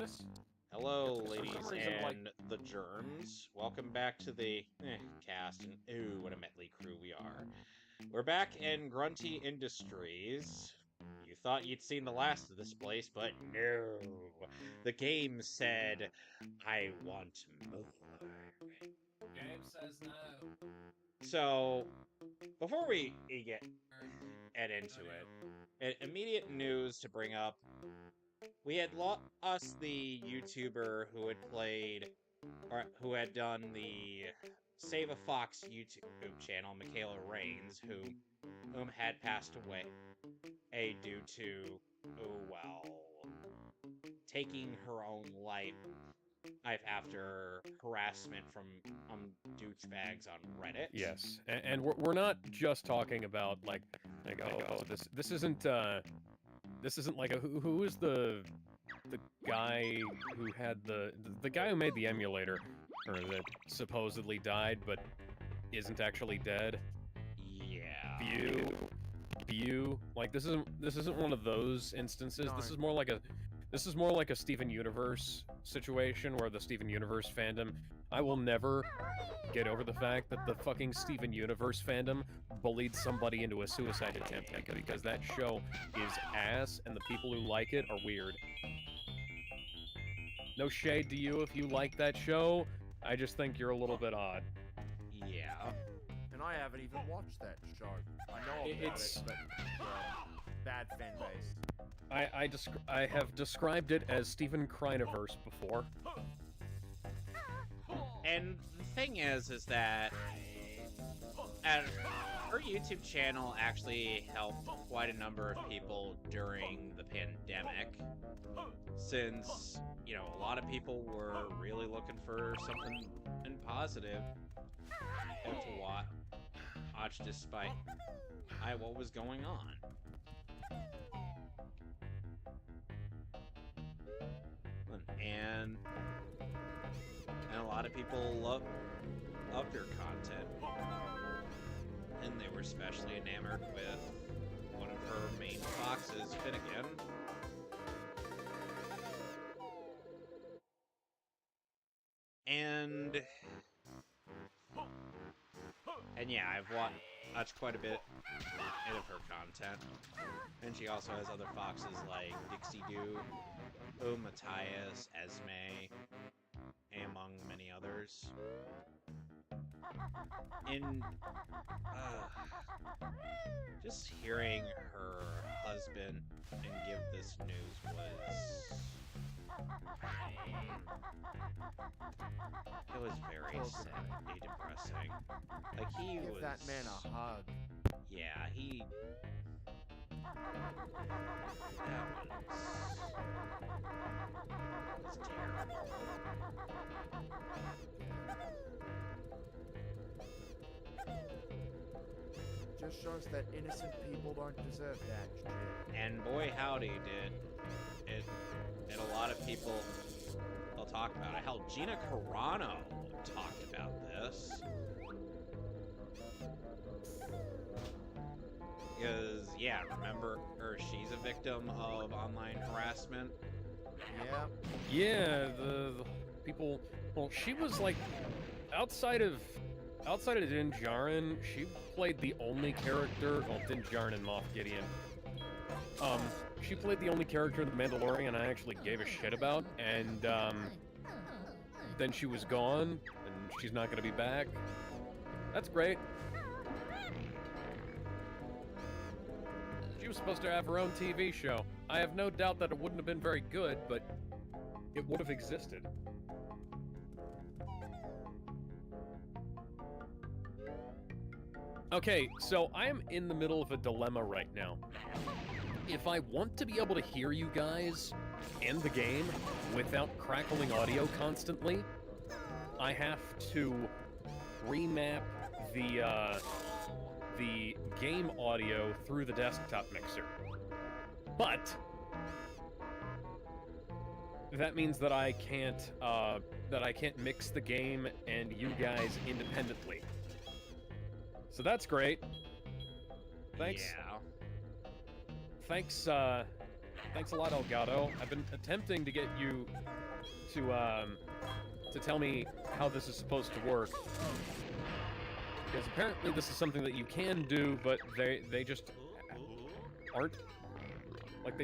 this? Hello, For some ladies reason, and the germs. Welcome back to the cast, and ooh, what a motley crew we are. We're back in Grunty Industries. You thought you'd seen the last of this place, but no. The game said, I want more. Game says no. So, before we get into it, immediate news to bring up. We had lost the YouTuber who had played, or who had done the Save a Fox YouTube channel, Michaela Rains, whom had passed away due to, oh well, taking her own life after harassment from douchebags on Reddit. Yes, and we're not just talking about like oh this isn't like who is the guy who had the guy who made the emulator or that supposedly died but isn't actually dead. Yeah. View. Like this isn't one of those instances. No. This is more like a Steven Universe situation where the Steven Universe fandom. I will never get over the fact that the fucking Steven Universe fandom bullied somebody into a suicide attempt because that show is ass and the people who like it are weird. No shade to you if you like that show. I just think you're a little bit odd. Yeah. And I haven't even watched that show. I know about it, but bad fan base. I have described it as Steven Kryniverse before. And the thing is that her YouTube channel actually helped quite a number of people during the pandemic, since, you know, a lot of people were really looking for something positive to watch despite what was going on. And a lot of people loved your content, and they were especially enamored with one of her main foxes, Finnegan. And yeah, I've watched quite a bit of her content, and she also has other foxes like Dixie Doo, Matthias, Esme, among many others. And just hearing her husband and give this news was very sadly depressing. Like, he Give was... that man a hug. Yeah, he... That was terrible. Just shows that innocent people don't deserve that shit. And boy howdy did it a lot of people will talk about it. Hell, Gina Carano talked about this. Because, yeah, remember her, she's a victim of online harassment. Yeah. Yeah, the people. Well, she was like outside of Din Djarin, she played the only character. Well, Din Djarin and Moff Gideon. She played the only character in The Mandalorian I actually gave a shit about, and then she was gone, and she's not gonna be back. That's great. She was supposed to have her own TV show. I have no doubt that it wouldn't have been very good, but it would have existed. Okay, so I am in the middle of a dilemma right now. If I want to be able to hear you guys in the game without crackling audio constantly, I have to remap the game audio through the desktop mixer. But that means that I can't mix the game and you guys independently. So that's great. Thanks. Yeah. Thanks, Thanks a lot, Elgato. I've been attempting to get you to tell me how this is supposed to work. Because apparently this is something that you can do, but they just aren't, like,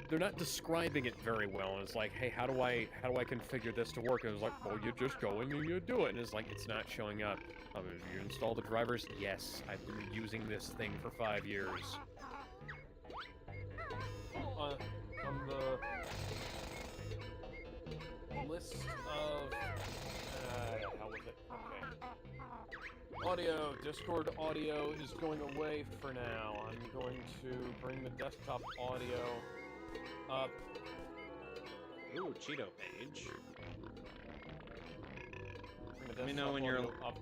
they're not describing it very well. And it's like, hey, how do I configure this to work? And it was like, well, you just go in and you do it. And it's like, it's not showing up. You install the drivers? Yes, I've been using this thing for 5 years. On the list of how was it? Okay. Audio, Discord audio is going away for now. I'm going to bring the desktop audio up. Ooh, Cheeto page. Let me know when you're up.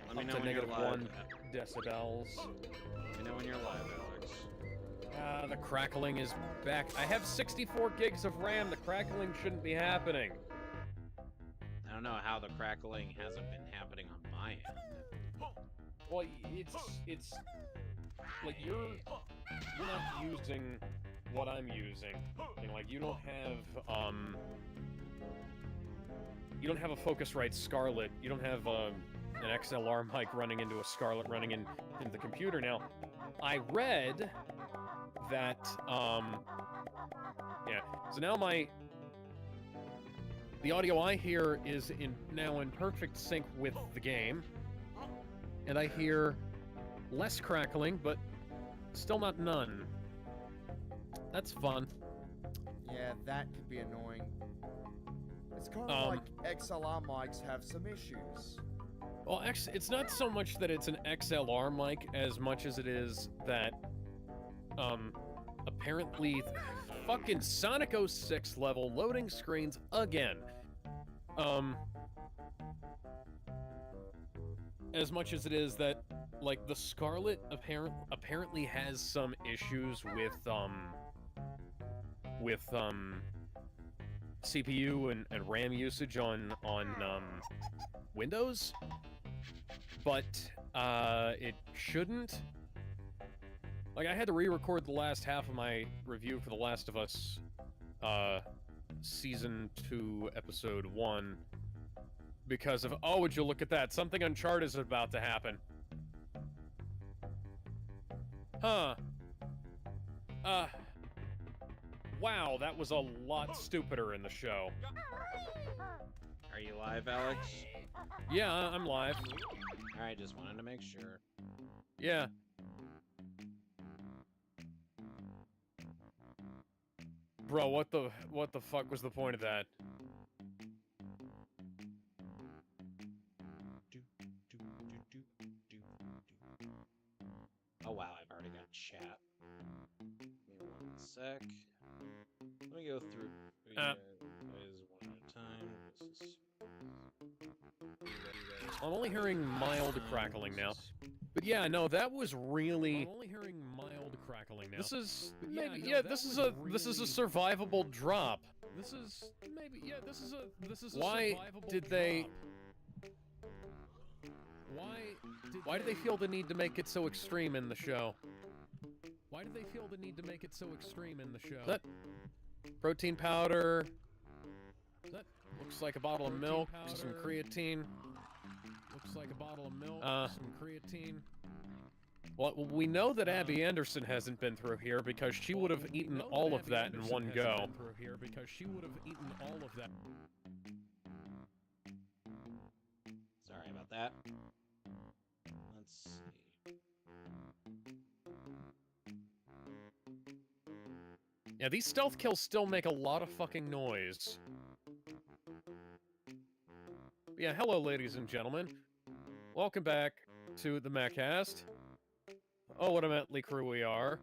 Let me know when you're live. 1 decibels. Let me know when you're live, Alex. The crackling is back. I have 64 gigs of RAM. The crackling shouldn't be happening. I don't know how the crackling hasn't been happening on my end. Well, it's like you're not using what I'm using. Like you don't have a Focusrite Scarlett. You don't have an XLR mic running into a Scarlett running into the computer. Now, I read that yeah. So now the audio I hear is now in perfect sync with the game. And I hear less crackling, but still not none. That's fun. Yeah, that could be annoying. It's kind of like XLR mics have some issues. Well, it's not so much that it's an XLR mic as much as it is that, apparently, fucking Sonic 06 level loading screens again. As much as it is that, like, the Scarlett apparently has some issues with CPU and RAM usage on Windows, but it shouldn't. Like, I had to re-record the last half of my review for The Last of Us Season 2, Episode 1, because of, oh, would you look at that, something Uncharted is about to happen. Huh. Wow, that was a lot stupider in the show. Are you live, Alex? Yeah, I'm live. Alright, just wanted to make sure. Yeah. Bro, what the fuck was the point of that? Oh wow, I've already got chat. Give me 1 sec. Let me go through these one at a time. This is... I'm only hearing mild crackling now. But yeah, no, that was really. I'm only hearing mild crackling now. This is maybe this is a survivable drop. This is maybe this is a Why did they? Why do they feel the need to make it so extreme in the show? Why do they feel the need to make it so extreme in the show? That protein powder. That looks like a bottle of milk, some creatine. Looks like a bottle of milk, some creatine. Well, we know that Abby Anderson hasn't been through here because she would have eaten all of that in one go. Sorry about that. Let's see. Yeah, these stealth kills still make a lot of fucking noise. Yeah, hello, ladies and gentlemen. Welcome back to the Mehcast. Oh, what a motley crew we are.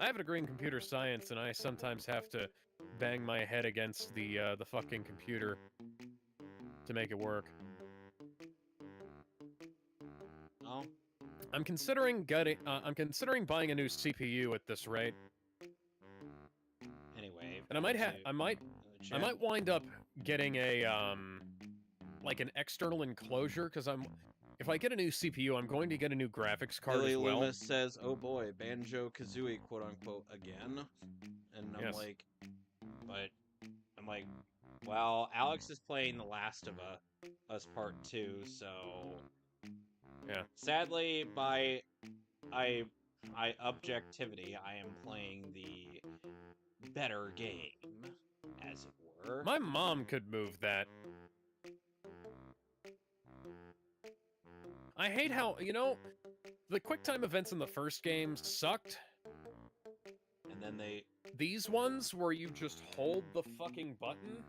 I have a degree in computer science, and I sometimes have to bang my head against the fucking computer to make it work. Oh. I'm considering buying a new CPU at this rate. Anyway, and I might wind up getting a like an external enclosure because if I get a new CPU, I'm going to get a new graphics card Billy as well. Loomis says, "Oh boy, Banjo Kazooie, quote unquote, again." And I'm Yes. like, well, Alex is playing The Last of Us Part 2, so Yeah. sadly, by objectivity, I am playing the better game, as it were. My mom could move that. I hate how, you know, the QuickTime events in the first game sucked. And then These ones where you just hold the fucking button.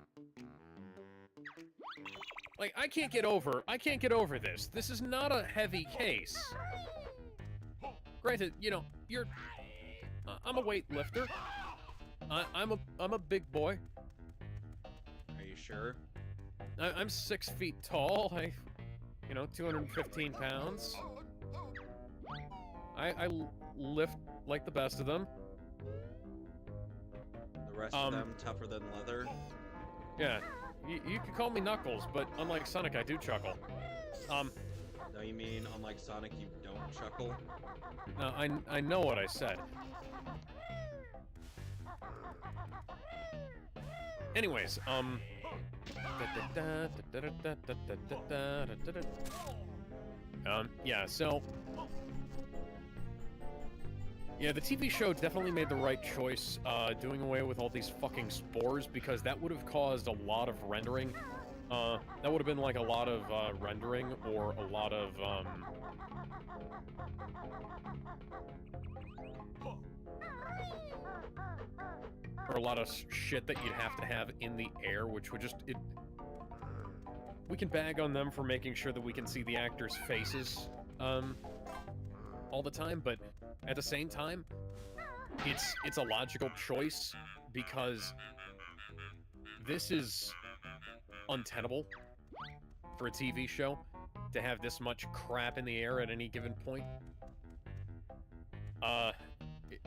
Like, I can't get over this. This is not a heavy case. Granted, you know, I'm a weightlifter. I'm a big boy. Are you sure? I'm 6 feet tall. 215 pounds. I lift like the best of them. The rest of them tougher than leather? Yeah, you could call me Knuckles, but unlike Sonic, I do chuckle. No, you mean unlike Sonic, you don't chuckle? No, I know what I said. Anyways, yeah, so... Yeah, the TV show definitely made the right choice, doing away with all these fucking spores, because that would have caused a lot of rendering. That would have been like a lot of, rendering, or a lot of, or a lot of shit that you'd have to have in the air, which would just, we can bag on them for making sure that we can see the actors' faces, all the time, but at the same time, it's a logical choice, because this is untenable for a TV show, to have this much crap in the air at any given point.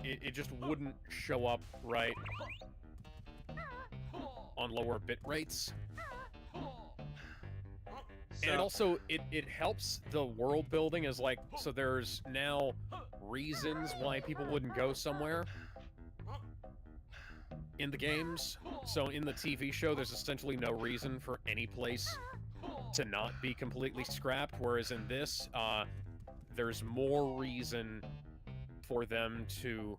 It just wouldn't show up right on lower bit rates. And also, it helps the world building as, like, so there's now reasons why people wouldn't go somewhere in the games. So in the TV show, there's essentially no reason for any place to not be completely scrapped, whereas in this, there's more reason for them to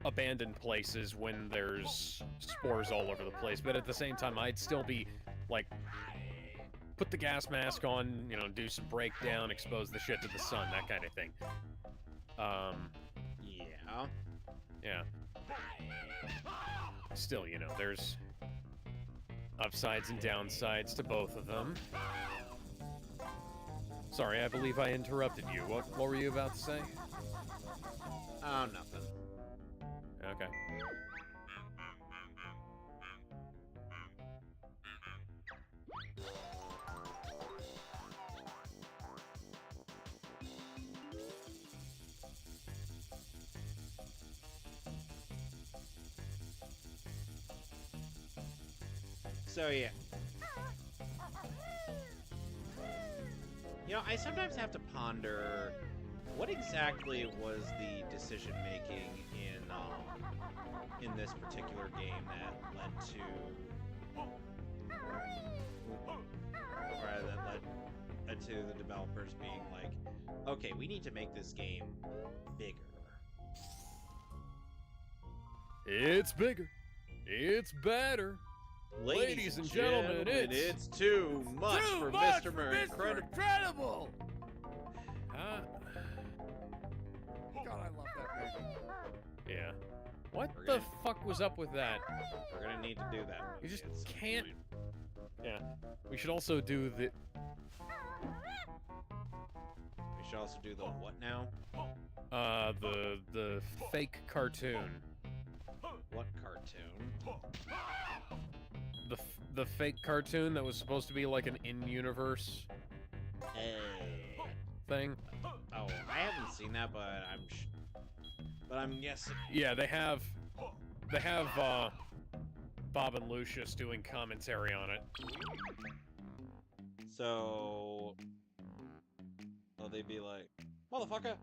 abandon places when there's spores all over the place. But at the same time, I'd still be, like, put the gas mask on, you know, do some breakdown, expose the shit to the sun, that kind of thing. Yeah. Yeah. Still, you know, there's upsides and downsides to both of them. Sorry, I believe I interrupted you. What were you about to say? Oh, nothing. Okay. So, yeah. You know, I sometimes have to ponder what exactly was the decision-making in this particular game that led to the developers being like, okay, we need to make this game bigger. It's bigger. It's better. Ladies and gentlemen, it's too much for Mr. Incredible! God, I love that movie. Yeah. What the fuck was up with that? We're gonna need to do that. You just at some can't... point. Yeah. We should also do the... We should also do the what now? The fake cartoon. What cartoon? The fake cartoon that was supposed to be like an in-universe thing. Oh, I haven't seen that, but I'm guessing. Yeah, they have Bob and Lucius doing commentary on it. So, they'd be like, motherfucker.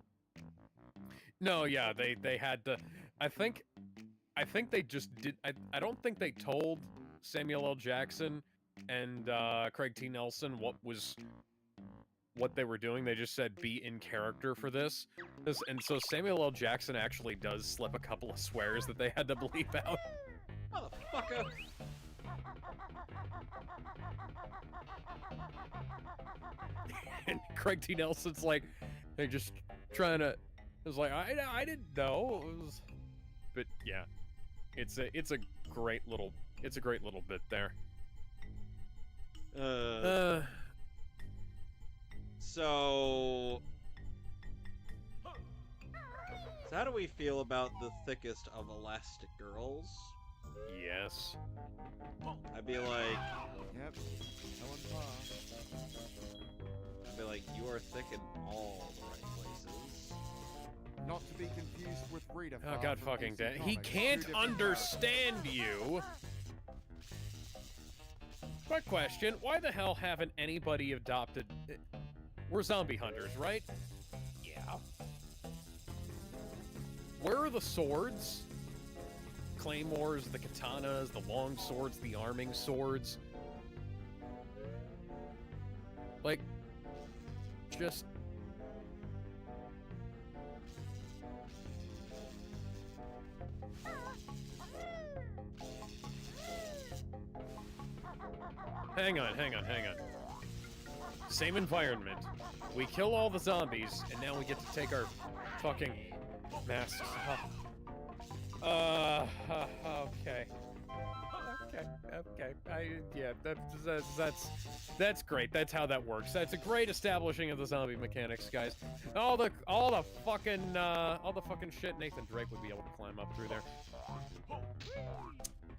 No, yeah, they had to. I think they just did. I don't think they told Samuel L. Jackson and Craig T. Nelson what they were doing. They just said be in character for this. And so Samuel L. Jackson actually does slip a couple of swears that they had to bleep out. Motherfucker. And Craig T. Nelson's like, they're just trying to. It was like I didn't know. It was, but yeah, it's a great little bit there. So how do we feel about the thickest of elastic girls? Yes. I'd be like, Yep. I'd be like, you are thick in all the right places. Not to be confused with Rita. Oh god fucking damn. He can't understand you. Quick question, why the hell haven't anybody adopted... We're zombie hunters, right? Yeah. Where are the swords? Claymores, the katanas, the long swords, the arming swords. Like, just... Hang on. Same environment. We kill all the zombies, and now we get to take our fucking masks off. Okay. Yeah, that's great. That's how that works. That's a great establishing of the zombie mechanics, guys. All the fucking shit Nathan Drake would be able to climb up through there.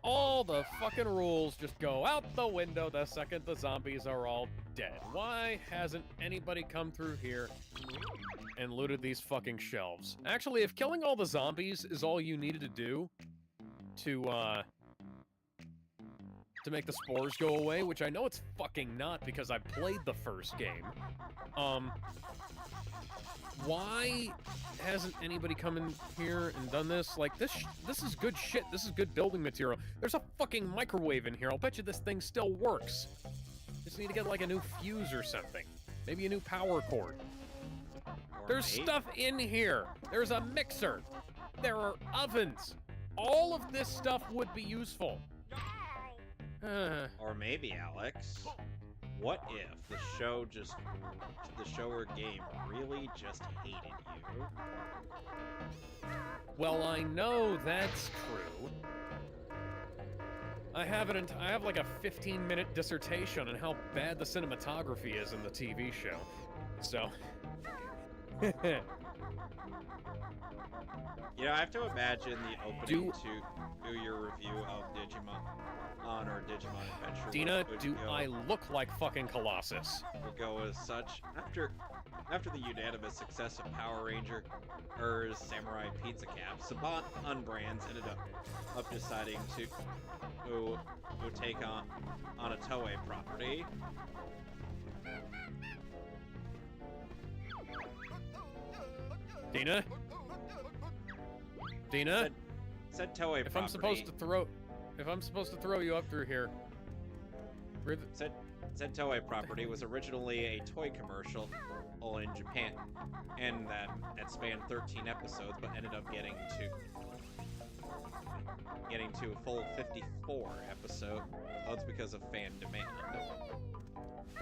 All the fucking rules just go out the window the second the zombies are all dead. Why hasn't anybody come through here and looted these fucking shelves? Actually, if killing all the zombies is all you needed to do to make the spores go away, which I know it's fucking not because I played the first game, why hasn't anybody come in here and done this? Like, this is good shit. This is good building material. There's a fucking microwave in here. I'll bet you this thing still works. Just need to get, like, a new fuse or something. Maybe a new power cord. There's stuff in here. There's a mixer. There are ovens. All of this stuff would be useful. Or maybe, Alex, what if the show or game really just hated you? Well, I know that's true. I have like a 15-minute dissertation on how bad the cinematography is in the TV show. So, you know, I have to imagine the opening to your review of Digimon or Digimon Adventure. Dina, do I look like fucking Colossus? Will go as such. After the unanimous success of Power Ranger Samurai Pizza Cap, Saban Unbrands ended up deciding to take on a Tooie property. Dina? Said Tooie if property. If I'm supposed to throw you up through here. Said Tooie property was originally a toy commercial in Japan, and that spanned 13 episodes, but ended up getting to a full 54 episodes because of fan demand.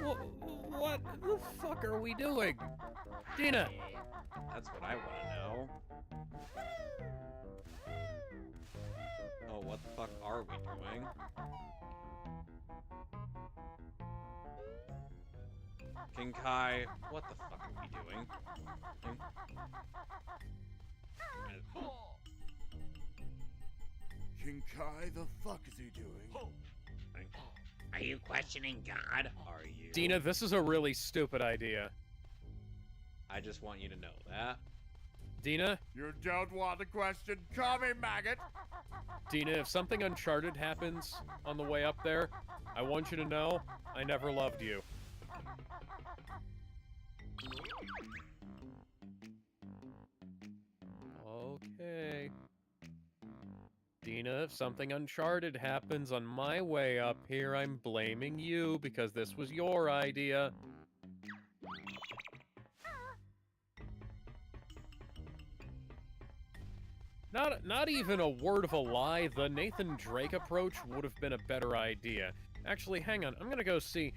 What the fuck are we doing? Dina! That's what I want to know. Oh, what the fuck are we doing? King Kai, what the fuck are we doing? King Kai, the fuck is he doing? Are you questioning God? Are you? Dina, this is a really stupid idea. I just want you to know that. Dina? You don't want to question? Call me maggot! Dina, if something Uncharted happens on the way up there, I want you to know I never loved you. Okay. Dina, if something uncharted happens on my way up here, I'm blaming you because this was your idea. Not even a word of a lie, the Nathan Drake approach would have been a better idea. Actually, hang on, I'm gonna go see...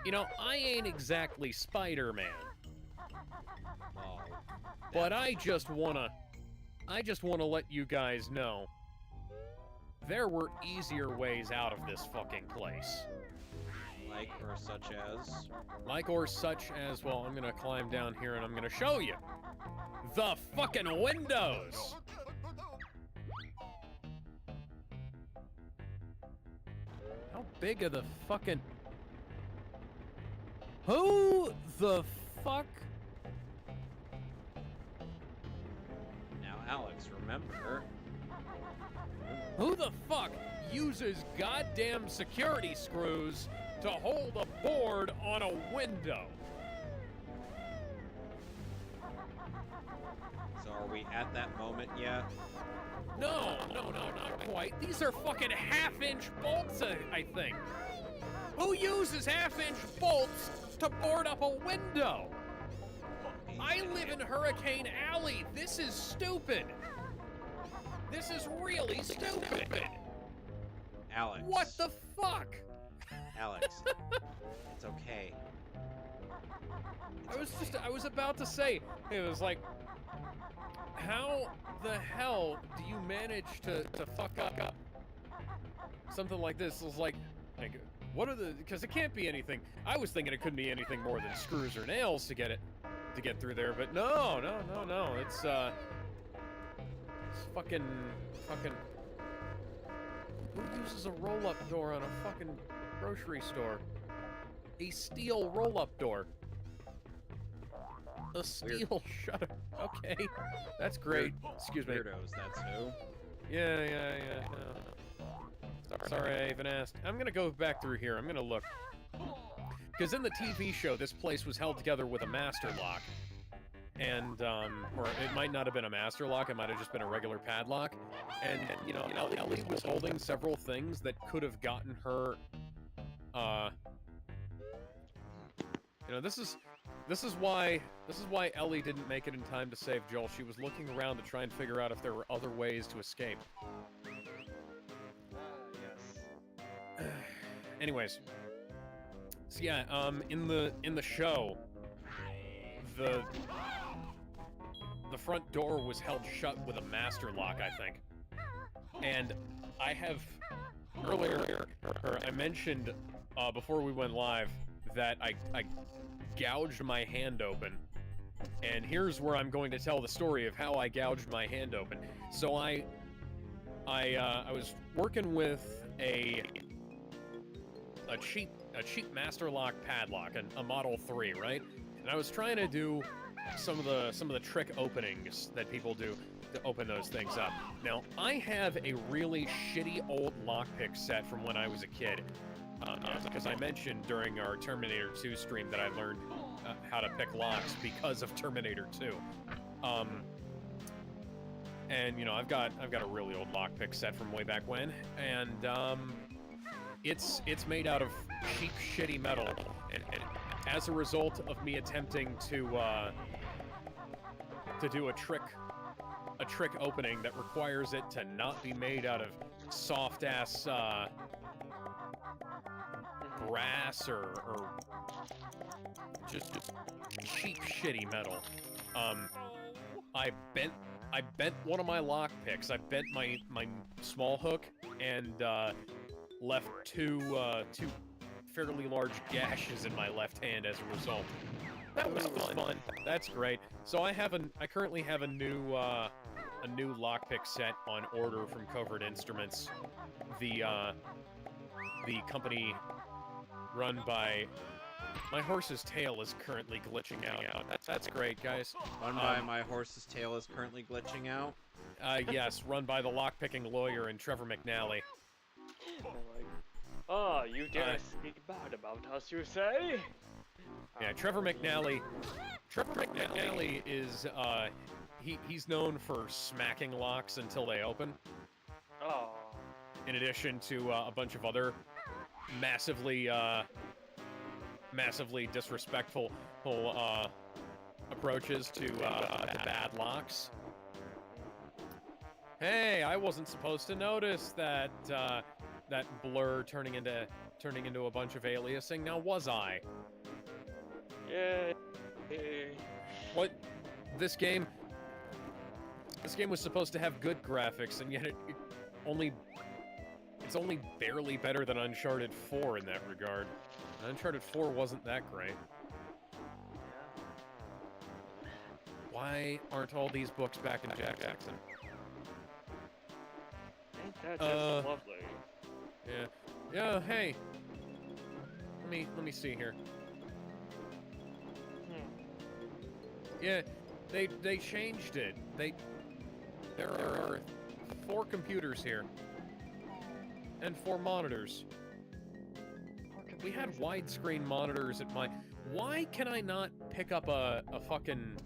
You know, I ain't exactly Spider-Man. Oh. But I just wanna let you guys know there were easier ways out of this fucking place. Like or such as? Like or such as, well, I'm gonna climb down here and I'm gonna show you. The fucking windows! How big are the fucking... Who the fuck? Now, Alex, remember... Who the fuck uses goddamn security screws to hold a board on a window? So are we at that moment yet? No, not quite. These are fucking half-inch bolts, I think. Who uses half-inch bolts to board up a window? I live in Hurricane Alley. This is stupid. This is really stupid. Alex. What the fuck? Alex. It's okay. I was about to say, it was like, how the hell do you manage to fuck up something like this? It was like, what are the, because it can't be anything. I was thinking it couldn't be anything more than screws or nails to get through there, but no, it's fucking, who uses a roll-up door on a fucking grocery store? A steel roll-up door. A steel shutter. Okay, that's great. Excuse me. Weirdos, that's who. Yeah. No. Sorry I even asked. I'm gonna go back through here. I'm gonna look. Because in the TV show, this place was held together with a master lock. And, or it might not have been a master lock, it might have just been a regular padlock. And you know, Ellie was holding several things that could have gotten her, you know, this is why Ellie didn't make it in time to save Joel. She was looking around to try and figure out if there were other ways to escape. Yes. Anyways, so yeah, in the show, the front door was held shut with a master lock, I think. And I have earlier, I mentioned before we went live that I gouged my hand open. And here's where I'm going to tell the story of how I gouged my hand open. So I was working with a cheap master lock padlock, a Model 3, right? And I was trying to do some of the trick openings that people do to open those things up. Now, I have a really shitty old lockpick set from when I was a kid. Because I mentioned during our Terminator 2 stream that I learned how to pick locks because of Terminator 2. And you know, I've got a really old lockpick set from way back when, and it's made out of cheap, shitty metal. And as a result of me attempting to do a trick opening that requires it to not be made out of soft ass brass or just cheap, shitty metal. I bent one of my lock picks. I bent my small hook and left two fairly large gashes in my left hand as a result. That was fun. That's great. So I currently have a new lockpick set on order from Covert Instruments, the company run by My horse's tail is currently glitching out. That's great, guys. Run by my horse's tail is currently glitching out. Yes, run by the lockpicking lawyer and Trevor McNally. Like, oh, you dare speak bad about us, you say? Yeah, Trevor McNally. Trevor McNally is he's known for smacking locks until they open. Oh. In addition to a bunch of other massively disrespectful approaches to bad locks. Hey, I wasn't supposed to notice that that blur turning into a bunch of aliasing. Now was I? Yeah. What? This game was supposed to have good graphics, and yet it's only barely better than Uncharted 4 in that regard. And Uncharted 4 wasn't that great. Why aren't all these books back in Jackson? Ain't that just lovely? Yeah. Yeah, hey. Let me see here. Yeah, they changed it. There are 4 computers here. And 4 monitors. We had widescreen monitors at my... Why can I not pick up a fucking...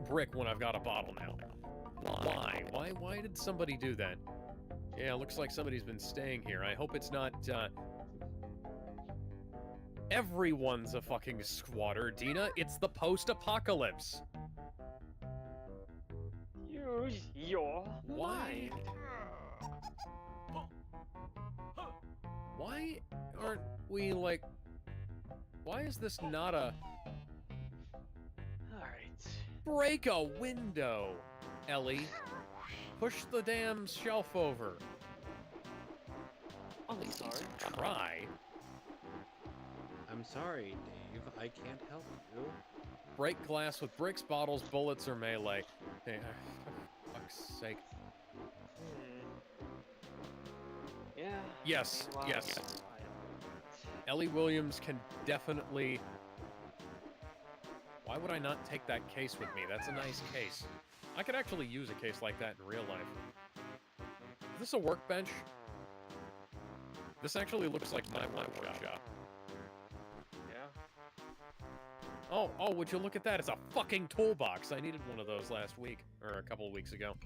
brick when I've got a bottle now? Why? Why did somebody do that? Yeah, looks like somebody's been staying here. I hope it's not, Everyone's a fucking squatter, Dina. It's the post-apocalypse. Use your Why? Why aren't we, like... Why is this not a... Alright. Break a window, Ellie. Push the damn shelf over. I'm sorry. Try. I'm sorry, Dave. I can't help you. Break glass with bricks, bottles, bullets, or melee. Hey, for fuck's sake. Yeah. Yes, Well, yes. Ellie Williams can definitely... Why would I not take that case with me? That's a nice case. I could actually use a case like that in real life. Is this a workbench? This actually looks like my workshop. Yeah. Oh, would you look at that? It's a fucking toolbox. I needed one of those last week, or a couple of weeks ago.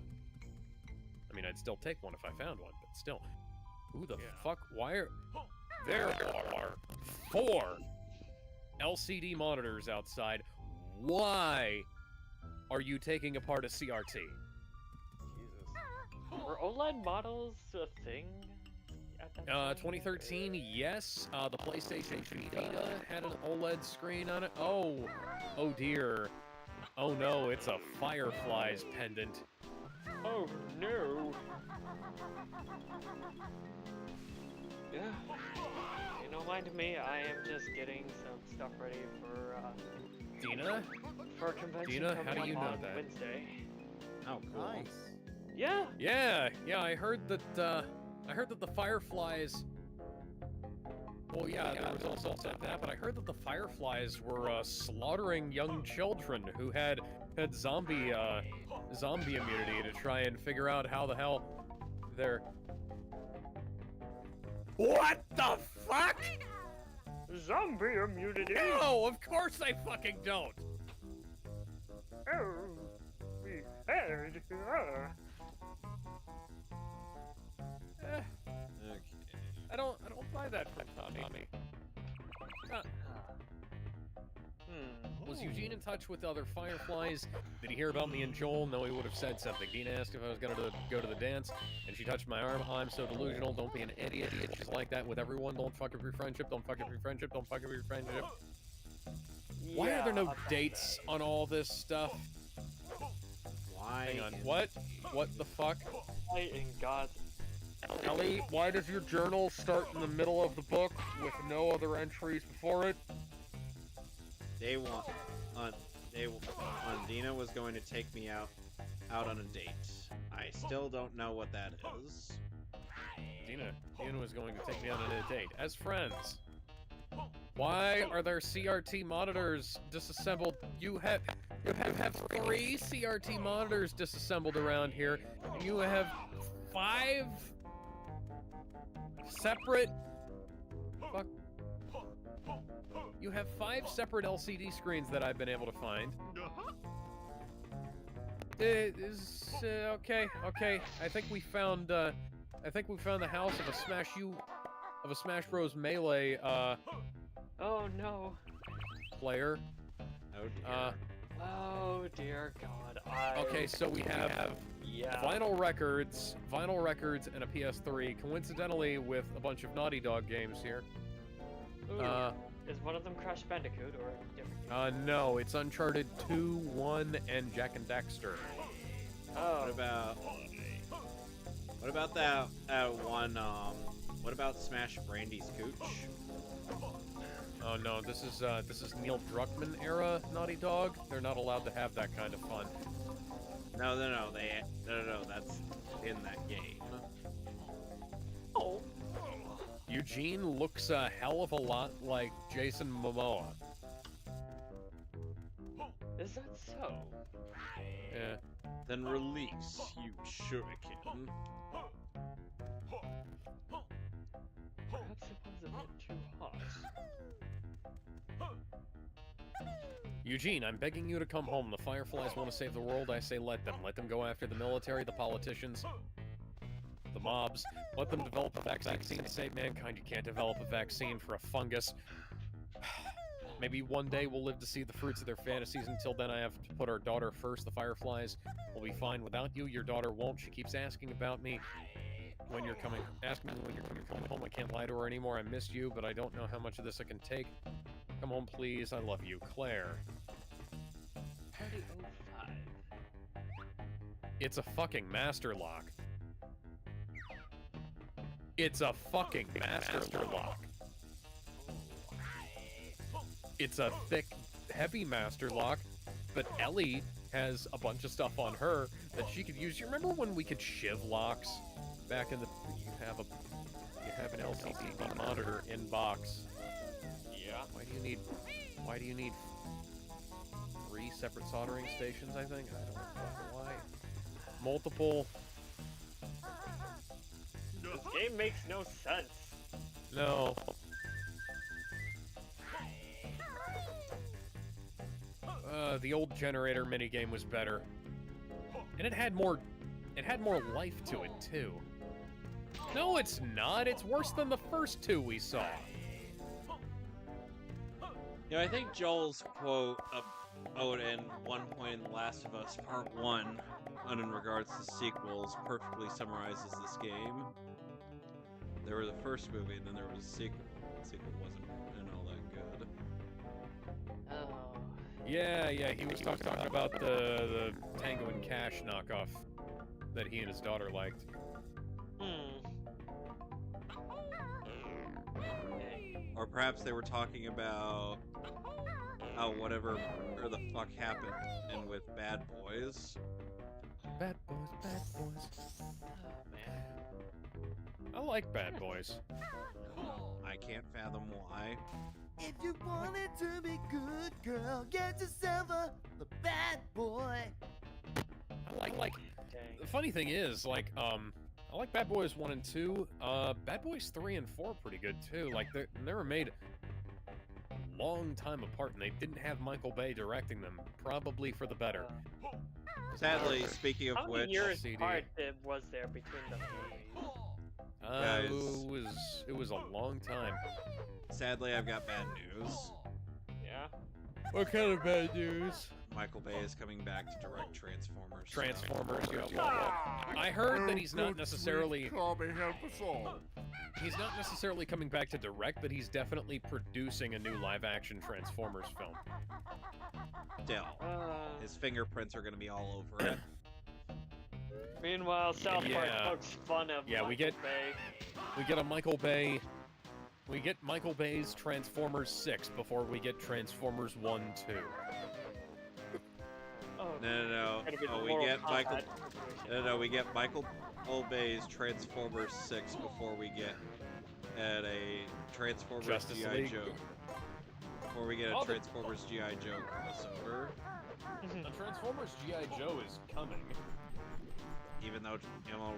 I mean, I'd still take one if I found one, but still. Who the fuck? Why are... There are 4 LCD monitors outside. Why are you taking apart a CRT? Jesus. Were OLED models a thing at that time? 2013, yes. The PlayStation Vita had an OLED screen on it. Oh dear. Oh no, it's a Fireflies pendant. Oh no. Yeah. You don't mind me, I am just getting some stuff ready for Dina? for a convention Dina, how coming do you up know on that? Wednesday. Oh, cool. Nice. Yeah. Yeah, I heard that the Fireflies... Well, yeah, there was also that, but I heard that the Fireflies were, slaughtering young children who had zombie immunity to try and figure out how the hell they're... What the fuck?! Zombie immunity! No, of course I fucking don't! Oh, we had. Eh, Okay. I don't buy that from Tommy. Was Eugene in touch with other Fireflies? Did he hear about me and Joel? No, he would have said something. Dina asked if I was gonna go to the dance, and she touched my arm. I'm so delusional. Don't be an idiot. She's like that with everyone. Don't fuck up your friendship. Don't fuck up your friendship. Don't fuck up your friendship. Why are there no dates on all this stuff? Why? Hang on. What? What the fuck? Why in God's... Ellie, why does your journal start in the middle of the book with no other entries before it? Dina was going to take me out on a date. I still don't know what that is. Dina was going to take me out on a date as friends. Why are there CRT monitors disassembled? You have 3 CRT monitors disassembled around here, and you have 5 separate. Fuck. You have 5 separate LCD screens that I've been able to find. Okay. I think we found the house of a Smash Bros. Melee Oh no. player. Oh dear. Oh dear God. Okay, so we have vinyl records, and a PS3, coincidentally with a bunch of Naughty Dog games here. Ooh. Is one of them Crash Bandicoot or a different game? No, it's Uncharted 2, 1, and Jack and Daxter. Oh. What about that one? What about Smash Brandy's Cooch? Oh no, this is Neil Druckmann era Naughty Dog. They're not allowed to have that kind of fun. No, that's in that game. Oh. Eugene looks a hell of a lot like Jason Momoa. Is that so? Yeah. Then release, you shuriken. Perhaps it was a bit too hot. Eugene, I'm begging you to come home. The Fireflies want to save the world. I say let them. Let them go after the military, the politicians, the mobs. Let them develop a vaccine to save mankind. You can't develop a vaccine for a fungus. Maybe one day we'll live to see the fruits of their fantasies. Until then, I have to put our daughter first. The Fireflies will be fine without you. Your daughter won't. She keeps asking about me. When you're coming, ask me when you're coming home. I can't lie to her anymore. I miss you, but I don't know how much of this I can take. Come home, please. I love you, Claire. 3005. It's a fucking master lock. It's a fucking master lock. It's a thick, heavy master lock, but Ellie has a bunch of stuff on her that she could use. You remember when we could shiv locks back in the? You have an LCD monitor in box. Yeah. Why do you need 3 separate soldering stations? I think I don't know why. Multiple. This game makes no sense. No. The old generator minigame was better. And it had more life to it, too. No, it's not. It's worse than the first 2 we saw. You know, I think Joel's quote out in one point in The Last of Us Part 1, and in regards to sequels, perfectly summarizes this game. There was the first movie, and then there was a sequel. The sequel wasn't all that good. Oh. Yeah, he was talking about the Tango and Cash knockoff that he and his daughter liked. Or perhaps they were talking about how whatever or the fuck happened in with Bad Boys. Bad Boys. Oh, man. I like Bad Boys. I can't fathom why. If you wanted to be good, girl, get yourself the bad boy. I like. Dang. The funny thing is, I like Bad Boys 1 and 2. Bad Boys 3 and 4 are pretty good too. Like they were made a long time apart, and they didn't have Michael Bay directing them. Probably for the better. Sadly, speaking of How many which, years CD. apart was there between the movies? It was a long time. sadly, I've got bad news. Yeah? What kind of bad news? Michael Bay is coming back to direct Transformers. Transformers. I heard that he's not necessarily. He's not necessarily coming back to direct, but he's definitely producing a new live-action Transformers film. Still, his fingerprints are going to be all over it. Meanwhile, South Park Yeah. pokes fun of Yeah, we Michael get- Bay. We get a Michael Bay. We get Michael Bay's Transformers 6 before we get Transformers 1, 2. Oh, No. gonna be the Oh, we Mortal get Michael. Kombat situation. No. We get Michael Bay's Transformers 6 before we get at a Transformers Justice G.I. League. Joe. before we get a Oh, the- Transformers G.I. Joe crossover. The Transformers G.I. Joe is coming. Even though,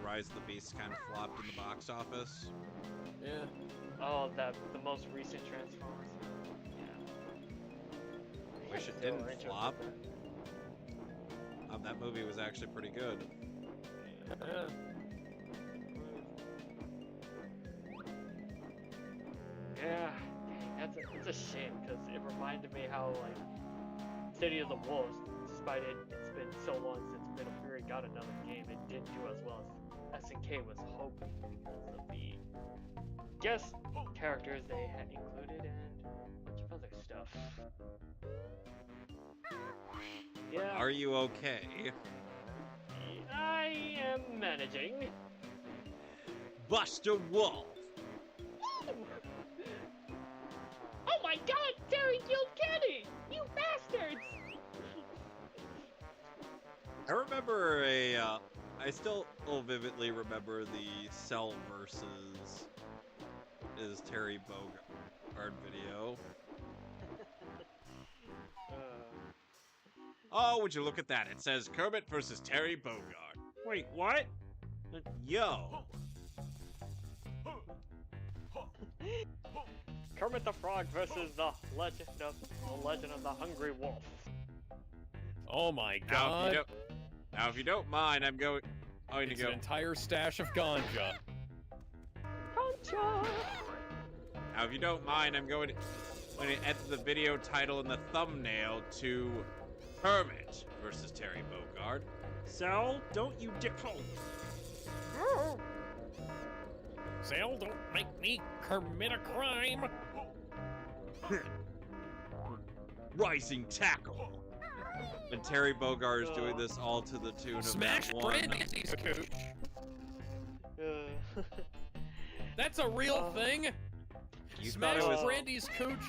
Rise of the Beast kind of flopped in the box office. Yeah. Oh, the most recent Transformers. Yeah. Wish it Still didn't interested. flop. That movie was actually pretty good. Yeah. Yeah, dang, that's a shame because it reminded me how like City of the Wolves, despite it's been so long since Middlebury got another game, it didn't do as well as SNK was hoping because of the guest characters they had included and a bunch of other stuff. Yeah, Are you okay? I am managing. Buster Wolf! Oh my God, Terry killed Kenny! You bastards! I remember I still vividly remember the Cell versus Terry Bogard video. Oh, would you look at that? It says Kermit versus Terry Bogard. Wait, what? Yo. Kermit the Frog versus the Legend of the Hungry Wolf. Oh my Now, god. if you don't mind, I'm going to It's go. an entire stash of ganja. Gotcha! Now, if you don't mind, I'm going to add the video title and the thumbnail to Kermit versus Terry Bogard. Cell, don't you dickle. Sal, don't make me commit a crime. Rising tackle. And Terry Bogard is doing this all to the tune of Smash that one. Brandy's cooch. Uh, That's a real thing. You Smash thought it was Brandy's cooch.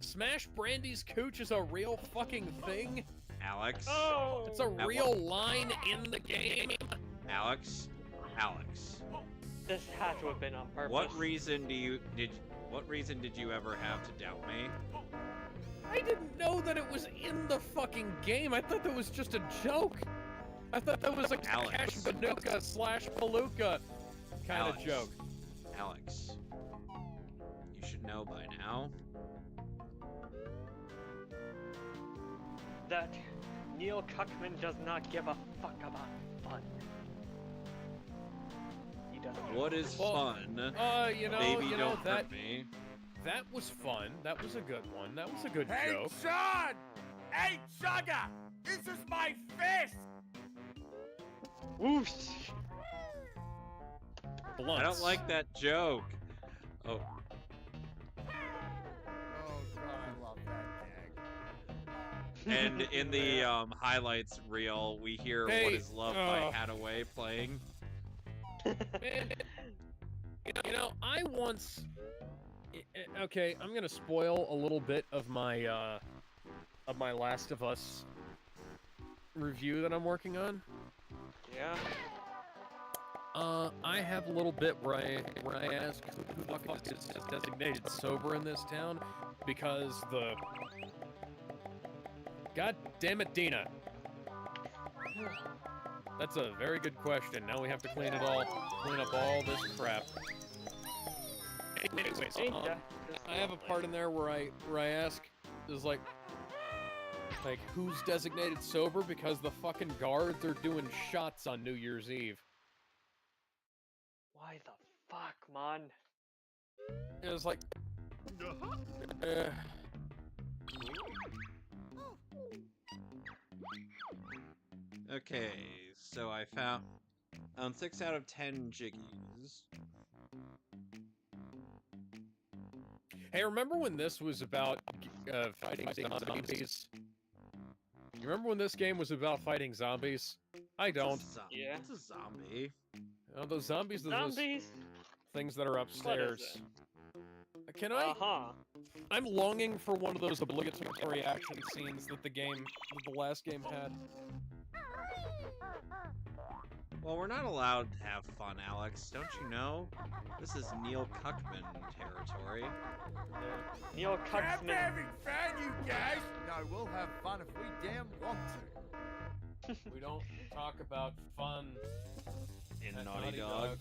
Smash Brandy's cooch is a real fucking thing. Alex. oh! It's a That real line in the game. Alex. This had to have been on purpose. What reason did you ever have to doubt me? I didn't know that it was in the fucking game. I thought that was just a joke. I thought that was a Alex. Cash Banuka / Palooka kind of Alex. joke. Alex. You should know by now. That Neil Cuckman does not give a fuck about fun. He doesn't. What is Well, fun? Baby, you know don't that hurt me. that was fun. That was a good one. That was a good Hey, joke. Sean! Hey, Sugar! This is my fist! Whoosh! Blunts. I don't like that joke. Oh, Oh god, I love that gag. and in the highlights reel, we hear Hey, "What Is Love" by Hadaway playing. Man, I once. Okay, I'm gonna spoil a little bit of my Last of Us review that I'm working on. Yeah. I have a little bit where I ask who the fuck is designated sober in this town, because God damn it, Dina. That's a very good question. Now we have to clean up all this crap. Anyways, I have a part in there where I ask, is like who's designated sober because the fucking guards are doing shots on New Year's Eve. Why the fuck, man? It was like, Okay, so I found 6 out of 10 jiggies. hey, remember when this was about fighting zombies? You remember when this game was about fighting zombies? I don't. Yeah. It's a zombie. Those zombies are those Zombies? things that are upstairs. it? Can I? Uh-huh. I'm longing for one of those obligatory action scenes that the last game had. Well, we're not allowed to have fun, Alex. Don't you know? This is Neil Cuckman territory. Neil I'm Cuxman. having fun, you guys! No, we'll have fun if we damn want to. We don't talk about fun In at Naughty Dog.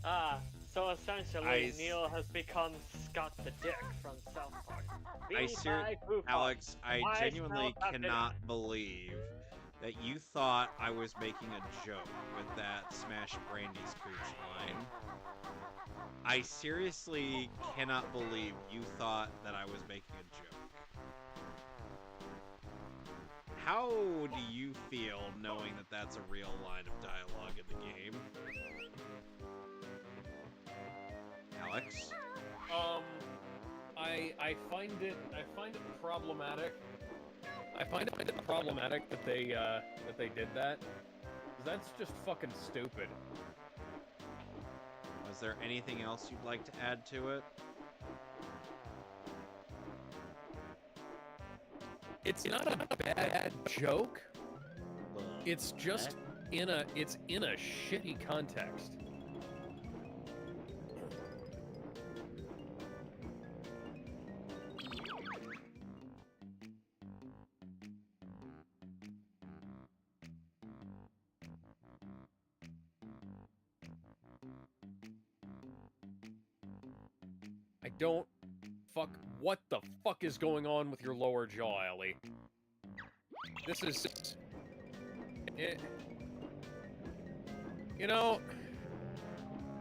Ah, so essentially, I Neil has become Scott the Dick from South Park. Alex, I Why genuinely smell that cannot believe that you thought I was making a joke with that Smash Brandy's Cooch line. I seriously cannot believe you thought that I was making a joke. How do you feel knowing that that's a real line of dialogue in the game? Alex? I find it problematic. I find it problematic that they did that. 'Cause that's just fucking stupid. Was there anything else you'd like to add to it? It's not a bad joke. It's just in a shitty context. I don't what the fuck is going on with your lower jaw, Ellie? This is you know,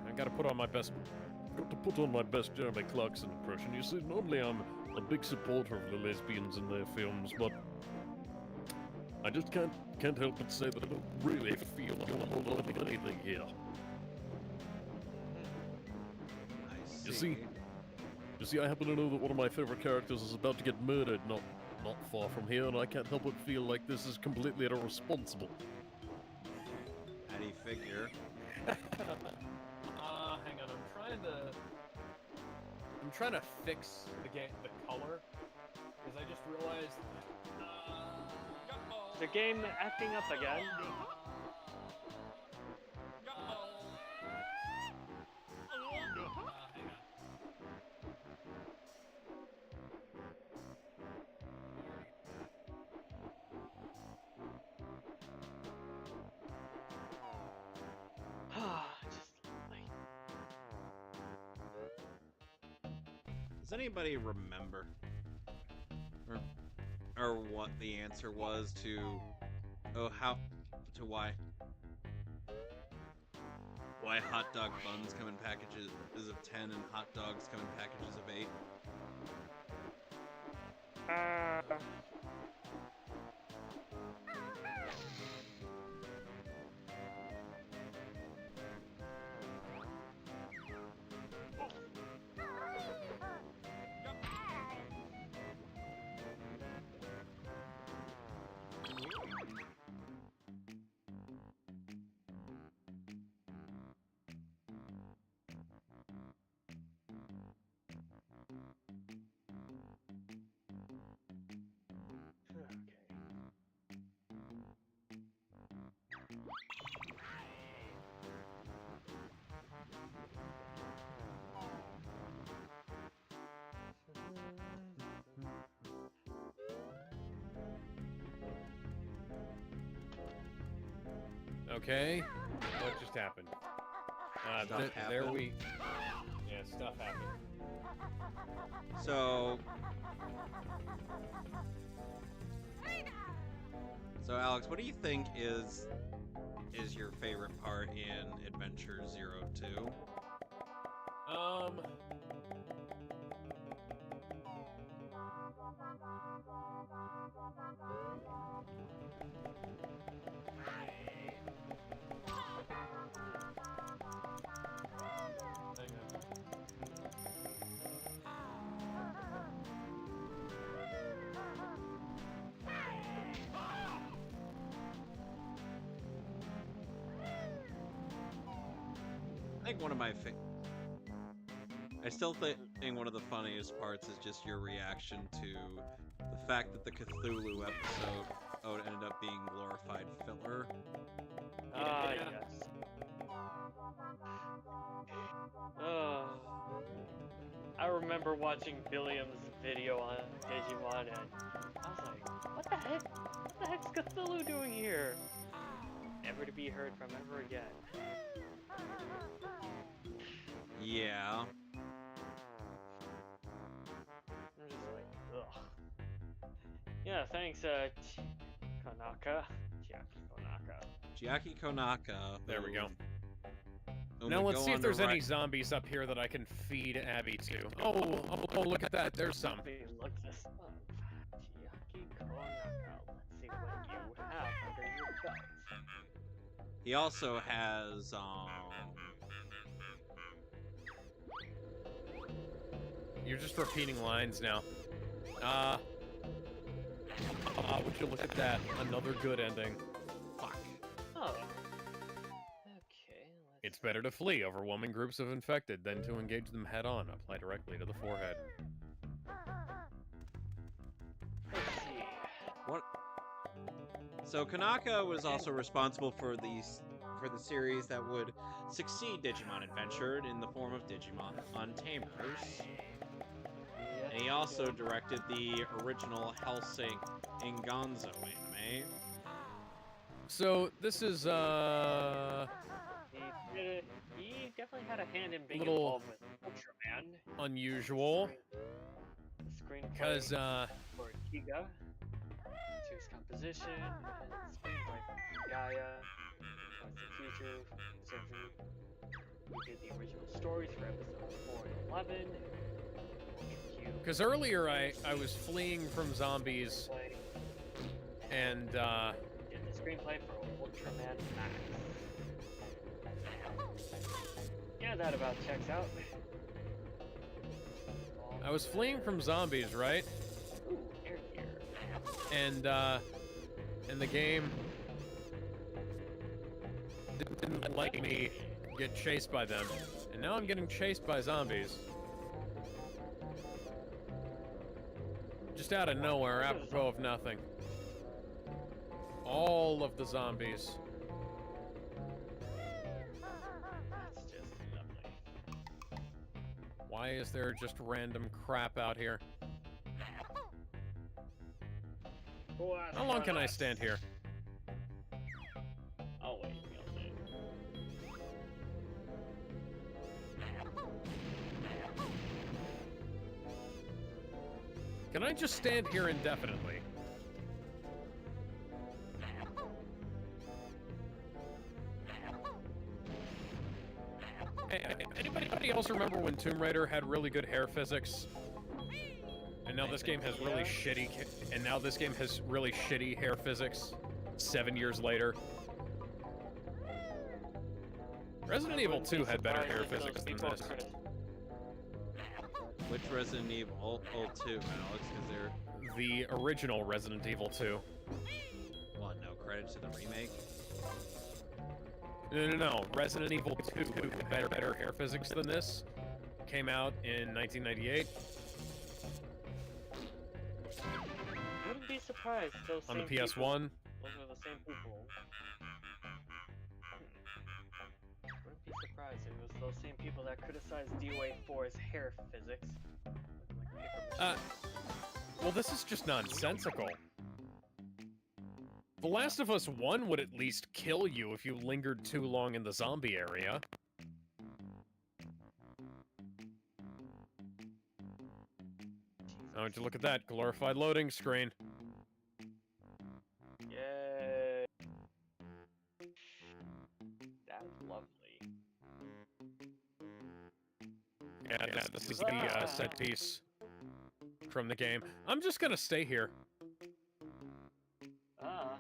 I gotta put on my best Jeremy Clarkson impression. You see, normally I'm a big supporter of the lesbians in their films, but I just can't help but say that I don't really feel like I'm holding anything here. I see. You see, I happen to know that one of my favorite characters is about to get murdered not far from here, and I can't help but feel like this is completely irresponsible. How do you figure? Hang on, I'm trying to fix the color, because I just realized Is the game acting up again? Does anybody remember? Or what the answer was to why hot dog buns come in packages of 10 and hot dogs come in packages of 8? okay, what just happened? There we... Yeah, stuff happened. So Alex, what do you think is your favorite part in Adventure 02? I think one of my I still think one of the funniest parts is just your reaction to the fact that the Cthulhu episode ended up being glorified filler. Ah, Yeah. yes. Oh. I remember watching Billiam's video on Digimon, and I was like, what the heck? What the heck's Cthulhu doing here? Never to be heard from ever again. Yeah. I'm just like, ugh. Yeah, thanks, Konaka. Chiaki Konaka. There we go. who Now would let's go see if on there's to any write- zombies up here that I can feed Abby to. Oh, look at that. There's some. Look this up. Chiaki Konaka. Let's see what you have under your belt. He also has, You're just repeating lines now. Would you look at that? Another good ending. fuck. Oh. Okay, let's... It's better to flee overwhelming groups of infected than to engage them head-on. Apply directly to the forehead. Let's see. What? So Konaka was also responsible for the series that would succeed Digimon Adventure in the form of Digimon Untamers. And he also directed the original Hellsing Ingonzo anime. So, this is, He definitely had a hand in being Little involved with Ultraman. unusual. The screenplay Because, for Kiga, Two's composition, and screenplay for Gaia, What's the Future, Surgery. We did the original stories for episodes 4 and 11. Because earlier I was fleeing from zombies, and, Did the screenplay for Ultraman Max. Yeah, that about checks out. I was fleeing from zombies, right? Ooh, air gear. And the game didn't let me get chased by them. And now I'm getting chased by zombies. Just out of nowhere, apropos of nothing. All of the zombies. That's just lovely. Why is there just random crap out here? How long can I stand here? I'll wait. I'll wait. Can I just stand here indefinitely? Hey, anybody else remember when Tomb Raider had really good hair physics? And now this game has really shitty... And now this game has really shitty hair physics 7 years later. Resident Evil 2 had better hair physics than this. Which Resident Evil? Oh, 2, Alex, because they're... The original Resident Evil 2. What, no credit to the remake? No. Resident Evil 2 had better hair physics than this. Came out in 1998. Wouldn't be surprised. Those On the same people- PS1. Those are the same people. Wouldn't be surprised if it was those same people that criticized DOA for his hair physics. Well, this is just nonsensical. The Last of Us 1 would at least kill you if you lingered too long in the zombie area. Oh, would you look at that glorified loading screen? Yay! That's lovely. Yeah, this is the set piece from the game. I'm just gonna stay here. Oh,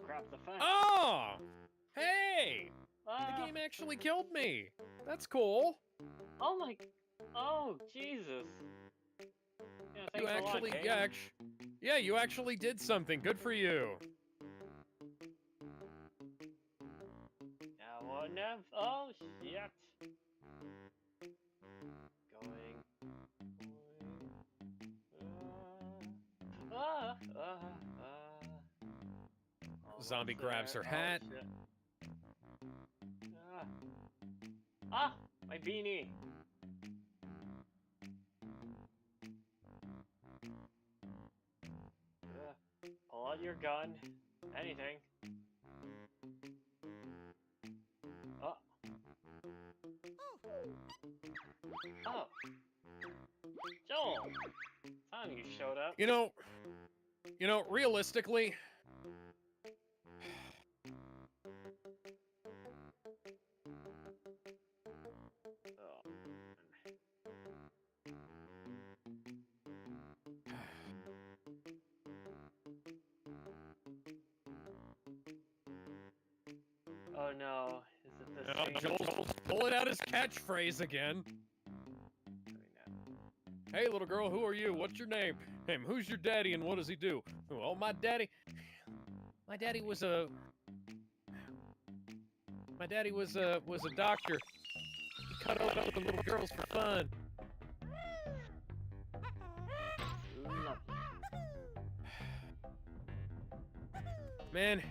crap, the fence. Oh! Hey! The game actually killed me! That's cool! Oh my... Oh, Jesus. Yeah, You thanks a lot, actually, game. yeah, you actually did something. Good for you. Now on Nev. Oh, shit. Going. Zombie what's grabs there? her hat. Oh, shit. Ah, my beanie. Pull out your gun. Anything. Oh. Oh. Joel. Time you showed up. You know, realistically, Oh. Oh no, is it the same? Joel's pulling out his catchphrase again. Hey, little girl, who are you? What's your name? Who's your daddy and what does he do? Oh, my daddy was a doctor. He cut up the little girls for fun. Man.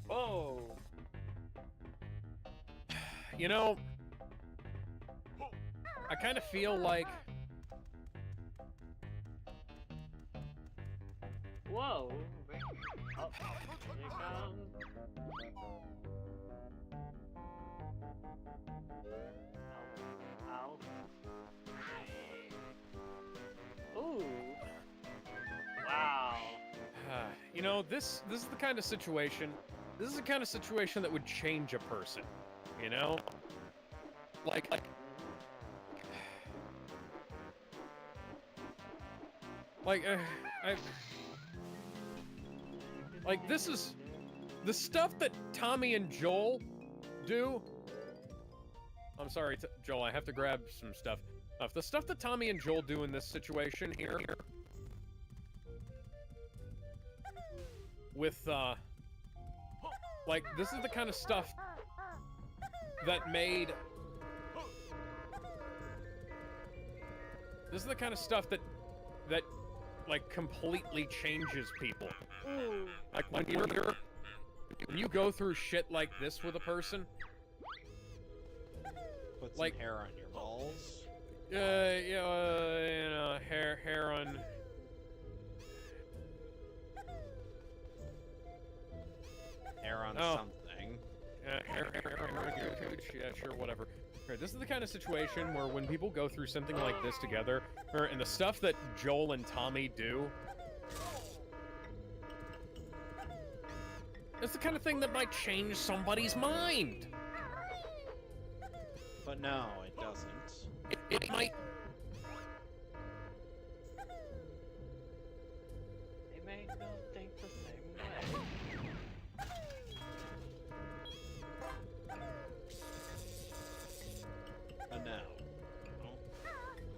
Whoa! You know, I kind of feel like... Whoa! Oh, here you come. Ow. Ow. Ooh! Wow! You know, this is the kind of situation... This is the kind of situation that would change a person, you know? Like, this is the stuff that Tommy and Joel do. I'm sorry, Joel, I have to grab some stuff. The stuff that Tommy and Joel do in this situation here, with, like, this is the kind of stuff that made... This is the kind of stuff that, like, completely changes people. Like, when you go through shit like this with a person... Put some like, hair on your balls. Yeah, you know, hair on... Hair on something. Hair on your cooch. Yeah, sure, whatever. Right, this is the kind of situation where when people go through something like this together, and the stuff that Joel and Tommy do, it's the kind of thing that might change somebody's mind. But no, it doesn't. It might... They may not think the same way. But no.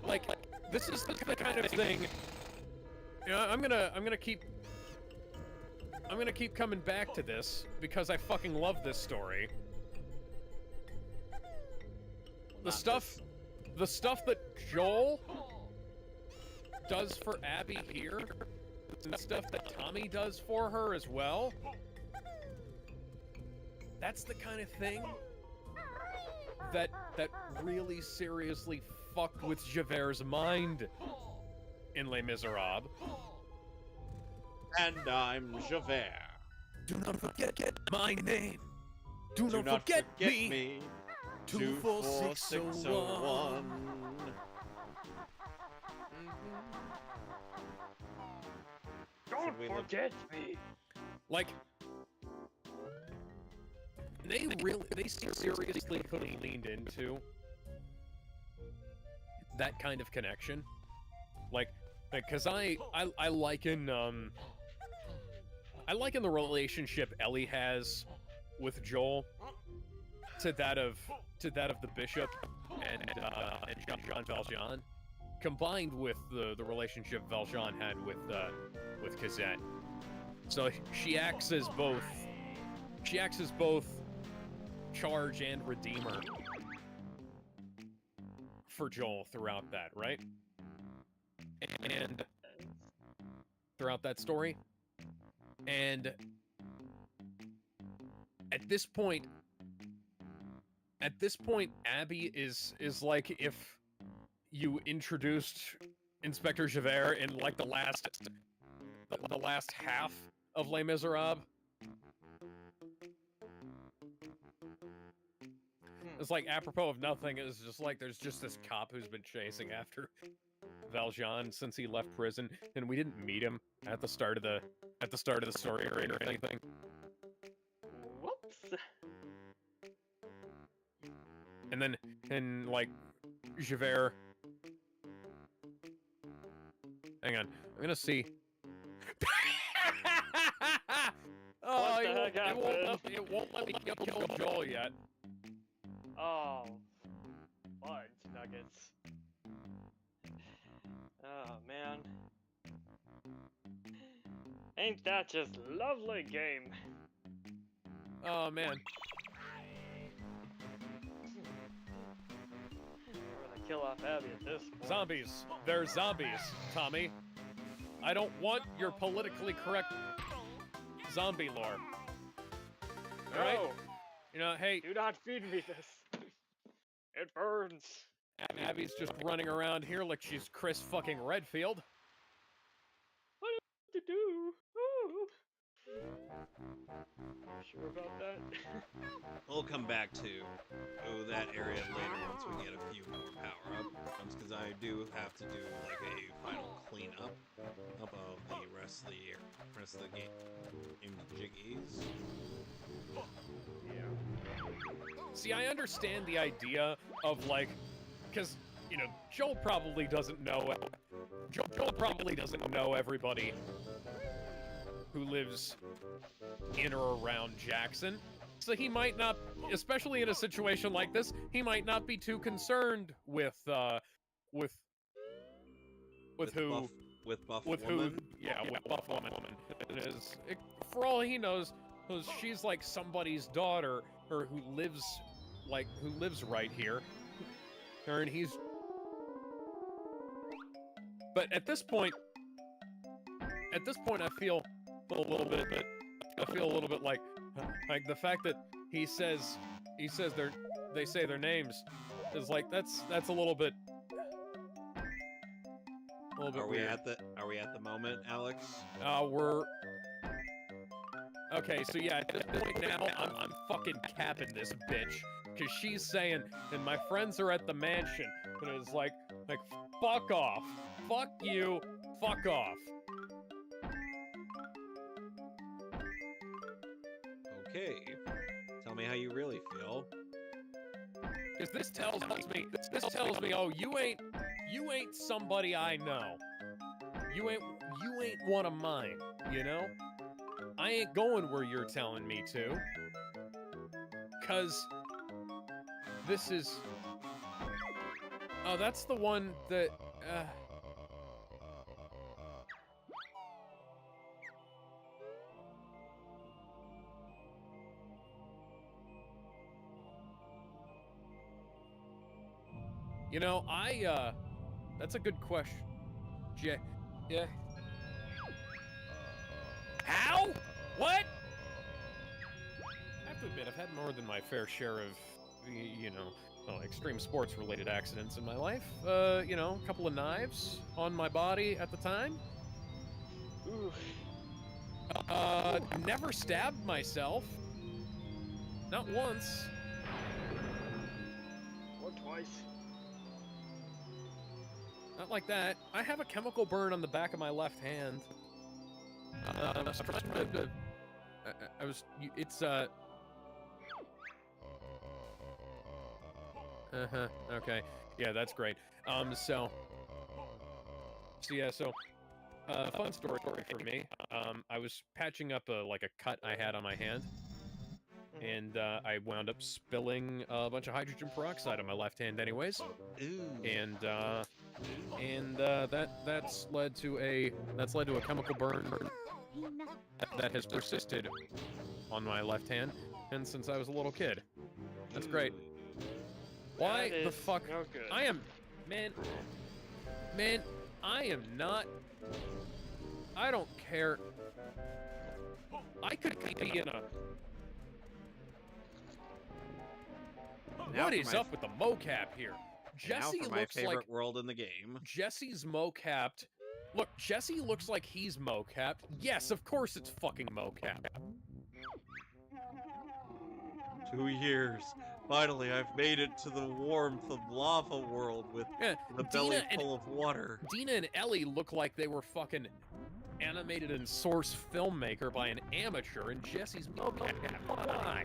Like, this is the kind of thing... You know, I'm gonna keep coming back to this, because I fucking love this story. The stuff that Joel does for Abby here, and stuff that Tommy does for her as well, that's the kind of thing that really seriously fucked with Javert's mind in Les Miserables. And I'm Javert. Do not forget my name. Do not forget me. 24601. Don't forget me. Like, they seriously could have leaned into that kind of connection. Like, because I liken the relationship Ellie has with Joel to that of the Bishop and Jean Valjean, combined with the relationship Valjean had with Cosette. So she acts as both charge and redeemer for Joel throughout that, right? And throughout that story. And at this point, Abby is like if you introduced Inspector Javert in like the last half of Les Miserables. It's like apropos of nothing. It's just like there's just this cop who's been chasing after Valjean since he left prison, and we didn't meet him at the start of the story or anything. Whoops. And like Javert. Hang on, I'm gonna see. Oh, What the heck happened? it won't let me kill Joel yet. Oh. Fudge nuggets. Oh, man. Ain't that just lovely game? Oh man. We're gonna kill off Abby at this point. Zombies. They're zombies, Tommy. I don't want your politically correct zombie lore. Alright? No! You know, hey, Do not feed me this. It burns. Abby's just running around here like she's Chris fucking Redfield. What to do? Ooh. Sure about that? We'll come back to that area later once we get a few more power-ups, because I do have to do like a final cleanup of the rest of the game in jiggies. See, I understand the idea of like, because you know, Joel probably doesn't know everybody who lives in or around Jackson. So he might not, especially in a situation like this, he might not be too concerned with Buff Woman. Yeah, with Buff Woman. For all he knows, she's like somebody's daughter, or who lives right here. And he's. But at this point, I feel a little bit like the fact that they say their names is like that's a little bit Are we weird. at the moment, Alex? We're okay. So yeah, at this point now, I'm fucking capping this bitch because she's saying, and my friends are at the mansion, and it's like fuck off, fuck you, fuck off. Okay, tell me how you really feel. Because this tells me, oh, you ain't somebody I know. You ain't one of mine, you know? I ain't going where you're telling me to. 'Cause this is... Oh, that's the one that... You know, that's a good question. Yeah. How? What? I have to admit, I've had more than my fair share of, you know, well, extreme sports-related accidents in my life. You know, a couple of knives on my body at the time. Ooh. Never stabbed myself. Not once. Or twice. Not like that. I have a chemical burn on the back of my left hand. Okay. Yeah, that's great. So fun story for me. I was patching up a cut I had on my hand, and I wound up spilling a bunch of hydrogen peroxide on my left hand anyways. Ooh. And that's led to a chemical burn that has persisted on my left hand, and since I was a little kid. That's great. Why That the is fuck? no good. I am Man, I am not... I don't care. I could be in a... Now What for is my- up with the mocap here? Now Jesse for my looks favorite like... world in the game. Jesse's mocapped. Look, Jesse looks like he's mocapped. Yes, of course it's fucking mocap. 2 years. Finally, I've made it to the warmth of lava world with the belly full of water. Dina and Ellie look like they were fucking animated in Source Filmmaker by an amateur, and Jesse's mocap. Why?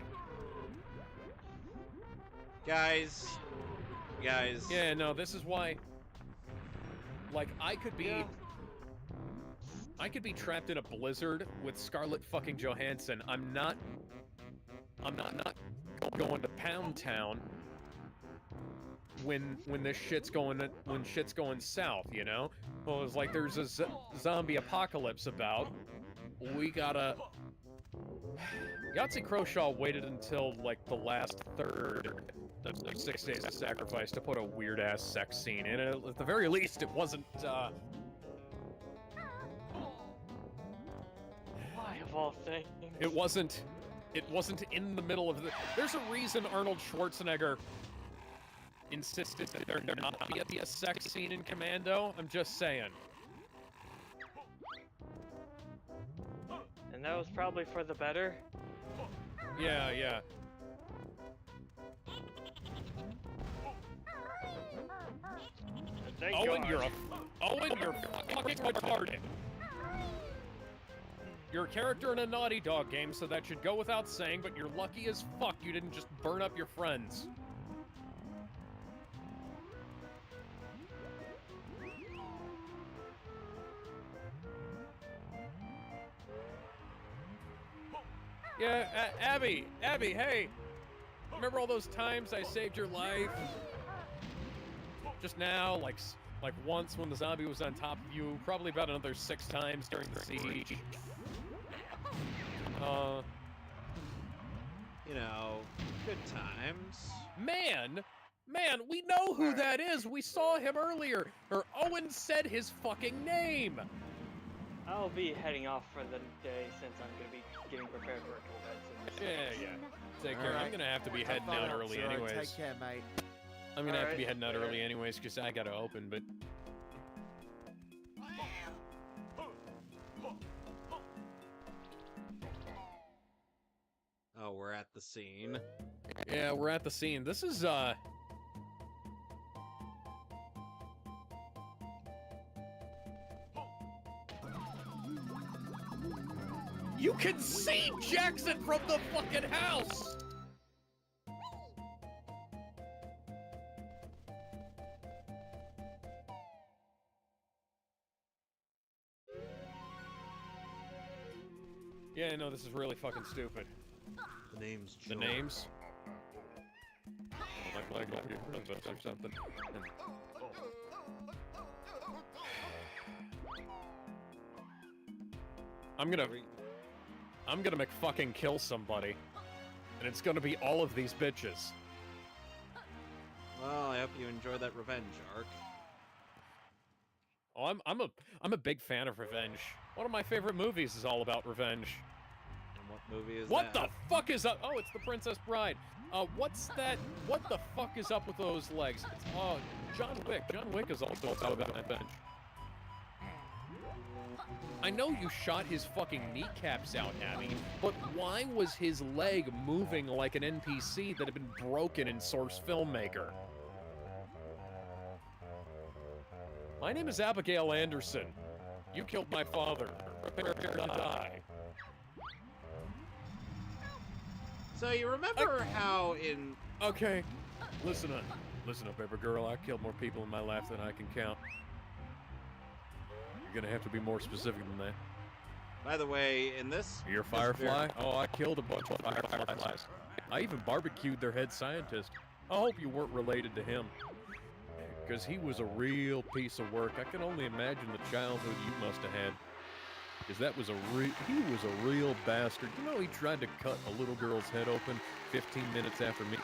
Guys. Yeah, no, this is why. Like, I could be trapped in a blizzard with Scarlett fucking Johansson. I'm not going to Pound Town when this shit's going south, you know? Well, it's like there's a zombie apocalypse about. We gotta... Yahtzee Croshaw waited until, like, the last third of 6 Days of Sacrifice to put a weird-ass sex scene in it. At the very least, it wasn't, Why, of all things? It wasn't in the middle of the... There's a reason Arnold Schwarzenegger insisted that there not be a sex scene in Commando. I'm just saying. And that was probably for the better. Yeah. Thank Owen, God. you're fucking retarded. You're a character in a Naughty Dog game, so that should go without saying, but you're lucky as fuck you didn't just burn up your friends. Yeah, Abby, hey! Remember all those times I saved your life? Just now, like once when the zombie was on top of you, probably about another 6 times during the siege. You know, good times. Man, we know who that is! We saw him earlier! Or Owen said his fucking name! I'll be heading off for the day since I'm gonna be getting prepared for a convention. Yeah. Take care. Alright. I'm gonna have to be heading Have fun out out, early sir. anyways. Take care, mate. I'm gonna have to be Alright. heading out early anyways, because I gotta open, but... Oh, we're at the scene. Yeah, we're at the scene. This is, You can see Jackson from the fucking house! Yeah, no, this is really fucking stupid. The name's The Joe. names? Like or something. I'm gonna McFucking kill somebody. And it's gonna be all of these bitches. Well, I hope you enjoy that revenge arc. Oh, I'm a big fan of revenge. One of my favorite movies is all about revenge. And what movie is What that? the fuck is up? Oh, it's The Princess Bride. What's that? What the fuck is up with those legs? It's, John Wick. John Wick is also about revenge. I know you shot his fucking kneecaps out, Abby, but why was his leg moving like an NPC that had been broken in Source Filmmaker? My name is Abigail Anderson. You killed my father. Prepare to die. So you remember how in... Okay, listen up, baby girl. I killed more people in my life than I can count. You're gonna have to be more specific than that. By the way, in this... You're a firefly? Oh, I killed a bunch of fireflies. I even barbecued their head scientist. I hope you weren't related to him. Because he was a real piece of work. I can only imagine the childhood you must have had. Because that was he was a real bastard. You know, he tried to cut a little girl's head open 15 minutes after me.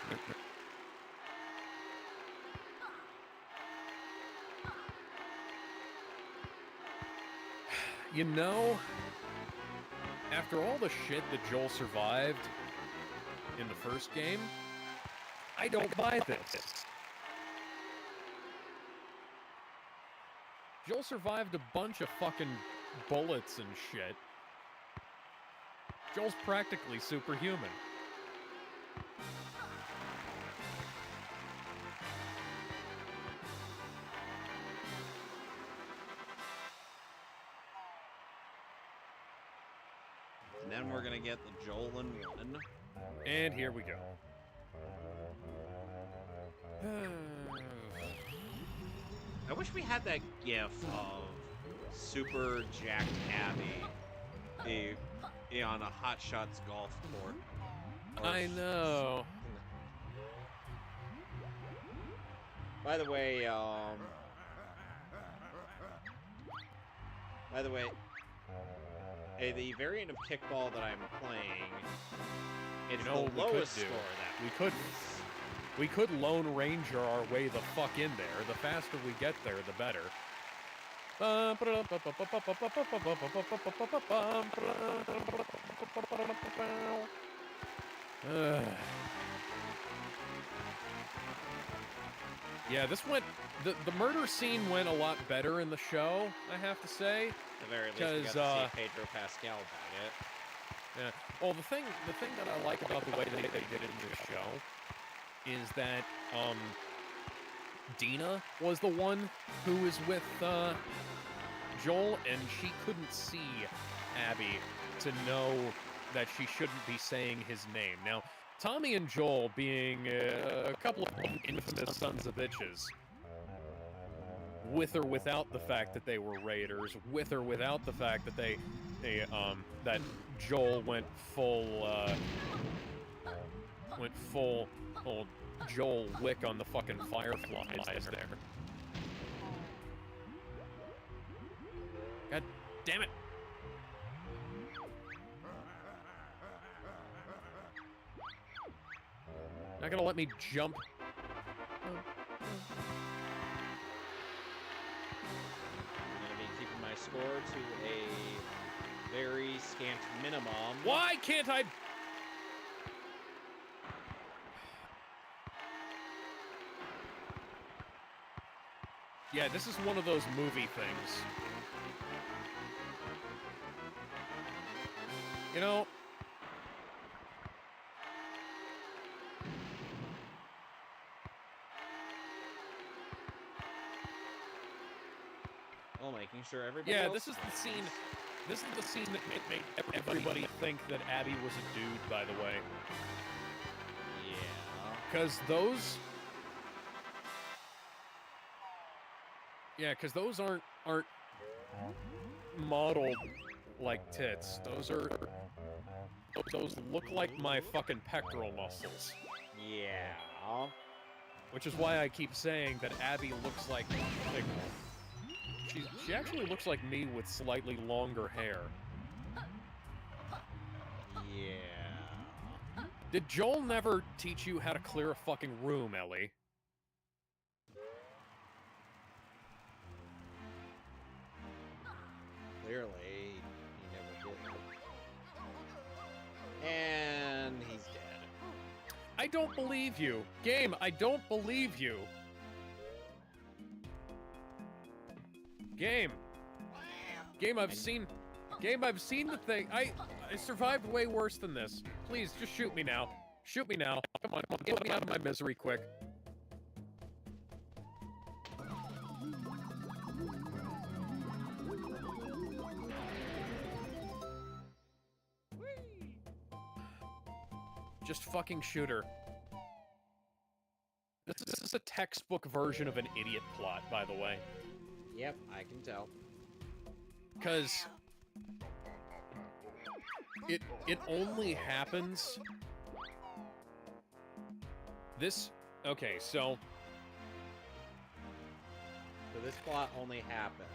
You know, after all the shit that Joel survived in the first game, I don't buy this. Joel survived a bunch of fucking bullets and shit. Joel's practically superhuman. And then we're gonna get the Joel in 1. And here we go. I wish we had that gif of super jacked Abby on a Hot Shots golf court. I know. By the way, the variant of kickball that I'm playing, it's the lowest score that we could Lone Ranger our way the fuck in there. The faster we get there, the better. Yeah, this went... The murder scene went a lot better in the show, I have to say. At the very least, we got to see Pedro Pascal bite it. Yeah. Well, the thing that I like about the way they did it in this show is that Dina was the one who was with Joel, and she couldn't see Abby to know that she shouldn't be saying his name. Now, Tommy and Joel, being a couple of infamous sons of bitches, with or without the fact that they were raiders, with or without the fact that that Joel went full old Joel Wick on the fucking fireflies there. God damn it! Not gonna let me jump. I'm gonna be keeping my score to a very scant minimum. Why can't I? Yeah, this is one of those movie things. You know... Oh, making sure everybody Yeah, else this is the scene. This is the scene that made everybody think that Abby was a dude, by the way. Yeah. Because those... Yeah, because those aren't modeled like tits. Those look like my fucking pectoral muscles. Yeah. Which is why I keep saying that Abby looks like she actually looks like me with slightly longer hair. Yeah. Did Joel never teach you how to clear a fucking room, Ellie? Clearly, he never did. And he's dead. I don't believe you. Game, I don't believe you. Game, I've seen the thing. I survived way worse than this. Please, just shoot me now. Shoot me now. Come on, get me out of my misery quick. Just fucking shoot her. This is a textbook version of an idiot plot, by the way. Yep, I can tell. Because it only happens. Okay, so this plot only happens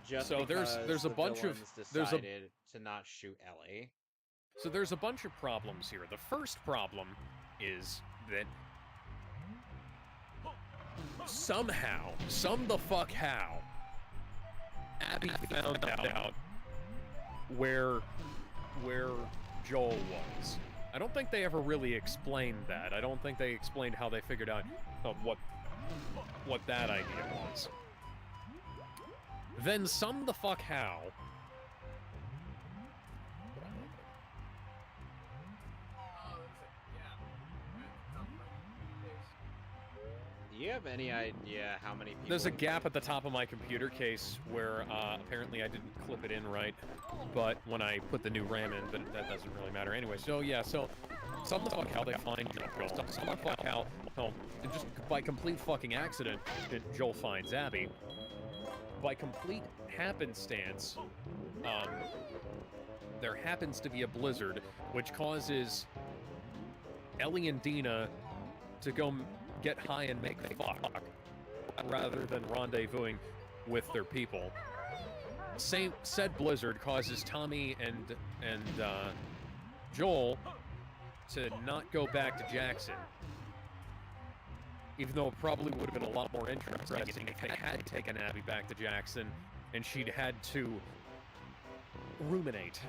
just so because there's a the bunch of villains decided to not shoot Ellie. So there's a bunch of problems here. The first problem is that somehow, some the fuck how, Abby found out where Joel was. I don't think they ever really explained that. I don't think they explained how they figured out what that idea was. Then some the fuck how. Do you have any idea how many people... There's a gap at the top of my computer case where apparently I didn't clip it in right, but when I put the new RAM in, but that doesn't really matter anyway. So yeah, so some fuck how they find Joel. Some fuck how, just by complete fucking accident, Joel finds Abby. By complete happenstance, there happens to be a blizzard, which causes Ellie and Dina to go get high and make fuck, rather than rendezvousing with their people. Said blizzard causes Tommy and Joel to not go back to Jackson, even though it probably would have been a lot more interesting if they had taken Abby back to Jackson and she'd had to ruminate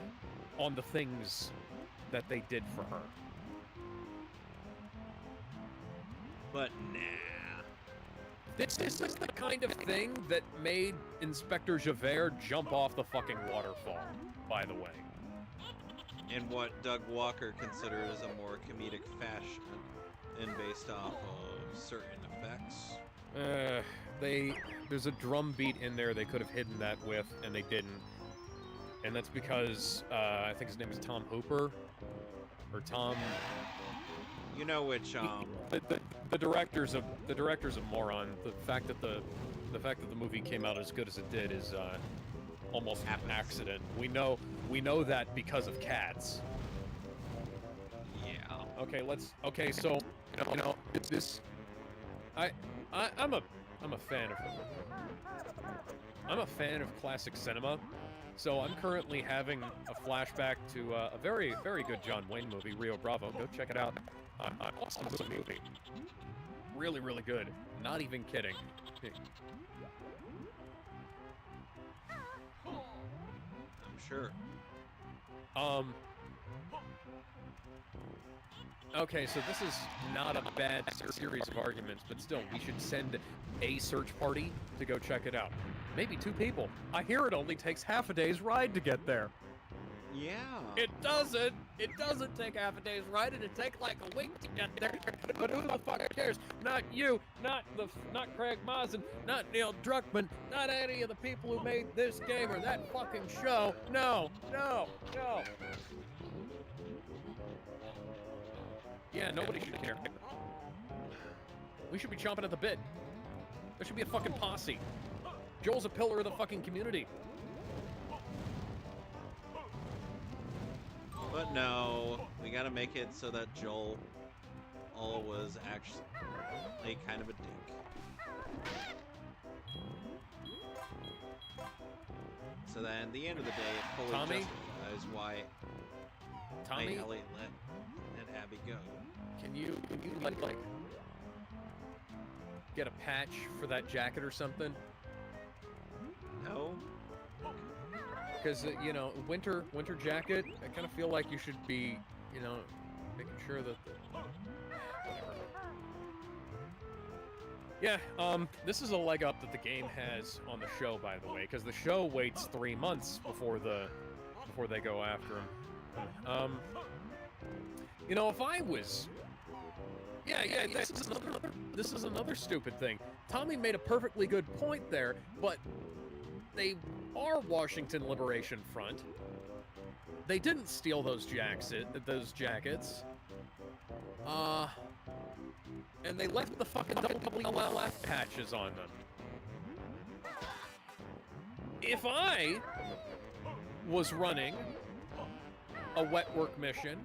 on the things that they did for her. But nah. This is the kind of thing that made Inspector Javert jump off the fucking waterfall, by the way. In what Doug Walker considers a more comedic fashion, and based off of certain effects. There's a drum beat in there they could have hidden that with, and they didn't. And that's because, I think his name is Tom Hooper, or Tom... You know which, The director's a moron. The fact that the movie came out as good as it did is almost an accident. We know that because of Cats. Yeah. Okay, so this I'm a fan of classic cinema. So I'm currently having a flashback to a very, very good John Wayne movie, Rio Bravo. Go check it out. Awesome movie. Really, really good. Not even kidding. I'm sure. Okay, so this is not a bad series of arguments, but still, we should send a search party to go check it out. Maybe 2 people. I hear it only takes half a day's ride to get there. Yeah. It doesn't. It doesn't take half a day's ride, and it takes like a week to get there. But who the fuck cares? Not you, not Craig Mazin, not Neil Druckmann, not any of the people who made this game or that fucking show. No. Yeah, nobody should care. We should be chomping at the bit. There should be a fucking posse. Joel's a pillar of the fucking community. But no, we gotta make it so that Joel was actually kind of a dick. So that at the end of the day, it fully justifies why Ellie let Abby go. Can you like get a patch for that jacket or something? No. Because winter jacket. I kind of feel like you should be, making sure that. Yeah. This is a leg up that the game has on the show, by the way, because the show waits 3 months before they go after him. If I was. Yeah. This is another stupid thing. Tommy made a perfectly good point there, but they are Washington Liberation Front. They didn't steal those jackets. And they left the fucking WLF patches on them. If I was running a wet work mission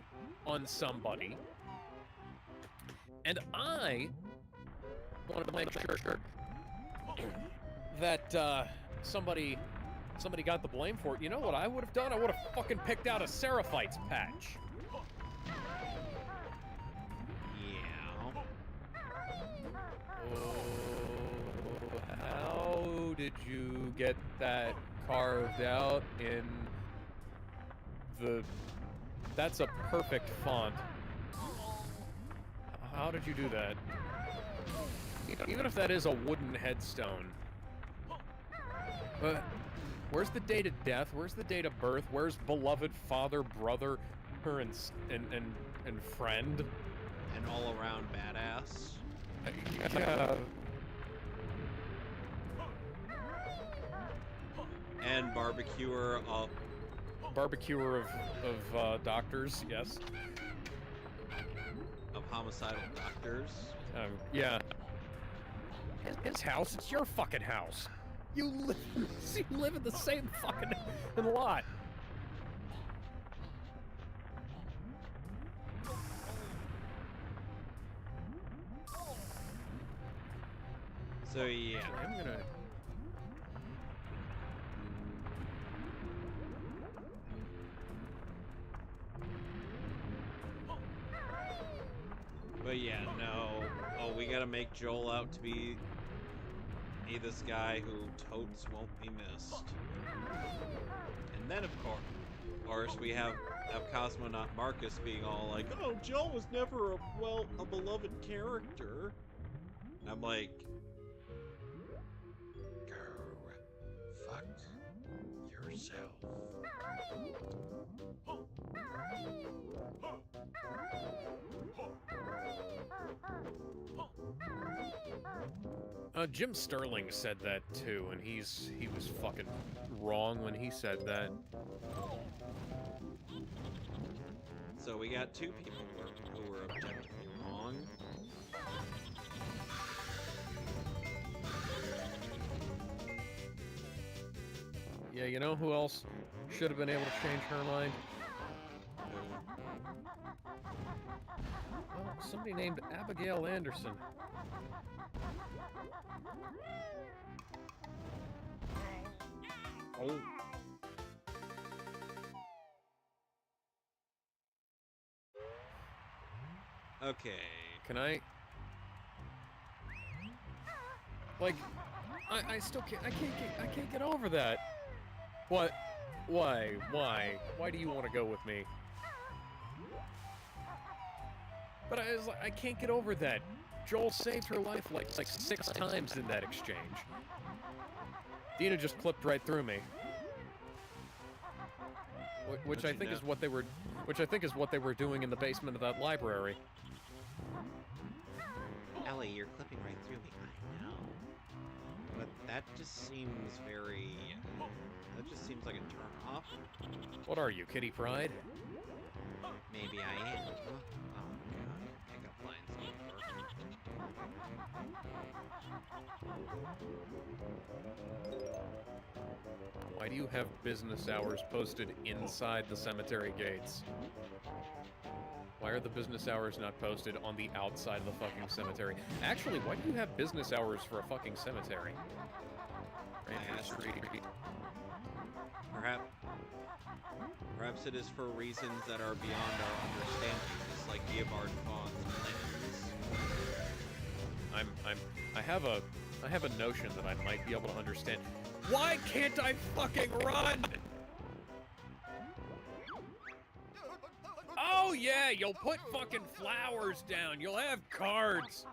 on somebody, and I wanted to make sure that somebody got the blame for it, you know what I would have done? I would have fucking picked out a Seraphites patch. Yeah. Oh, how did you get that carved out in the... That's a perfect font. How did you do that? Even if that is a wooden headstone. Where's the date of death? Where's the date of birth? Where's beloved father, brother, her and friend? An all-around badass. Yeah. And barbecuer of... Barbecuer of doctors, yes. Of homicidal doctors. Yeah. His house, it's your fucking house. You live in the same fucking lot. So yeah. I'm gonna... But yeah, no. Oh, we gotta make Joel out to be this guy who totes won't be missed. And then, of course, we have Cosmonaut Marcus being all like, "Oh, Joel was never a beloved character." And I'm like, go fuck yourself. Jim Sterling said that too, and he was fucking wrong when he said that. So we got two people who were objectively wrong. Yeah, you know who else should have been able to change her mind? Well, somebody named Abigail Anderson. Oh. Okay. Can I? Like, I still can't. I can't get over that. What? Why? Why do you want to go with me? But I can't get over that. Joel saved her life like 6 times in that exchange. Dina just clipped right through me. Which I think is what they were. Which I think is what they were doing in the basement of that library. Ellie, you're clipping right through me. I know. But that just seems very... That just seems like a turn off. What are you, Kitty Pryde? Maybe I am. Oh god, pickup lines don't work. Why do you have business hours posted inside the cemetery gates? Why are the business hours not posted on the outside of the fucking cemetery? Actually, why do you have business hours for a fucking cemetery? Perhaps it is for reasons that are beyond our understanding, just like Eobard Fawn's plans. I have a notion that I might be able to understand. Why can't I fucking run? Oh yeah, you'll put fucking flowers down. You'll have cards.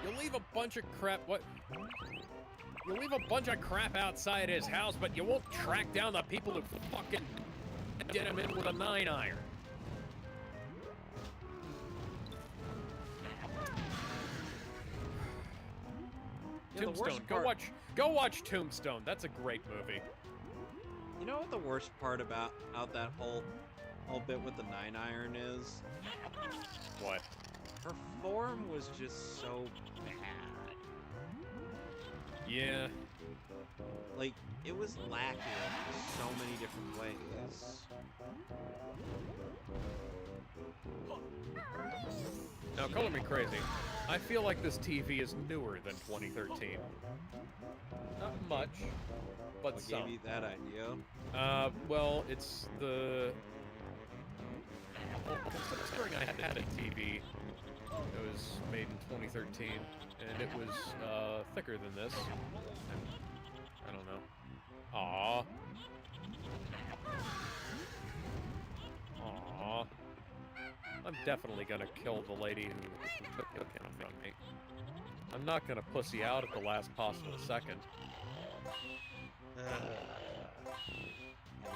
You'll leave a bunch of crap. What? You'll leave a bunch of crap outside his house, but you won't track down the people who fucking did him in with a 9-iron. Yeah, Tombstone. Go watch Tombstone. That's a great movie. You know what the worst part about that whole bit with the 9-iron is? What? Her form was just so bad. Yeah. Like, it was lacking in so many different ways. Now, color me crazy. I feel like this TV is newer than 2013. Not much, but What some. gave you that idea? Well, it's the... Considering I had a TV, it was made in 2013, and it was, thicker than this. I don't know. Aww. Aww. I'm definitely gonna kill the lady who took him from me. I'm not gonna pussy out at the last possible second.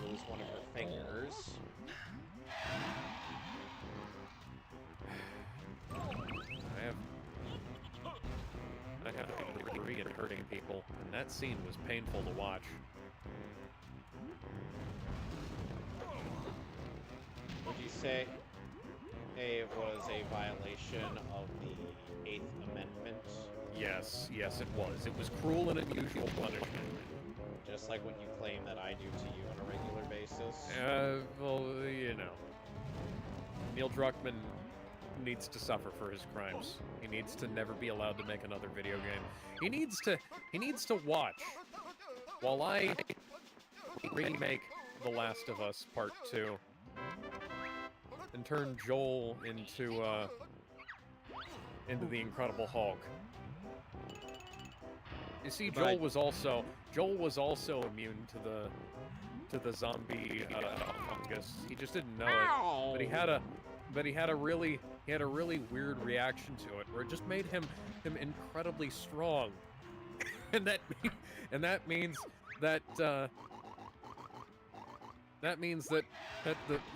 Lose one of her fingers. I have a degree at hurting people, and that scene was painful to watch. Would you say it was a violation of the 8th Amendment? Yes, yes it was. It was cruel and unusual punishment. Just like what you claim that I do to you on a regular basis? Well, you know. Neil Druckmann needs to suffer for his crimes. He needs to never be allowed to make another video game. He needs to watch while I remake The Last of Us Part 2 and turn Joel into the Incredible Hulk. You see, Joel was also immune to the zombie fungus. He just didn't know it. But he had a really weird reaction to it, where it just made him incredibly strong. and that means that the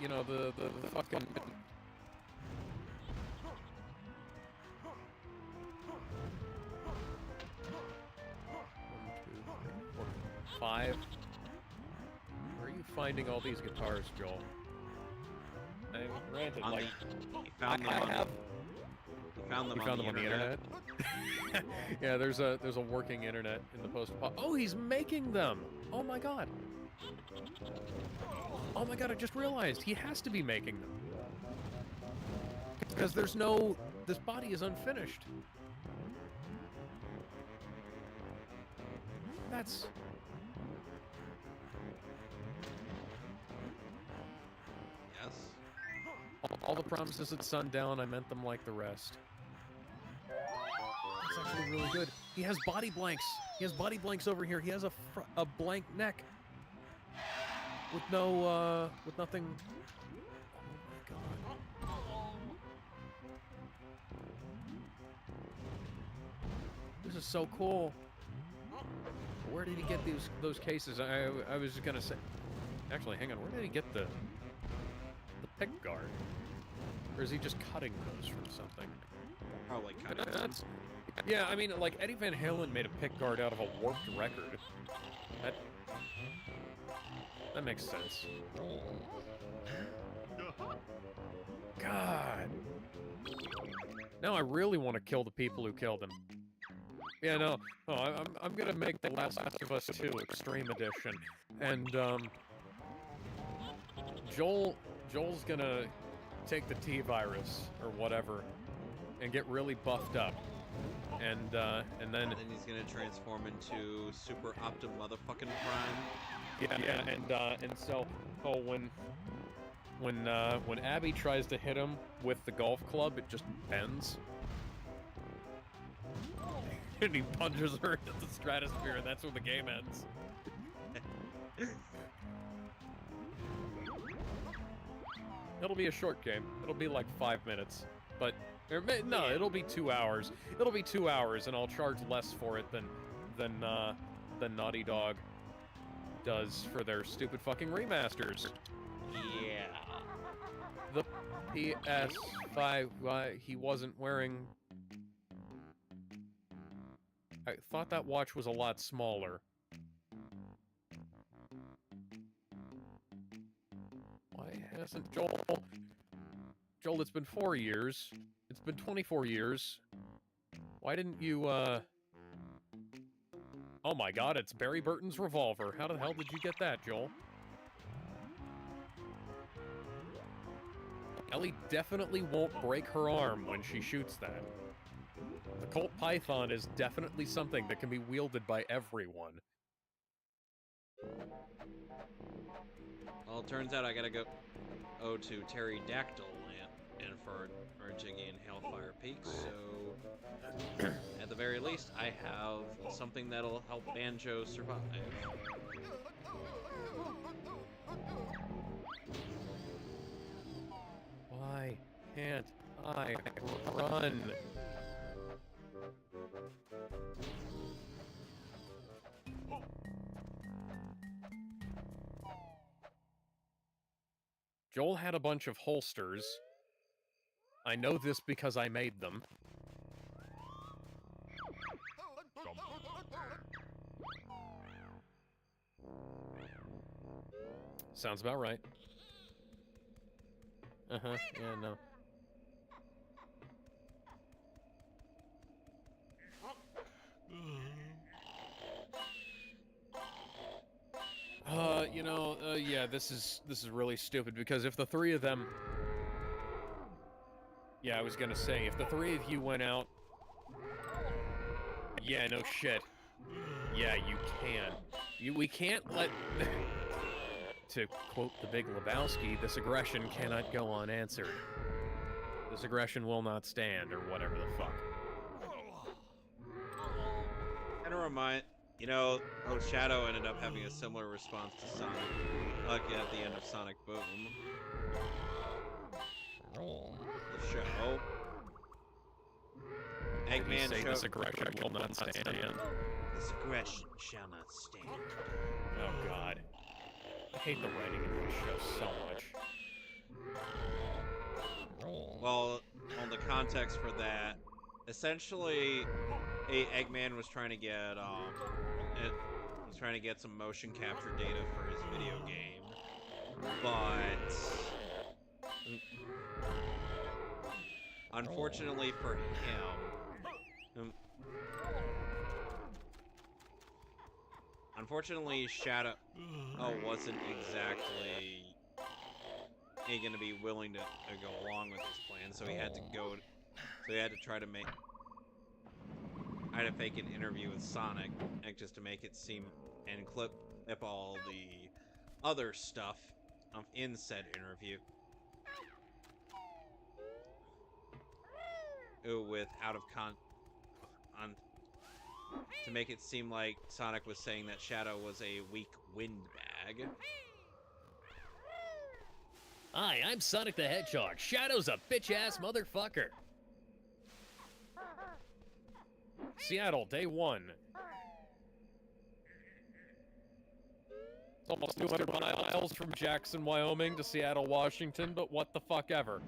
you know the fucking 5. Where are you finding all these guitars, Joel? Granted, like, He found them on the internet. Yeah, there's a working internet in the post. Oh, he's making them! Oh my god! Oh my god! I just realized he has to be making them because there's no. This body is unfinished. That's. Yes. All the promises at sundown, I meant them like the rest. That's actually really good. He has body blanks. He has body blanks over here. He has a blank neck. With no, with nothing. Oh my god. This is so cool. Where did he get those cases? I was just gonna say. Actually, hang on. Where did he get the pick guard? Or is he just cutting those from something? Probably cutting them. Yeah, I mean, like, Eddie Van Halen made a pick guard out of a warped record. That makes sense. God. Now I really want to kill the people who killed him. Yeah, no. Oh, I'm gonna make The Last of Us 2 Extreme Edition. And, Joel's gonna take the T-virus, or whatever, and get really buffed up. And then he's gonna transform into Super Optim Motherfucking Prime. Yeah, and so, when Abby tries to hit him with the golf club, it just bends. And he punches her into the stratosphere, and that's when the game ends. It'll be a short game. It'll be like 5 minutes, but no, it'll be 2 hours. It'll be 2 hours, and I'll charge less for it than Naughty Dog does for their stupid fucking remasters. Yeah. The PS5. He wasn't wearing. I thought that watch was a lot smaller. Why hasn't Joel, it's been 4 years. It's been 24 years. Why didn't you, Oh my god, it's Barry Burton's revolver. How the hell did you get that, Joel? Ellie definitely won't break her arm when she shoots that. The Colt Python is definitely something that can be wielded by everyone. Well, it turns out I gotta go to Pterodactyl Land. and for our Jiggy and Hailfire Peaks, so at the very least, I have something that'll help Banjo survive. Why can't I run? Joel had a bunch of holsters. I know this because I made them. Sounds about right. Uh-huh, yeah, no. Yeah, this is really stupid because if the three of them... Yeah, I was gonna say, if the three of you went out... Yeah, no shit. Yeah, you can. We can't let... To quote the Big Lebowski, this aggression cannot go unanswered. This aggression will not stand, or whatever the fuck. And a remind, Shadow ended up having a similar response to Sonic, like at the end of Sonic Boom. The show. Eggman say this aggression will not stand. This aggression shall not stand. Oh god. I hate the writing in this show so much. Well, on the context for that, essentially, Eggman was trying to get some motion capture data for his video game, but unfortunately for him, Shadow wasn't exactly going to be willing to go along with his plan, so he had to try to fake an interview with Sonic, just to make it seem, and clip all the other stuff in said interview. With to make it seem like Sonic was saying that Shadow was a weak windbag. Hi, I'm Sonic the Hedgehog. Shadow's a bitch-ass motherfucker. Seattle, day 1. It's almost 200 miles from Jackson, Wyoming to Seattle, Washington, but what the fuck ever.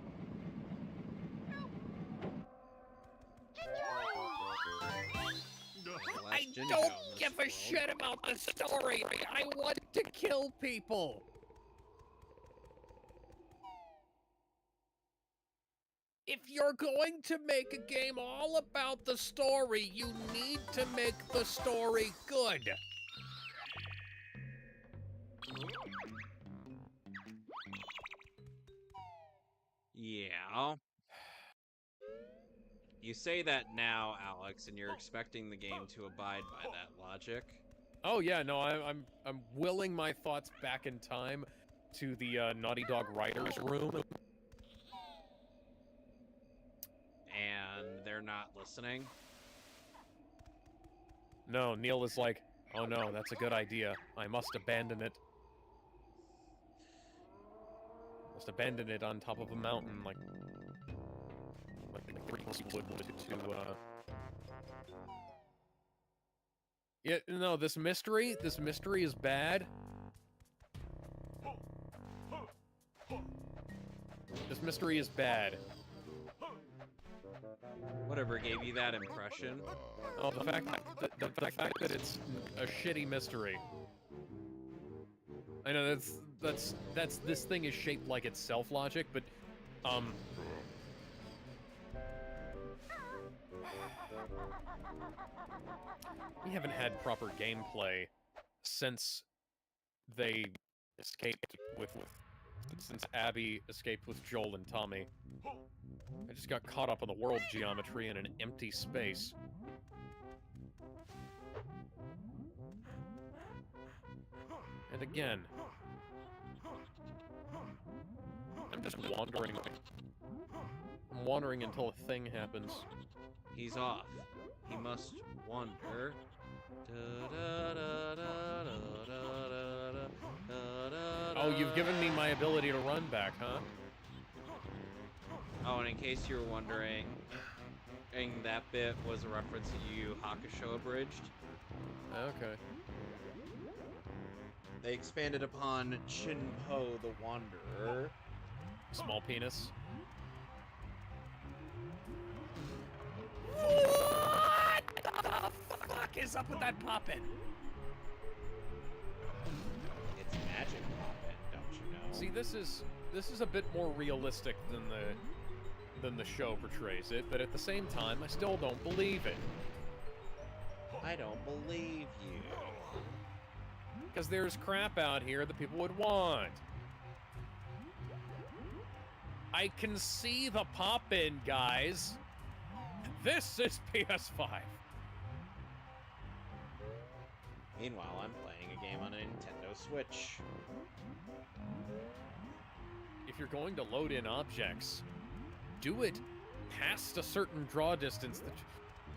I don't give a shit about the story. I want to kill people. If you're going to make a game all about the story, you need to make the story good. Yeah. You say that now, Alex, and you're expecting the game to abide by that logic. Oh yeah, no, I'm willing my thoughts back in time to the Naughty Dog writers' room. And they're not listening? No, Neil is like, oh no, that's a good idea. I must abandon it. Must abandon it on top of a mountain, like would to Yeah, no, this mystery is bad. This mystery is bad. Whatever gave you that impression? Oh, the fact that it's a shitty mystery. I know that's this thing is shaped like it's self-logic, but we haven't had proper gameplay since they escaped since Abby escaped with Joel and Tommy. I just got caught up in the world geometry in an empty space. And again, I'm just wandering I'm wandering until a thing happens. He's off. He must wander. Oh, you've given me my ability to run back, huh? Oh, and in case you were wondering, that bit was a reference to Yu Yu Hakusho abridged. Okay. They expanded upon Shinpo the Wanderer. Small penis. What the fuck is up with that poppin'? It's magic poppin', don't you know? See, this is a bit more realistic than the show portrays it, but at the same time, I still don't believe it. I don't believe you. Because there's crap out here that people would want. I can see the pop-in, guys. This is PS5. Meanwhile, I'm playing a game on a Nintendo Switch. If you're going to load in objects, do it past a certain draw distance.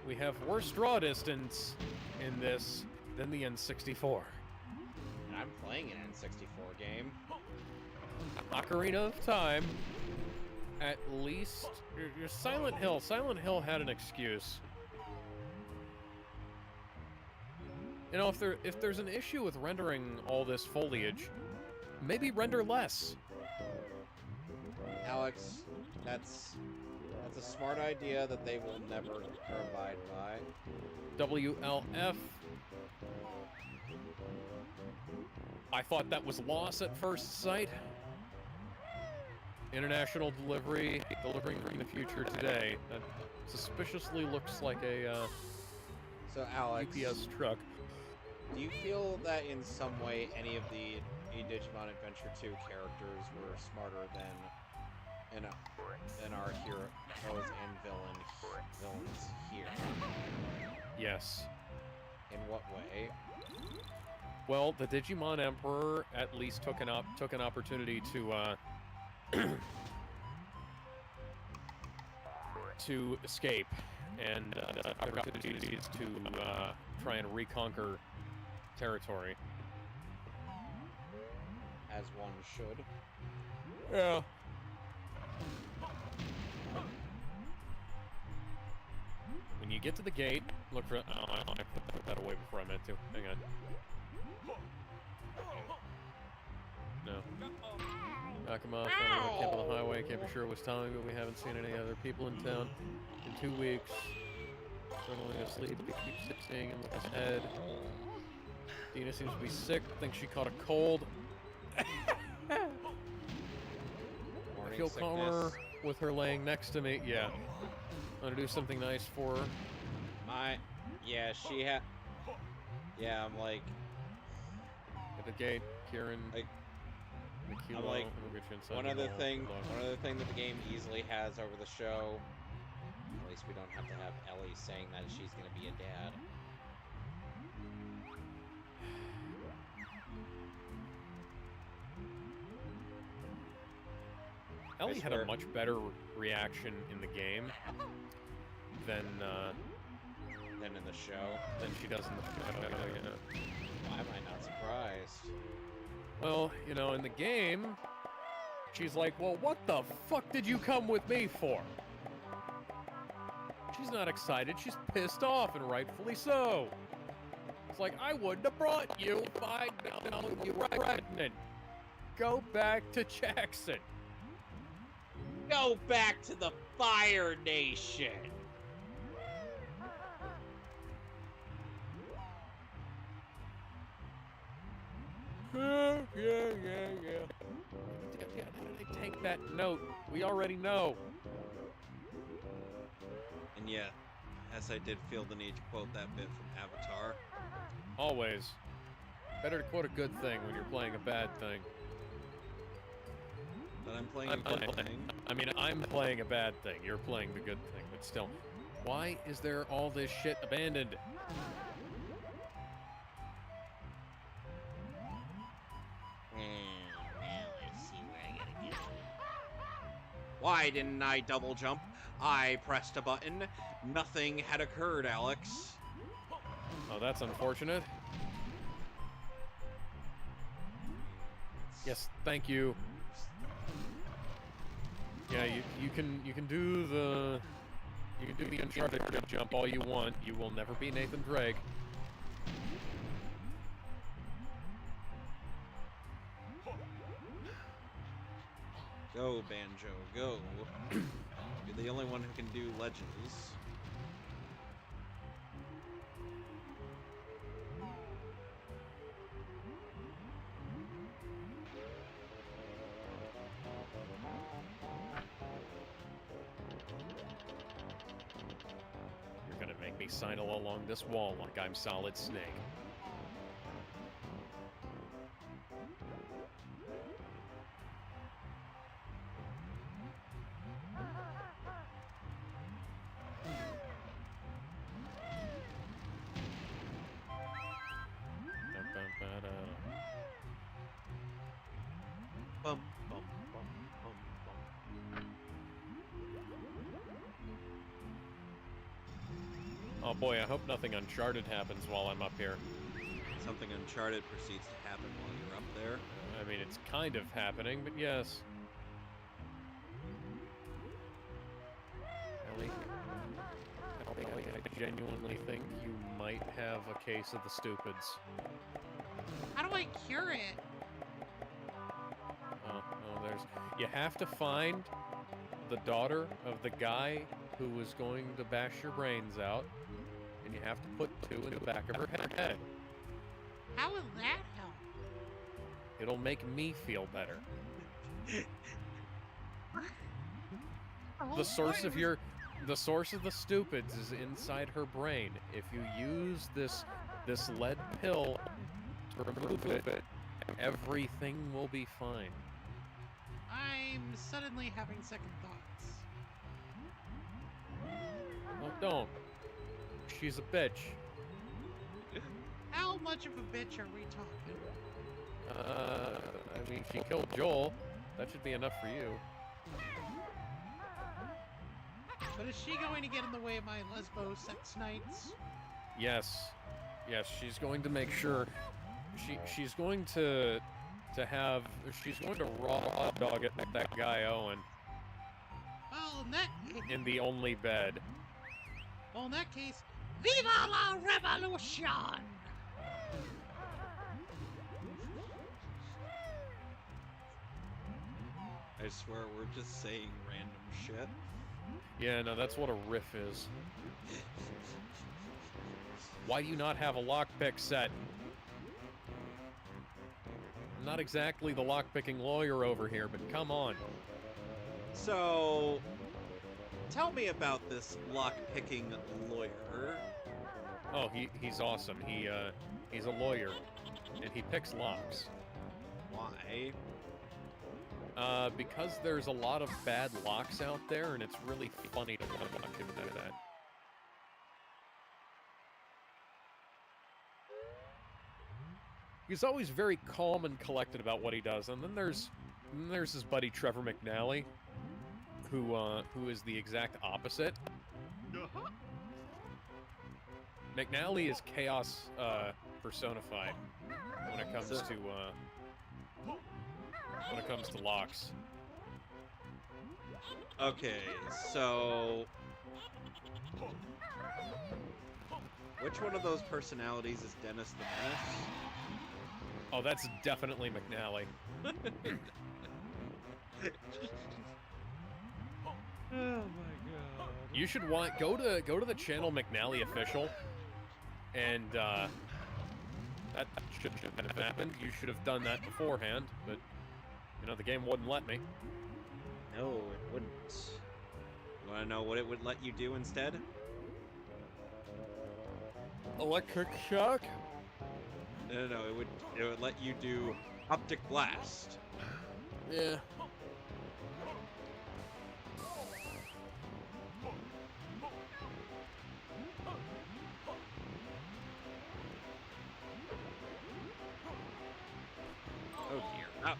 We have worse draw distance in this than the N64. And I'm playing an N64 game. Ocarina of Time. At least your Silent Hill. Silent Hill had an excuse. You know, if there's an issue with rendering all this foliage, maybe render less. Alex, that's a smart idea that they will never abide by. WLF. I thought that was loss at first sight. International delivery, delivering from the future today. That suspiciously looks like a So Alex, UPS truck. do you feel that in some way any of the Digimon Adventure 2 characters were smarter than our heroes and villains here? Yes. In what way? Well, the Digimon Emperor at least took an opportunity to to escape and opportunities to try and reconquer territory. As one should. Yeah. When you get to the gate, look for. Oh, I put that away before I meant to. Hang on. No. Knock him off. Camp on the highway. Can't be sure it was Tommy, but we haven't seen any other people in town in 2 weeks. Suddenly asleep. We keep seeing him with his head. Dina seems to be sick. Thinks she caught a cold. I feel calmer with her laying next to me. Yeah. I'm gonna do something nice for her. Yeah, I'm like... At the gate, Kieran. I'm like, one other thing that the game easily has over the show, at least we don't have to have Ellie saying that she's gonna be a dad. Ellie had a much better reaction in the game than in the show. Than she does in the show. Yeah. Why am I not surprised? Well, you know, in the game, she's like, well, what the fuck did you come with me for? She's not excited. She's pissed off, and rightfully so. It's like, I wouldn't have brought you if I'd known you were pregnant. Go back to Jackson. Go back to the Fire Nation! Yeah. Take that note. We already know. And yeah, as I did feel the need to quote that bit from Avatar. Always. Better to quote a good thing when you're playing a bad thing. But I'm playing a good thing. I mean, I'm playing a bad thing. You're playing the good thing. But still, why is there all this shit abandoned? Why didn't I double jump? I pressed a button. Nothing had occurred, Alex. Oh, that's unfortunate. Yes, thank you. Yeah, you can do the Uncharted jump all you want. You will never be Nathan Drake. Go, Banjo, go. You're the only one who can do ledges. You're gonna make me sidle along this wall like I'm Solid Snake. Bum, bum, bum, bum, bum. Oh boy, I hope nothing Uncharted happens while I'm up here. Something Uncharted proceeds to happen while you're up there. I mean, it's kind of happening, but yes. Ellie, I genuinely think you might have a case of the stupids. How do I cure it? Oh, there's... You have to find the daughter of the guy who was going to bash your brains out, and you have to put 2 in the back of her head. How will that help? It'll make me feel better. The source of the stupids is inside her brain. If you use this lead pill to remove it, everything will be fine. I'm suddenly having second thoughts. Oh, don't. She's a bitch. How much of a bitch are we talking? I mean, she killed Joel. That should be enough for you. But is she going to get in the way of my lesbo sex nights? Yes. Yes, she's going to make sure... She's going to raw dog it that guy Owen Well, in the only bed. Well, in that case, Viva la Revolution! I swear we're just saying random shit. Yeah, no, that's what a riff is. Why do you not have a lockpick set? I'm not exactly the lockpicking lawyer over here, but come on. So, tell me about this lock-picking lawyer. Oh, he's awesome. He's a lawyer, and he picks locks. Why? Because there's a lot of bad locks out there, and it's really funny to watch him do that. He's always very calm and collected about what he does, and then there's his buddy Trevor McNally, who is the exact opposite. McNally is chaos personified when it comes to locks. Okay, so... which one of those personalities is Dennis the Menace? Oh, that's definitely McNally. Oh my god. You should go to the channel McNally Official, and that shouldn't have happened. You should have done that beforehand, but you know the game wouldn't let me. No, it wouldn't. You wanna know what it would let you do instead? Electric shock? No, it would let you do optic blast. Yeah. Oh dear. Oh.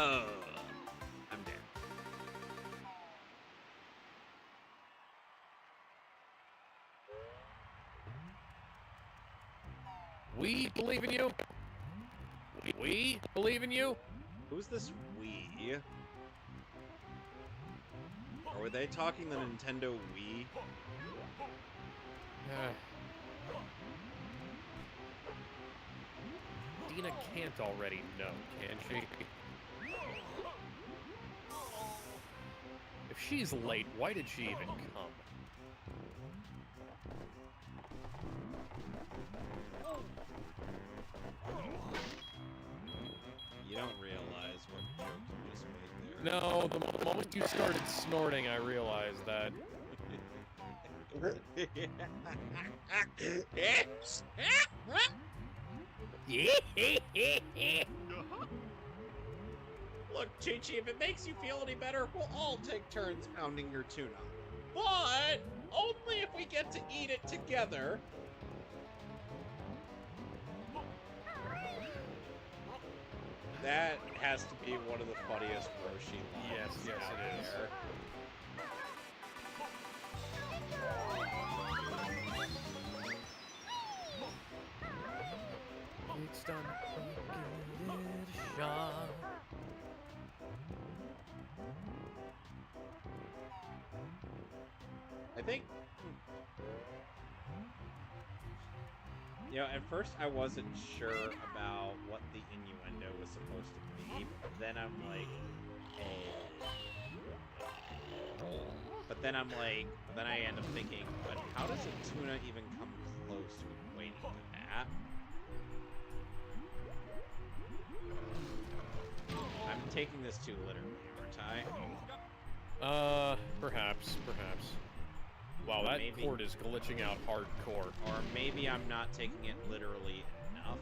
Oh, I'm dead. We believe in you. We believe in you. Who's this we? Or were they talking the Nintendo Wii? Dina can't already know, can she? If she's late, why did she even come? You don't realize what joke you just made there. No, the moment you started snorting, I realized that. Look, Chi-Chi, if it makes you feel any better, we'll all take turns pounding your tuna. But only if we get to eat it together. That has to be one of the funniest Roshi lines. Yes, out it is. there. It's time to give it a shot. I think, you know, at first I wasn't sure about what the innuendo was supposed to be, but then I'm like, then I end up thinking, but how does a tuna even come close to equating to that? I'm taking this too literally, aren't I? Perhaps. Wow, that Maybe. cord is glitching out hardcore. Or maybe I'm not taking it literally enough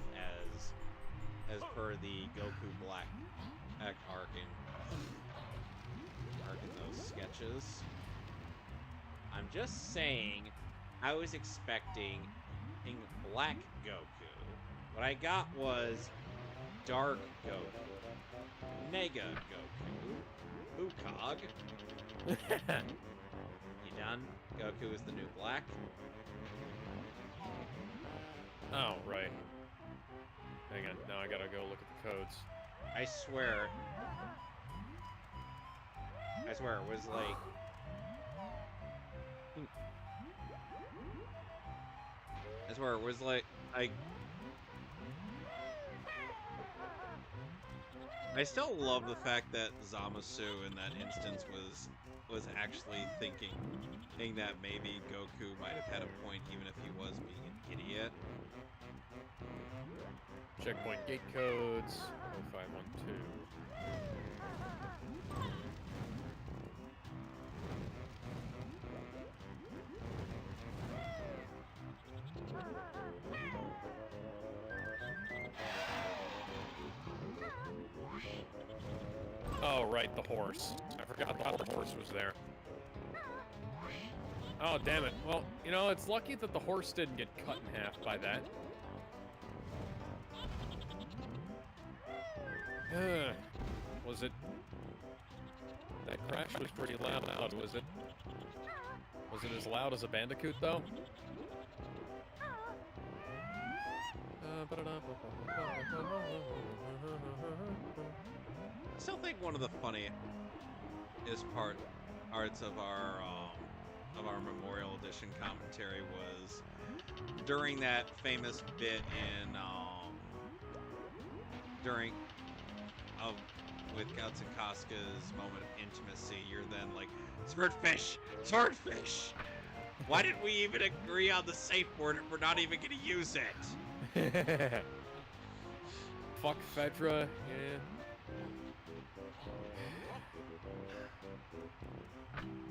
as per the Goku Black arc in those sketches. I'm just saying, I was expecting Black Goku. What I got was Dark Goku, Mega Goku, Ukog. You done? Goku is the new Black. Oh, right. Hang on, now I gotta go look at the codes. I swear it was like... I swear it was like... I still love the fact that Zamasu in that instance was actually thinking that maybe Goku might have had a point even if he was being an idiot. Checkpoint gate codes, 0512. Oh, right, the horse. I forgot the horse was there. Oh, damn it. Well, you know, it's lucky that the horse didn't get cut in half by that. Was it... That crash was pretty loud, was it? Was it as loud as a Bandicoot, though? I still think one of the funniest parts of our Memorial Edition commentary was during that famous bit in with Guts and Casca's moment of intimacy. You're then like, swordfish, swordfish. Why did we even agree on the safe word if we're not even gonna use it? Fuck Fedra, yeah.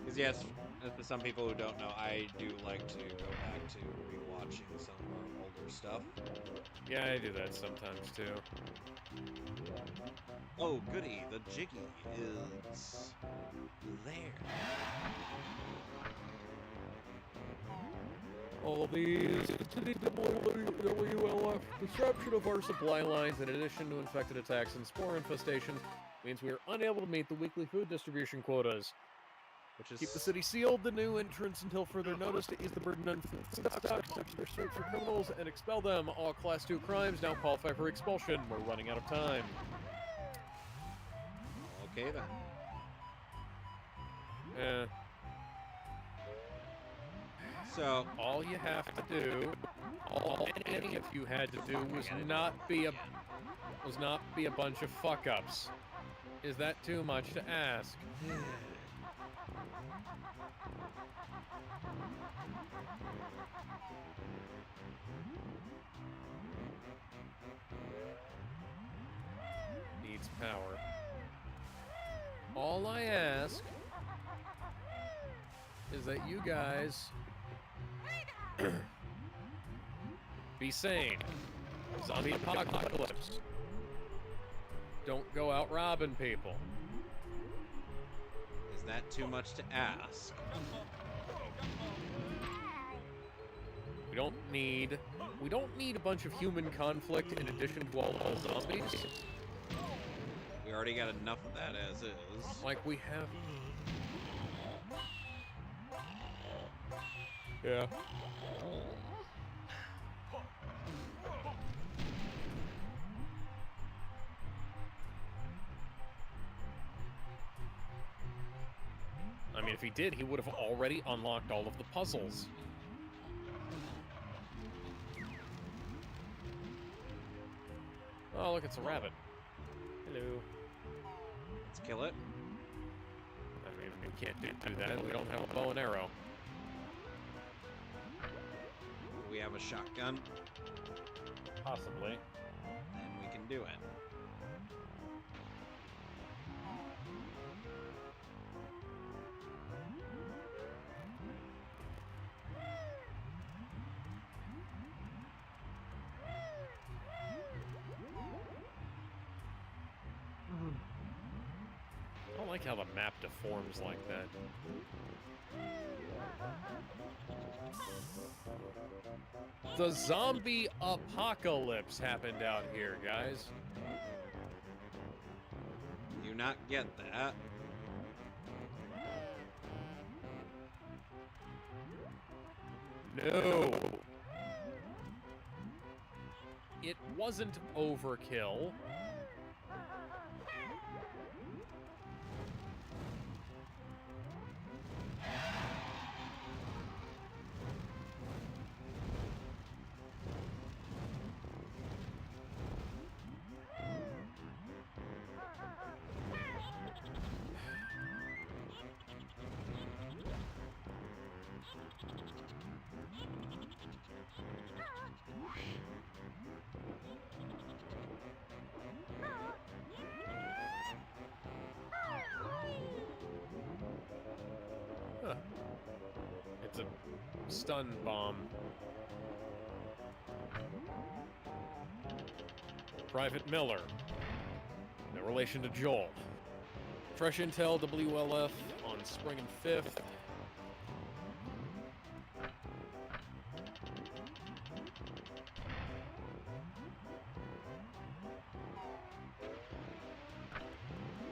Because yes, for some people who don't know, I do like to go back to rewatching some of our older stuff. Yeah, I do that sometimes too. Oh, goody, the Jiggy is there. All of these WLF disruption of our supply lines in addition to infected attacks and spore infestation means we are unable to meet the weekly food distribution quotas. Which is Keep the city sealed to new entrants until further notice to ease the burden on food stocks, search for criminals, and expel them. All Class 2 crimes now qualify for expulsion. We're running out of time. okay then. So All you have to do, all any of you had to do, was not be a bunch of fuck-ups. Is that too much to ask? Needs power. All I ask is that you guys be sane. Zombie apocalypse. Don't go out robbing people. is that too much to ask? We don't need a bunch of human conflict in addition to all the zombies. We already got enough of that as is. Like we have. Yeah. I mean, if he did, he would have already unlocked all of the puzzles. Oh, look, it's a rabbit. Hello. Let's kill it. I mean, we can't do that. We don't have a bow and arrow. We have a shotgun. Possibly. Then we can do it. I don't like how the map deforms like that. The zombie apocalypse happened out here, guys. You not get that? No. It wasn't overkill. Huh. It's a stun bomb. Private Miller. No relation to Joel. Fresh intel WLF on Spring and 5th.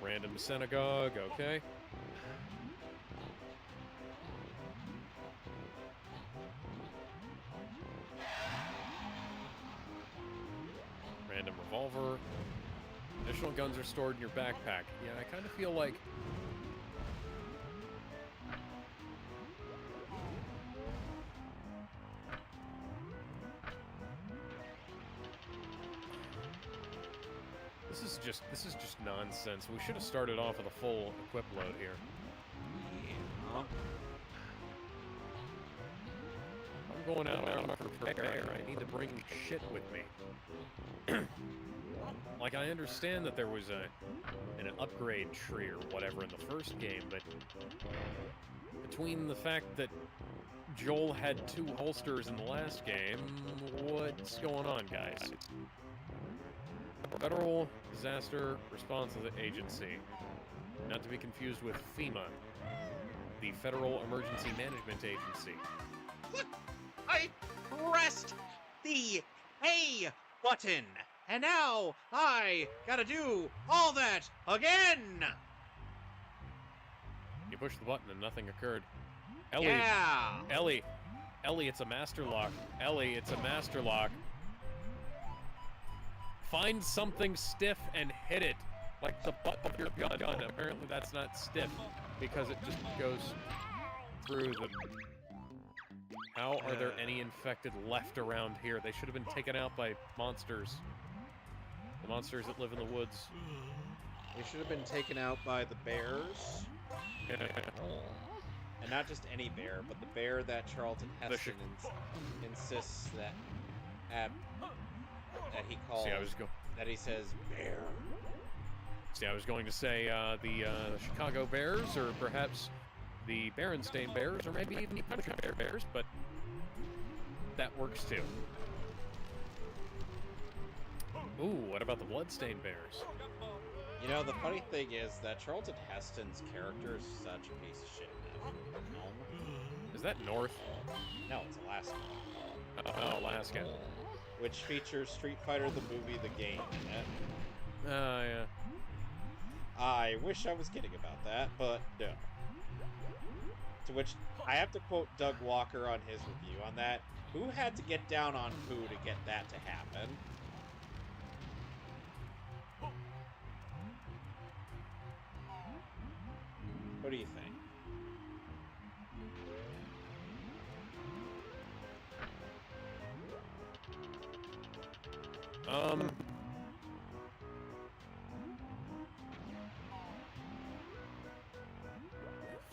Random synagogue, okay. Random revolver. Additional guns are stored in your backpack. Yeah, I kind of feel like... This is just nonsense. We should have started off with a full equip load here. Yeah. I'm going out there for air. I need to bring shit with me. Like, I understand that there was an upgrade tree or whatever in the first game, but between the fact that Joel had 2 holsters in the last game, what's going on, guys? Federal Disaster Response Agency, not to be confused with FEMA, the Federal Emergency Management Agency. What? I pressed the A button! And now I gotta do all that again! You pushed the button and nothing occurred. Ellie, Yeah! Ellie, it's a master lock. Ellie, it's a master lock. Find something stiff and hit it, like the butt of your gun. Apparently that's not stiff, because it just goes through the... How are there any infected left around here? They should have been taken out by monsters. The monsters that live in the woods. They should have been taken out by the bears. And not just any bear, but the bear that Charlton Heston insists that he calls... See, that he says, bear. See, I was going to say the Chicago Bears, or perhaps the Berenstain Bears, or maybe even the Punishment Bears, but that works too. Ooh, what about the Bloodstained Bears? You know, the funny thing is that Charlton Heston's character is such a piece of shit now. Is that North? No, it's Alaska. Oh, Alaska. Which features Street Fighter the movie, the game in it. Oh, yeah. I wish I was kidding about that, but no. To which, I have to quote Doug Walker on his review on that. Who had to get down on poo to get that to happen? What do you think?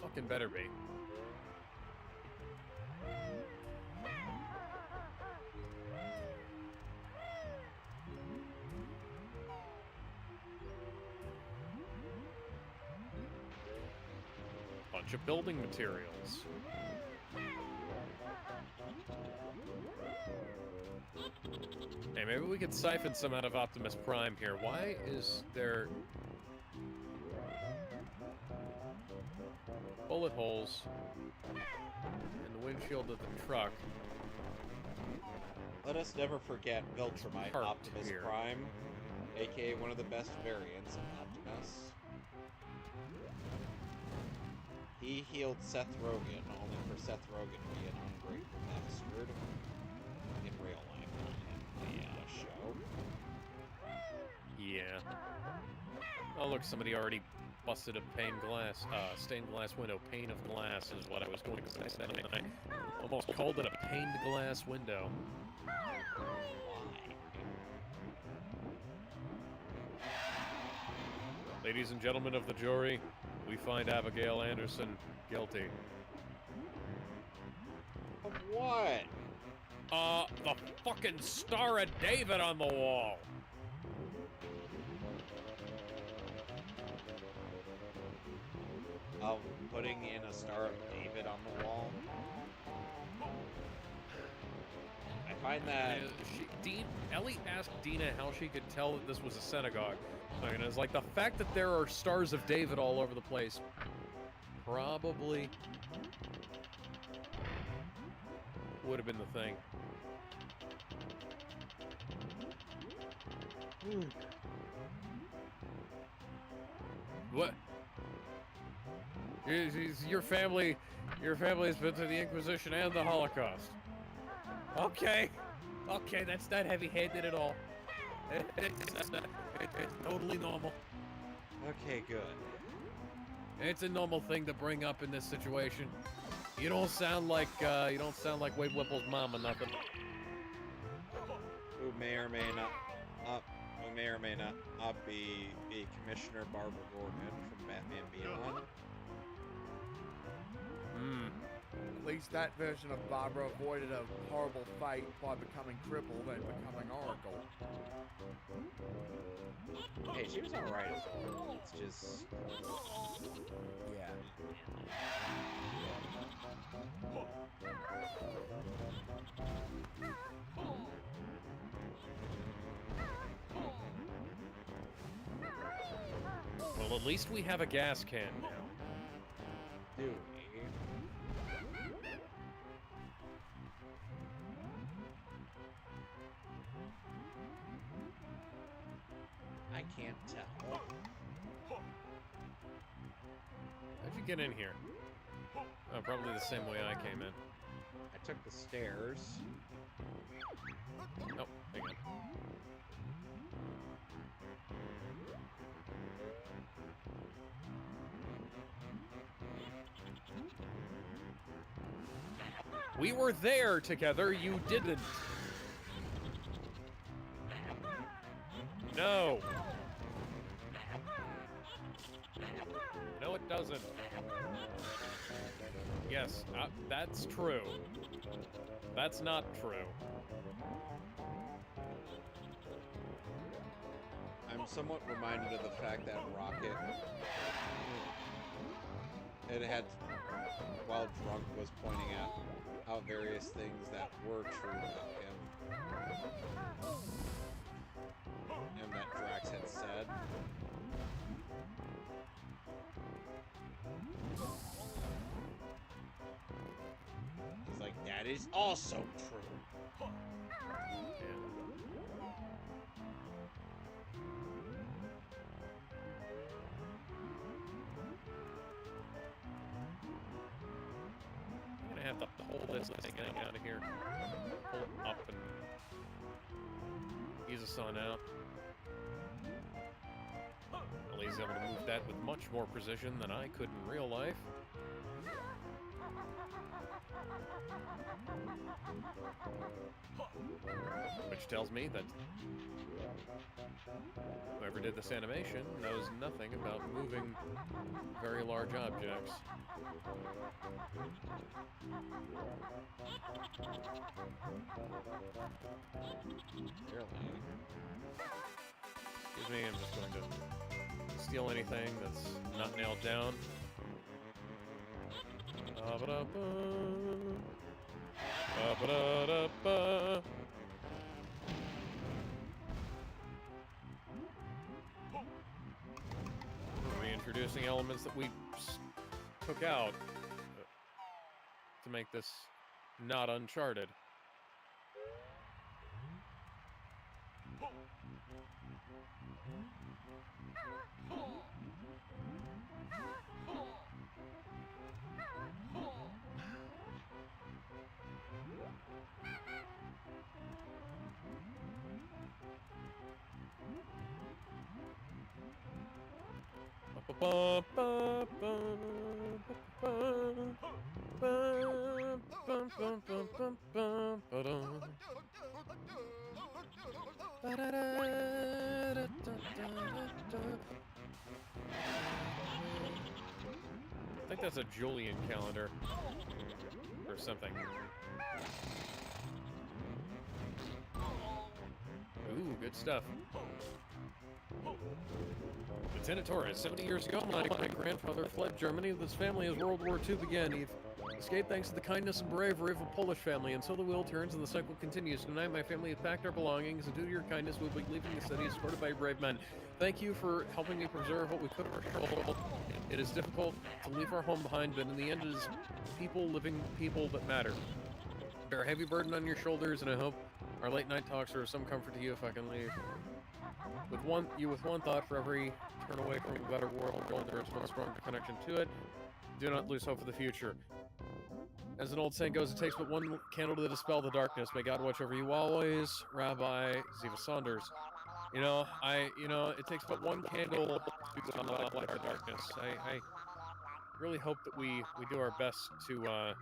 Fucking better be. Bunch of building materials. Hey, maybe we could siphon some out of Optimus Prime here. Why is there bullet holes in the windshield of the truck? Let us never forget Viltrumite Parked Optimus here. Prime, aka one of the best variants of Optimus. He healed Seth Rogen, only for Seth Rogen to be an ungrateful bastard in real life, not in the show. Yeah. Oh, look, somebody already busted a stained glass window. Pane of glass is what I was going to say. I almost called it a paned glass window. Ladies and gentlemen of the jury, we find Abigail Anderson guilty. Of what? The fucking Star of David on the wall. Of putting in a Star of David on the wall? I find that... Ellie asked Dina how she could tell that this was a synagogue. I mean, it's like the fact that there are Stars of David all over the place. Probably would have been the thing. What? Your family has been through the Inquisition and the Holocaust. Okay, that's not heavy-handed at all. It's totally normal. Okay, good. It's a normal thing to bring up in this situation. You don't sound like Wade Whipple's mom or nothing. Who may or may not be Commissioner Barbara Gordon from Batman Beyond. At least that version of Barbara avoided a horrible fate by becoming crippled and becoming Oracle. Hey, she was alright as well. It's just... Yeah. Well, at least we have a gas can now. Dude. you get in here? Oh, probably the same way I came in. I took the stairs. Oh, hang on. We were there together, you didn't. No. No, it doesn't. Yes, that's true. That's not true. I'm somewhat reminded of the fact that Rocket, it had, while drunk, was pointing out various things that were true about him. And that Drax had said. He's like, that is also true. I'm gonna have to pull this thing out of here. Pull it up and ease us on out. Well, he's able to move that with much more precision than I could in real life. Which tells me that whoever did this animation knows nothing about moving very large objects. Excuse me, I'm just going to steal anything that's not nailed down. Reintroducing elements that we took out to make this not Uncharted. I think that's a Julian calendar or something. Ooh, good stuff. Lieutenant Torres, 70 years ago, my grandfather fled Germany with his family as World War II began. He escaped thanks to the kindness and bravery of a Polish family, and so the wheel turns and the cycle continues. Tonight, my family has packed our belongings, and due to your kindness, we'll be leaving the city escorted by brave men. Thank you for helping me preserve what we could of our household. It is difficult to leave our home behind, but in the end, it is people, living people, that matter. Bear a heavy burden on your shoulders, and I hope our late night talks are of some comfort to you if I can leave. With one thought for every turn away from a better world, there is one stronger connection to it. Do not lose hope for the future. As an old saying goes, it takes but one candle to dispel the darkness. May God watch over you always, Rabbi Ziva Saunders. It takes but one candle to dispel the darkness. I really hope that we do our best to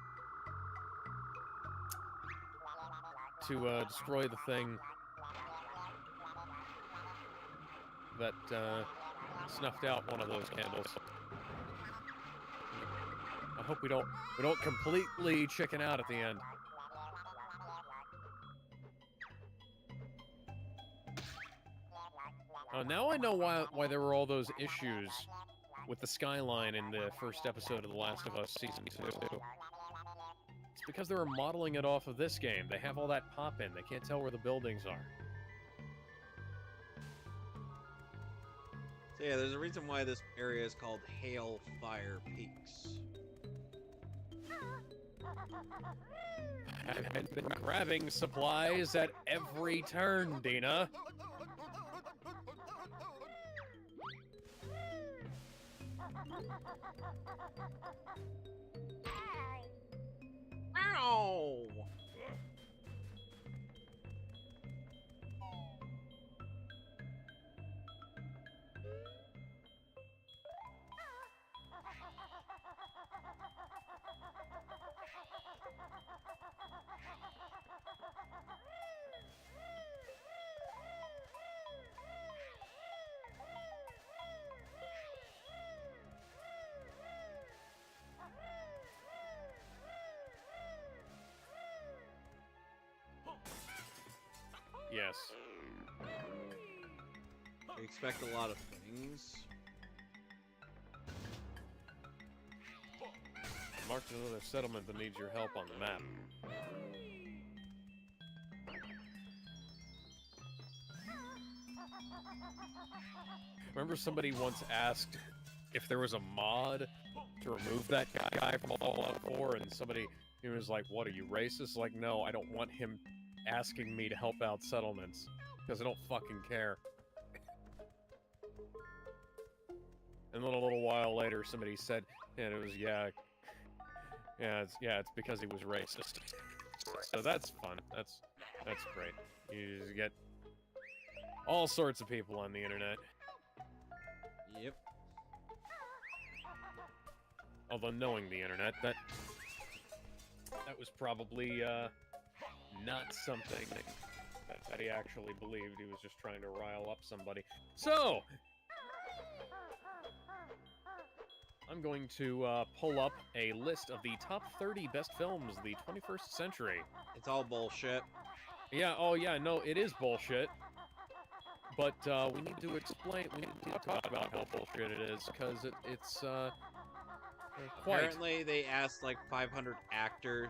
destroy the thing that snuffed out one of those candles. I hope we don't completely chicken out at the end. Now I know why there were all those issues with the skyline in the first episode of The Last of Us Season 2. It's because they were modeling it off of this game. They have all that pop-in. They can't tell where the buildings are. So yeah, there's a reason why this area is called Hailfire Peaks. I've been grabbing supplies at every turn, Dina. Ow! Yes. I expect a lot of things. Marked another settlement that needs your help on the map. Remember somebody once asked if there was a mod to remove that guy from Fallout 4, and somebody he was like, "What, are you racist?" Like, no, I don't want him asking me to help out settlements, because I don't fucking care. And then a little while later, somebody said, and it was, it's because he was racist. So that's fun. That's great. You just get all sorts of people on the internet. Yep. Although knowing the internet, that was probably not something that he actually believed. He was just trying to rile up somebody. So, I'm going to pull up a list of the top 30 best films of the 21st century. It's all bullshit. Yeah, oh yeah, no, it is bullshit. But we need to explain, we need to talk about how bullshit it is, because it's quite. Apparently, they asked like 500 actors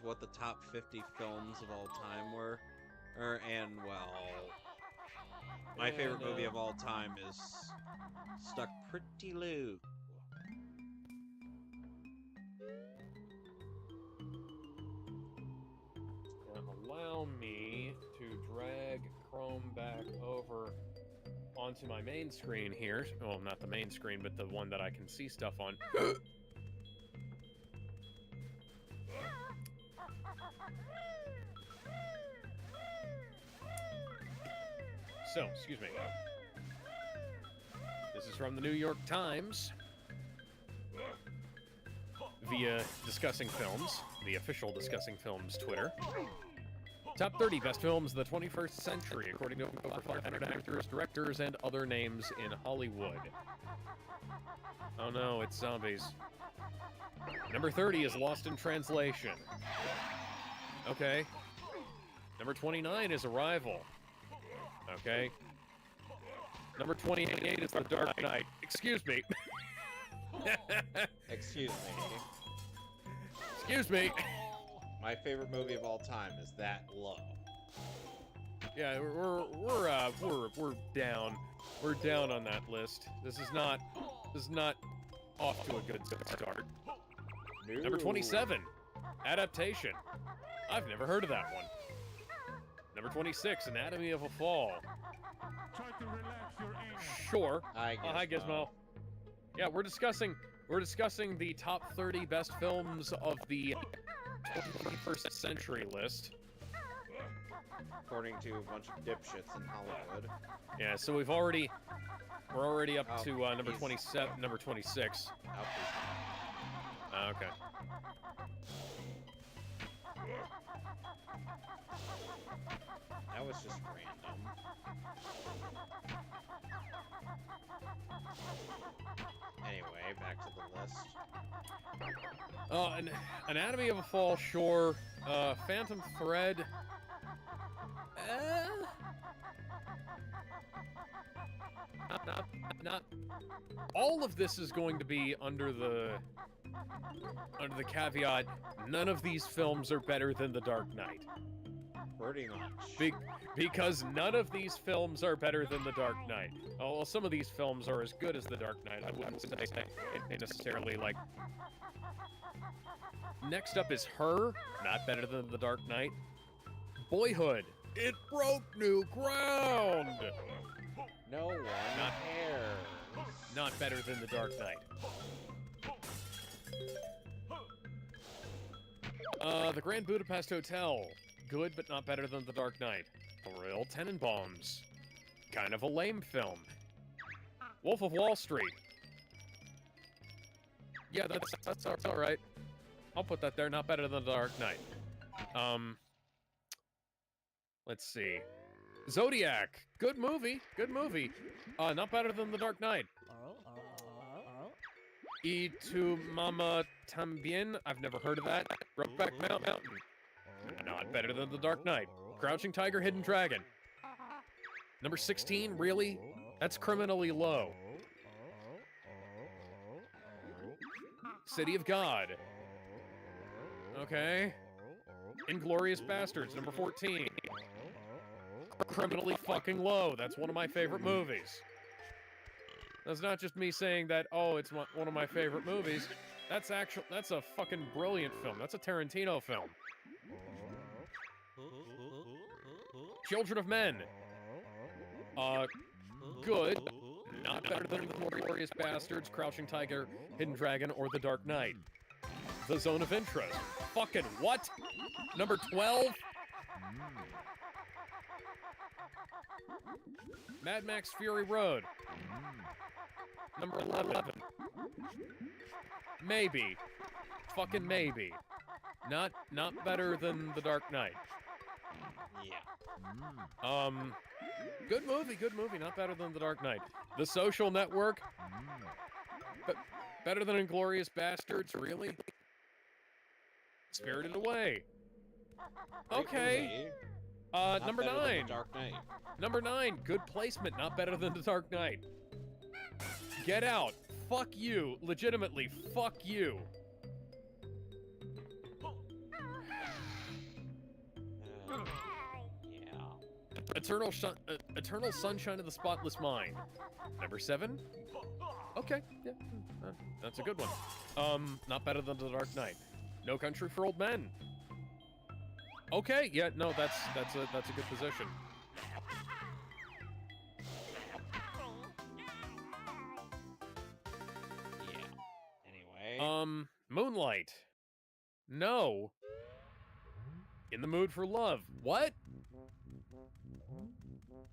what the top 50 films of all time were. And well, my favorite movie of all time is stuck pretty low. Allow me to drag Chrome back over onto my main screen here. Well, not the main screen, but the one that I can see stuff on. So, excuse me. This is from the New York Times via Discussing Films, the official Discussing Films Twitter. Top 30 best films of the 21st century, according to over 500 actors, directors, and other names in Hollywood. Oh no, it's zombies. Number 30 is Lost in Translation. Okay. Number 29 is Arrival. Okay. Number 28 is The Dark Knight. Excuse me. Excuse me. Excuse me. My favorite movie of all time is That Low. Yeah, we're down. We're down on that list. This is not off to a good start. No. Number 27, Adaptation. I've never heard of that one. Number 26, Anatomy of a Fall. Try to relax your aim. Sure. Hi, Gizmo. Hi, Gizmo. Yeah, we're discussing the top 30 best films of the 21st century list. According to a bunch of dipshits in Hollywood. Yeah, so we're already up to number he's- 27, number 26. Oh, please. Okay. That was just random. Anyway, back to the list. Anatomy of a Fall, sure. Phantom Thread. Not. All of this is going to be under the caveat. None of these films are better than The Dark Knight. Pretty much. Because none of these films are better than The Dark Knight. Oh, well, some of these films are as good as The Dark Knight. I wouldn't say necessarily like. Next up is Her, not better than The Dark Knight. Boyhood, it broke new ground. No one cares. Not better than The Dark Knight. The Grand Budapest Hotel. Good, but not better than The Dark Knight. The Royal Tenenbaums. Kind of a lame film. Wolf of Wall Street. Yeah, that's all right. I'll put that there. Not better than The Dark Knight. Let's see. Zodiac. Good movie. Good movie. Not better than The Dark Knight. Y tu mama tambien. I've never heard of that. Brokeback Mountain. Not better than The Dark Knight. Crouching Tiger, Hidden Dragon. Number 16, really? That's criminally low. City of God. Okay. Inglourious Bastards, number 14. Criminally fucking low. That's one of my favorite movies. That's not just me saying that, oh, it's one of my favorite movies. That's a fucking brilliant film. That's a Tarantino film. Children of Men. Good. Not better than The Glorious Bastards, Crouching Tiger, Hidden Dragon, or The Dark Knight. The Zone of Interest. Fucking what? Number 12? Mad Max Fury Road. Number 11. Maybe. Fucking maybe. Not better than The Dark Knight. Yeah. Good movie, not better than The Dark Knight. The Social Network. Better than Inglourious Bastards, really? Spirited Away. Okay. Not Number better than 9. The Dark Knight. Number 9, good placement, not better than The Dark Knight. Get Out. Fuck you. Legitimately, fuck you. Yeah. Eternal Sunshine of the Spotless Mind. Number 7. Okay, yeah, that's a good one. Not better than The Dark Knight. No Country for Old Men. Okay, yeah, no, that's a good position. Yeah. Anyway. Moonlight. No. In the Mood for Love. What?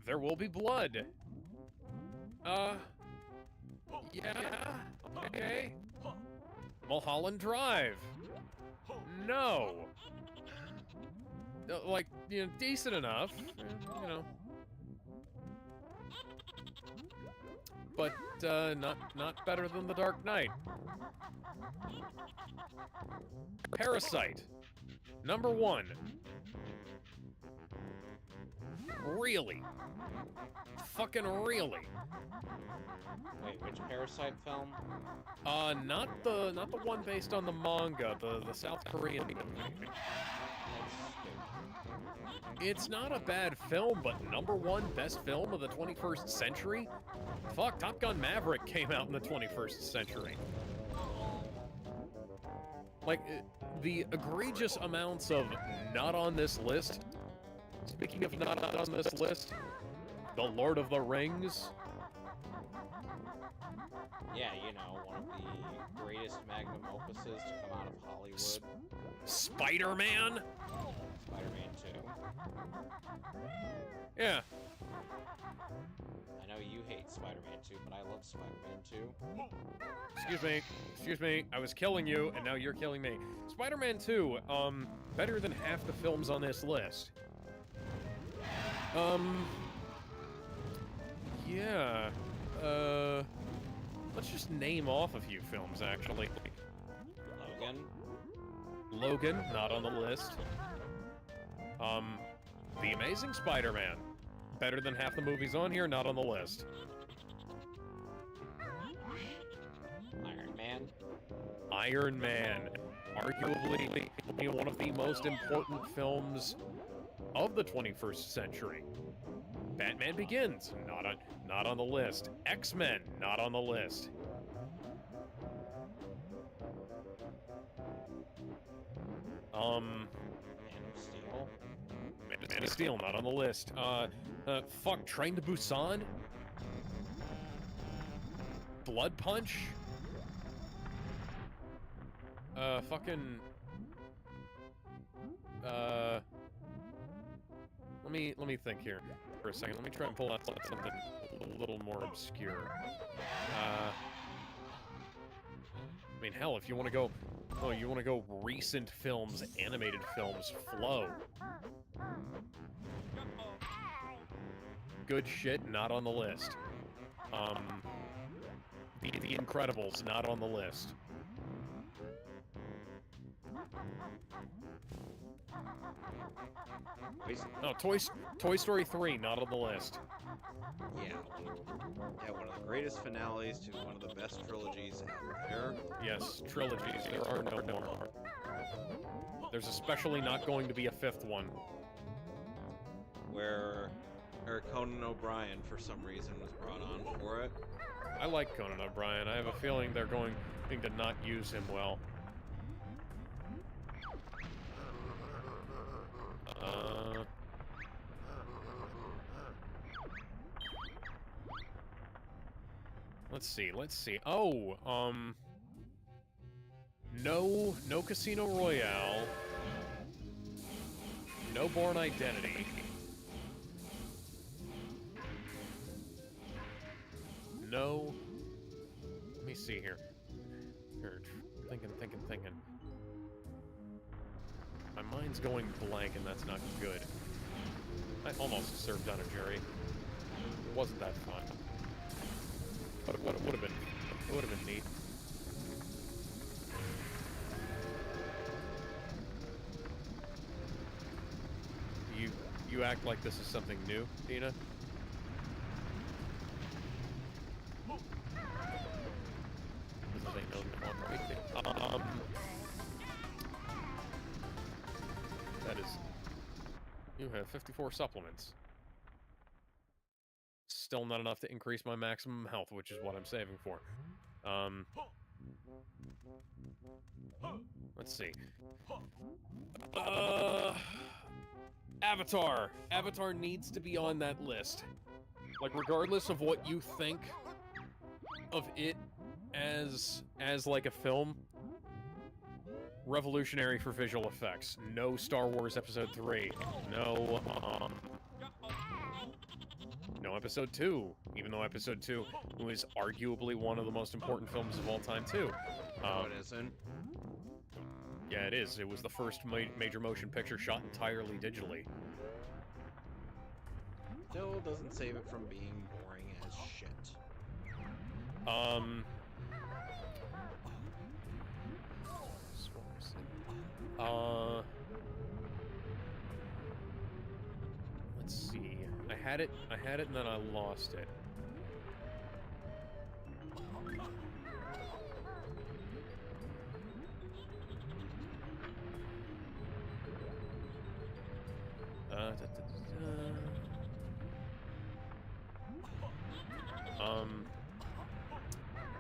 There Will Be Blood. Yeah. Okay. Mulholland Drive. No. Like, you know, decent enough. You know. But, not better than The Dark Knight. Parasite. Number 1. Really? Fucking really? Wait, which Parasite film? Not the one based on the manga, the South Korean movie. It's not a bad film, but number 1 best film of the 21st century? Fuck, Top Gun Maverick came out in the 21st century. Like, the egregious amounts of not on this list. Speaking of not on this list, The Lord of the Rings. Yeah, you know, one of the greatest magnum opuses to come out of Hollywood. Spider-Man? Spider-Man 2. Yeah. I know you hate Spider-Man 2, but I love Spider-Man 2. Excuse me, I was killing you, and now you're killing me. Spider-Man 2, better than half the films on this list. Yeah, let's just name off a few films, actually. Logan, not on the list. The Amazing Spider-Man, better than half the movies on here, not on the list. Iron Man, arguably one of the most important films of the 21st century. Batman Begins, not on the list. X-Men, not on the list. Man of Steel, not on the list. Fuck, Train to Busan? Blood Punch? Fucking... Let me think here for a second. Let me try and pull out something a little more obscure. I mean, hell, if you want to go... Oh, you want to go recent films, animated films, Flow. Good shit, not on the list. The Incredibles, not on the list. No, Toy Story 3, not on the list. Yeah, one of the greatest finales to one of the best trilogies out there. Yes, trilogies, there are no more. There's especially not going to be a fifth one. Where Conan O'Brien, for some reason, was brought on for it. I like Conan O'Brien. I have a feeling they're going to not use him well. Let's see. Oh, no Casino Royale. No Born Identity. No. Let me see here. Thinking. My mind's going blank, and that's not good. I almost served on a jury. It wasn't that fun. But it would have been. It would have been neat. You act like this is something new, Dina? That is... You have 54 supplements. Still not enough to increase my maximum health, which is what I'm saving for. Let's see. Avatar! Avatar needs to be on that list. Like, regardless of what you think of it as like a film, revolutionary for visual effects. No Star Wars Episode 3. No Episode 2. Even though Episode 2 was arguably one of the most important films of all time, too. No, it isn't. Yeah, it is. It was the first major motion picture shot entirely digitally. Still doesn't save it from being boring as shit. Let's see. I had it and then I lost it.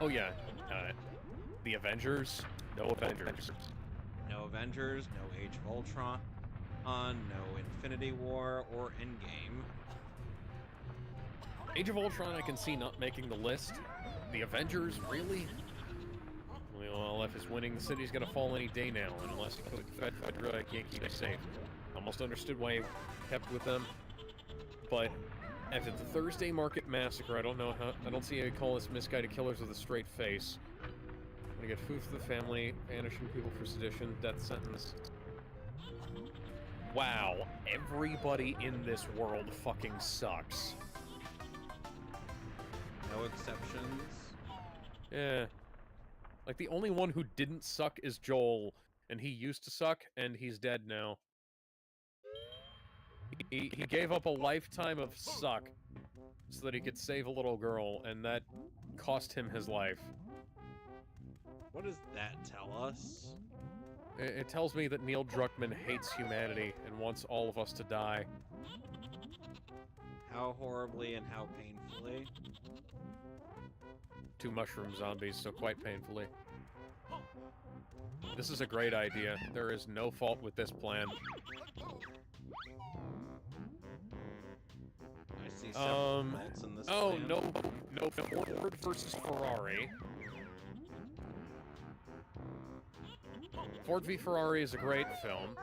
Oh yeah, the Avengers. No Avengers. No Avengers, no Age of Ultron, no Infinity War or Endgame. Age of Ultron I can see not making the list. The Avengers, really? Well, if it's winning, the city's gonna fall any day now, unless you put Fedra can't keep it safe. Almost understood why he kept with them, but after the Thursday Market Massacre, I don't see how you call this misguided killers with a straight face. Gonna get food for the family, banishing people for sedition, death sentence. Wow, everybody in this world fucking sucks. No exceptions. Yeah. Like, the only one who didn't suck is Joel, and he used to suck, and he's dead now. He gave up a lifetime of suck so that he could save a little girl, and that cost him his life. What does that tell us? It tells me that Neil Druckmann hates humanity and wants all of us to die. How horribly and how painfully? 2 mushroom zombies, so quite painfully. This is a great idea. There is no fault with this plan. I I see several faults in this plan. no, Ford versus Ferrari. Ford v Ferrari is a great film.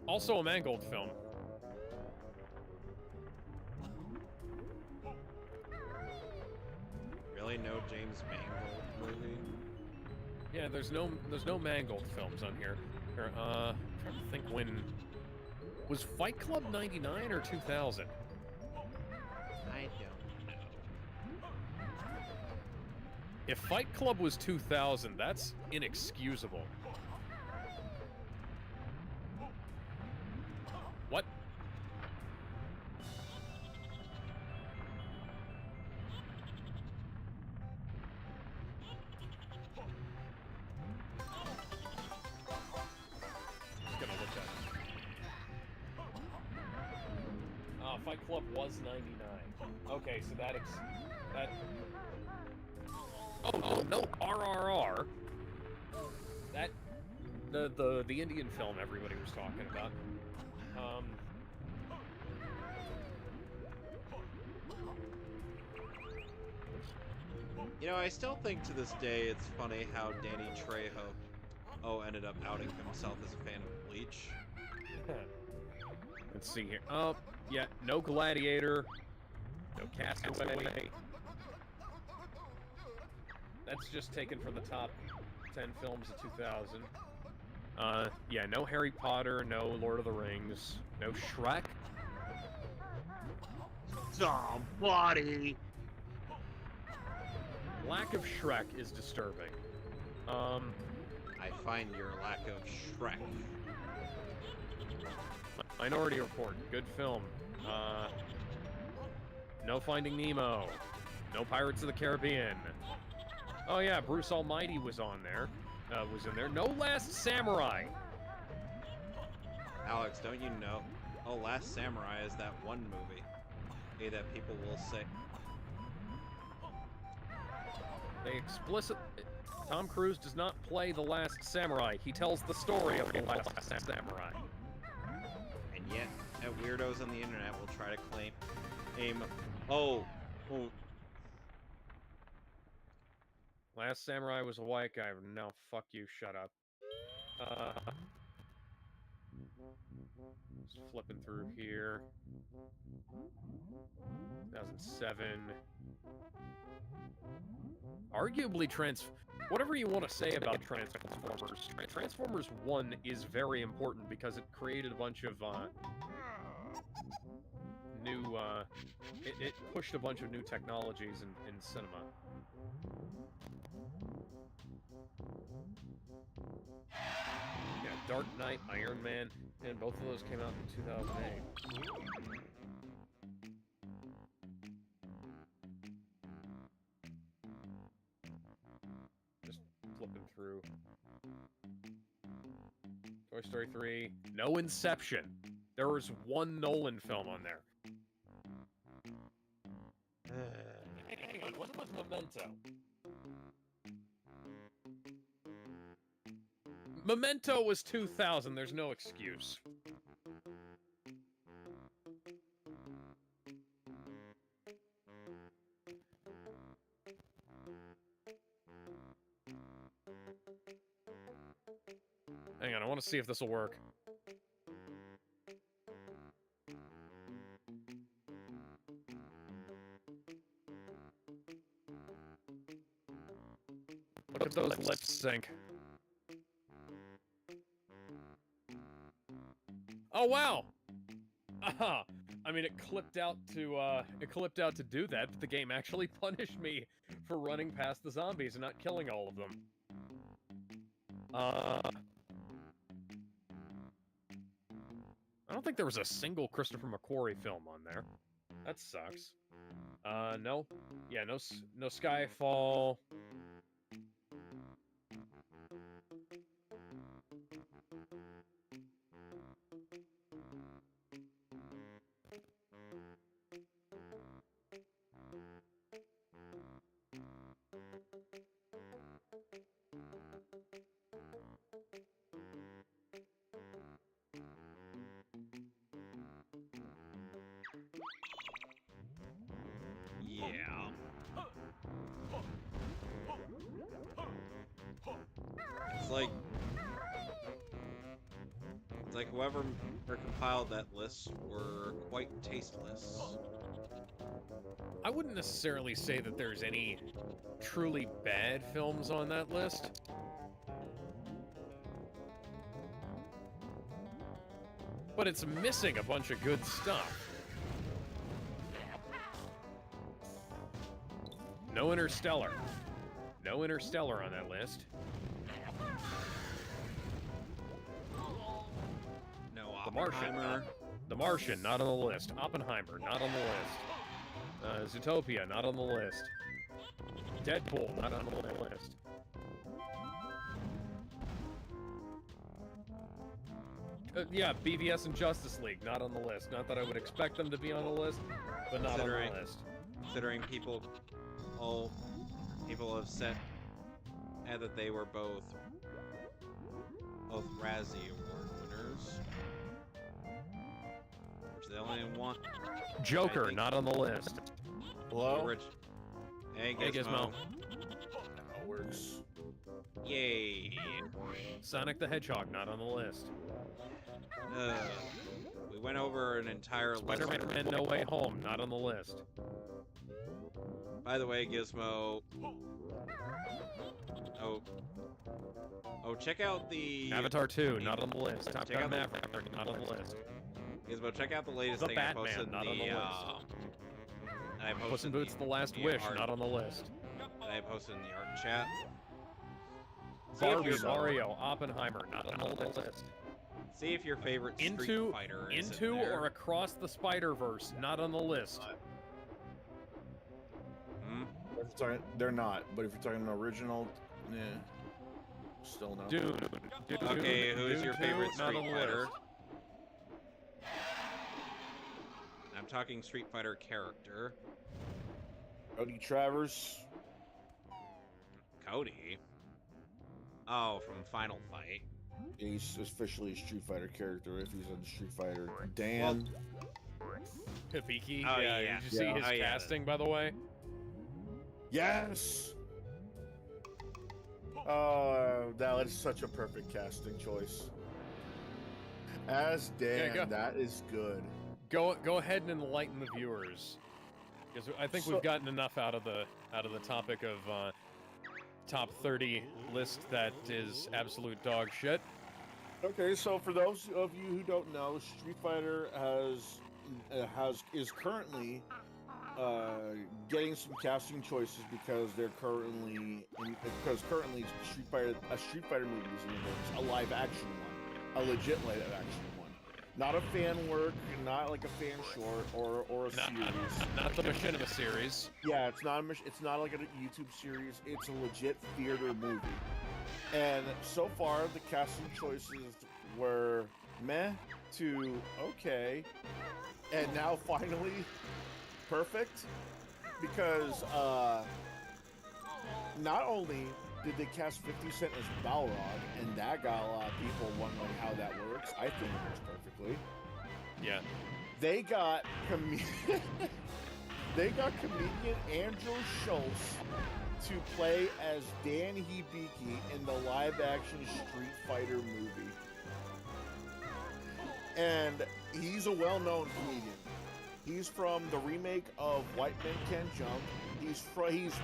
Also a Mangold film. Really, no James Mangold movie? Yeah, there's no Mangold films on here. Here, I'm trying to think when was Fight Club 99 or 2000? I don't know. If Fight Club was 2000, that's inexcusable. What? Just gonna look at it. Fight Club was 99. Okay, so that Oh no, RRR. That the Indian film everybody was talking about. You know, I still think to this day it's funny how Danny Trejo ended up outing himself as a fan of Bleach. Let's see here. Oh, yeah, no Gladiator, no Castaway. That's just taken from the top 10 films of 2000. Yeah, no Harry Potter, no Lord of the Rings, no Shrek. Somebody! Lack of Shrek is disturbing. I find your lack of Shrek. Minority Report, good film. No Finding Nemo, no Pirates of the Caribbean. Oh yeah, Bruce Almighty was on there. Was in there. No Last Samurai. Alex, don't you know? Oh, Last Samurai is that one movie that people will say. They Tom Cruise does not play the Last Samurai. He tells the story of the Last Samurai. And yet, weirdos on the internet will try to claim, Last Samurai was a white guy. No, fuck you, shut up. Just flipping through here. 2007. Arguably whatever you want to say about Transformers, Transformers 1 is very important because it created a bunch of new, it pushed a bunch of new technologies in cinema. Yeah, Dark Knight, Iron Man, and both of those came out in 2008. Just flipping through. Toy Story 3. No Inception. There was one Nolan film on there. Hang on, what was Memento? Memento was 2000, there's no excuse. Hang on, I want to see if this will work. Look at those lips sync. Oh wow! I mean, it clipped out to do that, but the game actually punished me for running past the zombies and not killing all of them. I don't think there was a single Christopher McQuarrie film on there. That sucks. No. Yeah, no Skyfall. It's like whoever compiled that list were quite tasteless. I wouldn't necessarily say that there's any truly bad films on that list. But it's missing a bunch of good stuff. No Interstellar. No Interstellar on that list. No The Martian. Oppenheimer. The Martian, not on the list. Oppenheimer, not on the list. Zootopia, not on the list. Deadpool, not on the list. Yeah, BVS and Justice League, not on the list. Not that I would expect them to be on the list, but not on the list. Considering people have said that they were both Razzie Award winners. Which they only one. Joker, not on the list. Hello? Hey, Hey, Gizmo. That works. Yay. Sonic the Hedgehog, not on the list. We went over an entire list. Spider-Man No Way Home, not on the list. By the way, Gizmo. Oh, check out the Avatar 2, not on the list. Top Check Gun out the- Maverick, not on the list. Gizmo, check out the latest The thing Batman, I posted not in on the the list. I posted Puss in Boots: The Last Wish, not on the list. that I posted in the art chat. Barbie, Mario, Oppenheimer, not on the list. See if your favorite Street Into Fighter is Into in there. or Across the Spider-Verse, not on the list. Hmm? If you're talking, they're not, but if you're talking an original, yeah, still no. Dune. Okay, who's Dune your 2, favorite not Street on the Fighter? list. I'm talking Street Fighter character. Cody Travers. Cody. Oh, from Final Fight. He's officially a Street Fighter character if he's on Street Fighter. Dan. Hibiki, Oh, yeah. yeah. Did you see Yeah. his Oh, yeah. casting, by the way? Yes. That is such a perfect casting choice. As Dan, go. that is good. Go ahead and enlighten the viewers, because I think we've gotten enough out of the topic of top 30 list that is absolute dog shit. Okay, so for those of you who don't know, Street Fighter is currently getting some casting choices because currently Street Fighter movie is in the works, a live action one, a legit live action one, not a fan work, not like a fan short or a series. Not the Machinima series. Yeah, it's not like a YouTube series. It's a legit theater movie. And so far, the casting choices were meh to okay, and now finally perfect, because not only did they cast 50 Cent as Balrog, and that got a lot of people wondering how that works. I think it works perfectly. Yeah. They got comedian Andrew Schultz to play as Dan Hibiki in the live-action Street Fighter movie. And he's a well-known comedian. He's from the remake of White Men Can't Jump. He's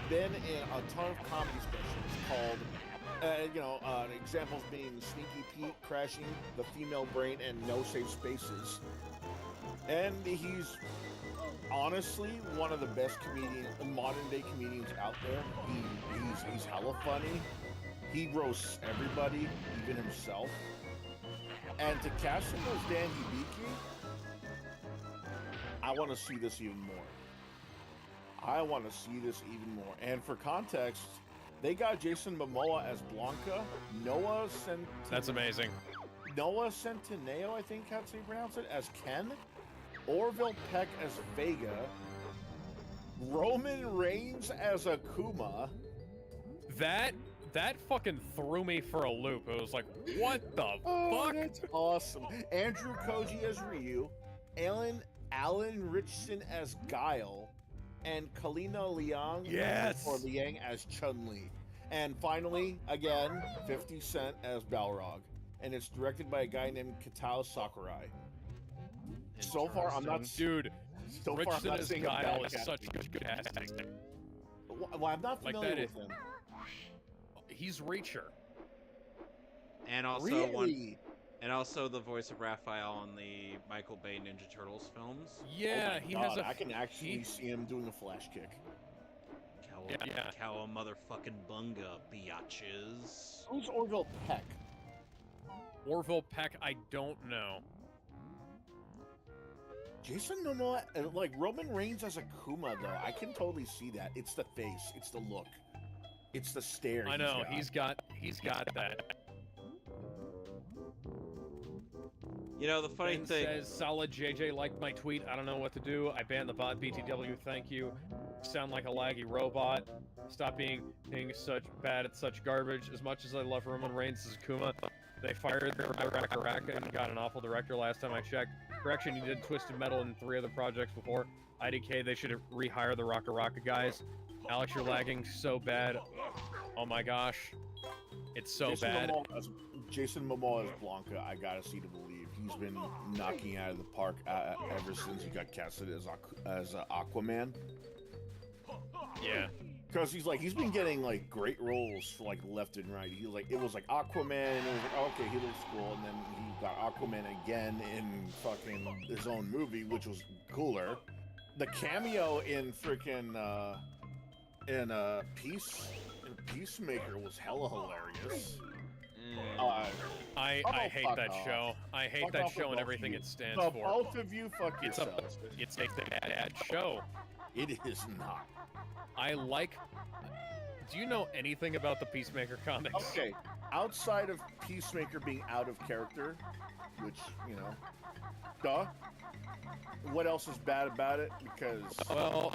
been in a ton of comedy specials called, examples being Sneaky Pete, Crashing, The Female Brain, and No Safe Spaces. And he's honestly one of the best modern day comedians out there. He's hella funny. He roasts everybody, even himself. And to cast him as Dan Hibiki, I want to see this even more. And for context, they got Jason Momoa as Blanca, That's amazing. Noah Centineo, I think that's how you pronounce it, as Ken, Orville Peck as Vega, Roman Reigns as Akuma. That fucking threw me for a loop. It was like, what the fuck? That's awesome. Andrew Koji as Ryu, Alan Richardson as Guile, and Kalina Liang Yes! or Liang as Chun-Li. And finally, again, 50 Cent as Balrog. And it's directed by a guy named Kitao Sakurai. So far, I'm not... Dude, So far, I'm Richardson not as seeing a Guile bad is such casting. good casting. Well, I'm not Like familiar that with him. He's Reacher. And also Really? and also the voice of Raphael in the Michael Bay Ninja Turtles films. Yeah, Oh my he God, has a. I can actually see him doing a flash kick. Cowa, Cowa motherfucking bunga, biatches. Who's Orville Peck? Orville Peck, I don't know. Jason Momoa, like Roman Reigns as Akuma, though. I can totally see that. It's the face. It's the look. It's the stare. I know he's got that. You know, the funny Ben thing... says, solid JJ liked my tweet. I don't know what to do. I banned the bot BTW. Thank you. Sound like a laggy robot. Stop being such bad at such garbage. As much as I love Roman Reigns as Akuma, they fired their Raka and got an awful director last time I checked. Correction, he did Twisted Metal in 3 other projects before. IDK, they should rehire the Raka guys. Alex, you're lagging so bad. Oh my gosh. It's so bad. Jason Momoa as Blanca, I gotta see to believe. He's been knocking out of the park ever since he got casted as Aquaman. Yeah. Because he's been getting like great roles for like left and right. It was like Aquaman, and it was like, okay, he looks cool, and then he got Aquaman again in fucking his own movie, which was cooler. The cameo in freaking Peacemaker was hella hilarious. I hate that show. I hate that show and everything it stands for. Both of you, fuck It's yourselves. It's a bad show. It is not. I like. Do you know anything about the Peacemaker comics? Okay, outside of Peacemaker being out of character, which, you know, duh. What else is bad about it? Because Well,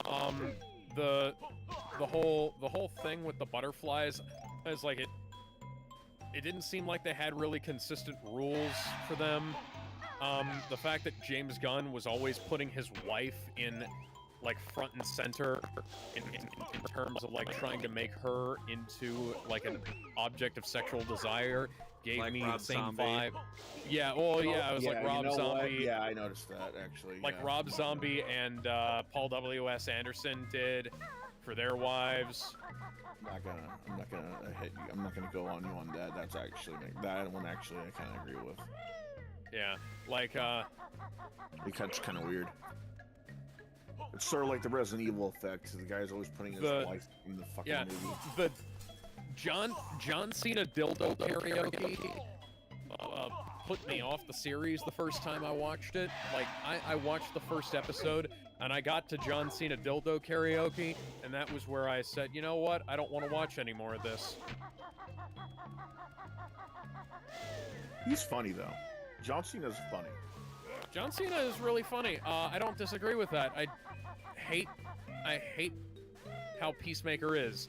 the whole thing with the butterflies is like it didn't seem like they had really consistent rules for them. The fact that James Gunn was always putting his wife in like front and center in terms of like trying to make her into like an object of sexual desire gave Like me Rob the same Zombie. vibe. Yeah, well, yeah, it was like Rob you know Zombie. What? Yeah, I noticed that actually. Like yeah. Rob Zombie and Paul W.S. Anderson did for their wives. I'm not gonna hit you. I'm not gonna go on you on that. That's actually that one. Actually, I kind of agree with. Yeah, like It's kind of weird. It's sort of like the Resident Evil effect. The guy's always putting his wife in the fucking movie. The John Cena dildo karaoke put me off the series the first time I watched it. Like I watched the first episode and I got to John Cena dildo karaoke, and that was where I said, you know what? I don't want to watch any more of this. He's funny though. John Cena's funny. John Cena is really funny. I don't disagree with that. I hate how Peacemaker is.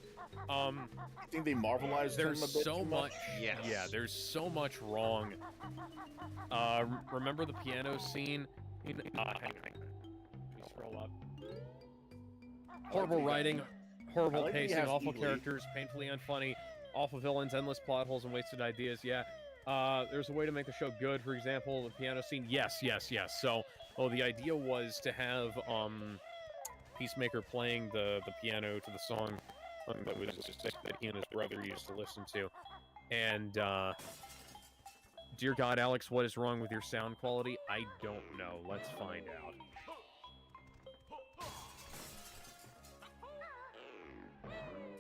I think they marvelized him a There's bit so too much. Yes. Yeah, there's so much wrong. Remember the piano scene? Scroll up. Horrible writing, horrible like that he pacing, has awful Ely. characters, painfully unfunny, awful villains, endless plot holes, and wasted ideas. Yeah. There's a way to make the show good. For example, the piano scene. Yes. So, the idea was to have Peacemaker playing the piano to the song that was that he and his brother used to listen to. And dear God, Alex, what is wrong with your sound quality? I don't know. Let's find out.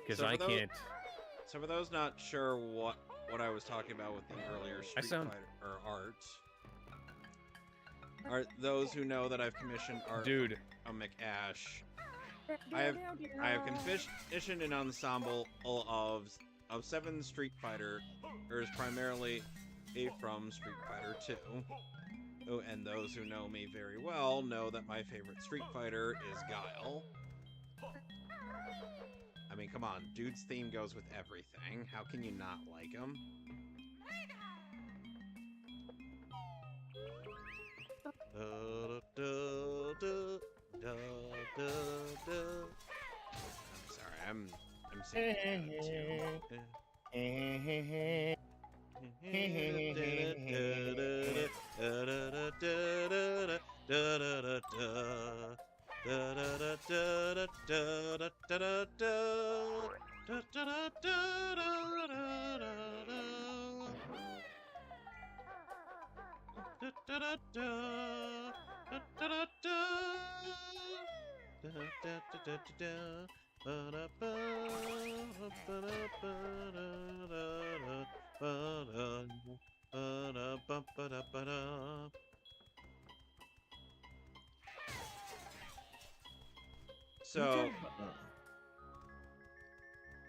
Because So I for those- can't. So for those not sure what I was talking about with the earlier Street Fighter or art, are those who know that I've commissioned art Dude. on Mehcast. I have commissioned an ensemble of 7 Street Fighter, primarily from Street Fighter 2. Oh, and those who know me very well know that my favorite Street Fighter is Guile. I mean, come on, dude's theme goes with everything. How can you not like him? I'm sorry, I'm singing it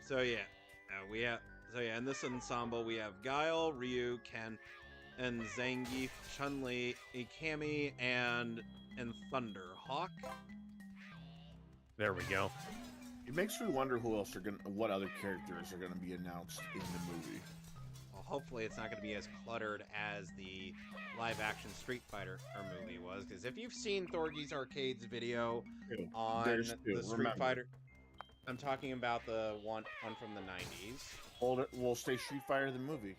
So yeah, we have in this ensemble we have Guile, Ryu, Ken, and Zangief, Chun-Li, Ikami, and Thunderhawk. There we go. It makes me wonder what other characters are gonna be announced in the movie. Well, hopefully it's not going to be as cluttered as the live-action Street Fighter movie was, because if you've seen Thorgy's Arcade's video on the Street Fighter, I'm talking about the one from the 90s. Hold it. We'll say Street Fighter the movie.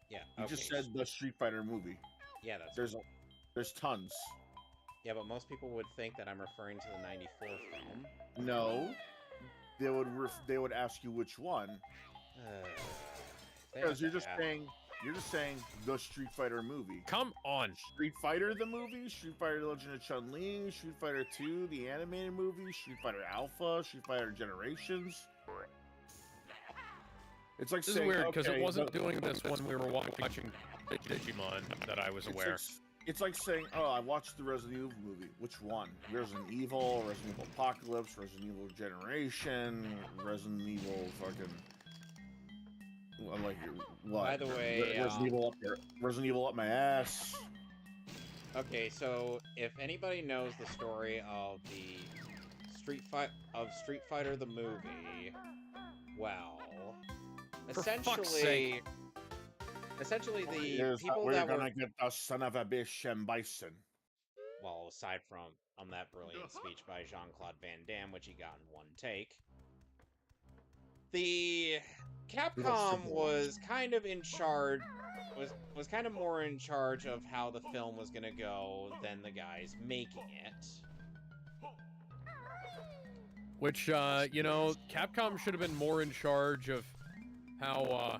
Yeah, You just said the Street Fighter movie. Yeah, that's there's tons. Yeah, but most people would think that I'm referring to the 94 film. No, they would ask you which one. Because you're just saying the Street Fighter movie. Come on. Street Fighter the movie, Street Fighter: Legend of Chun-Li, Street Fighter 2 the animated movie, Street Fighter Alpha, Street Fighter Generations. It's like This saying, is weird because okay, it wasn't doing this when we were watching Digimon that I was aware. It's like saying, oh, I watched the Resident Evil movie. Which one? Resident Evil, Resident Evil Apocalypse, Resident Evil Generation, Resident Evil fucking... Like, what? By the way, Resident Evil up my ass. Okay, so if anybody knows the story of the Street Fighter the movie, well, essentially the people that were gonna get the son of a bitch and Bison. Well, aside from that brilliant speech by Jean-Claude Van Damme, which he got in one take, the Capcom was kind of in charge, was kind of more in charge of how the film was gonna go than the guys making it. Which, you know, Capcom should have been more in charge of how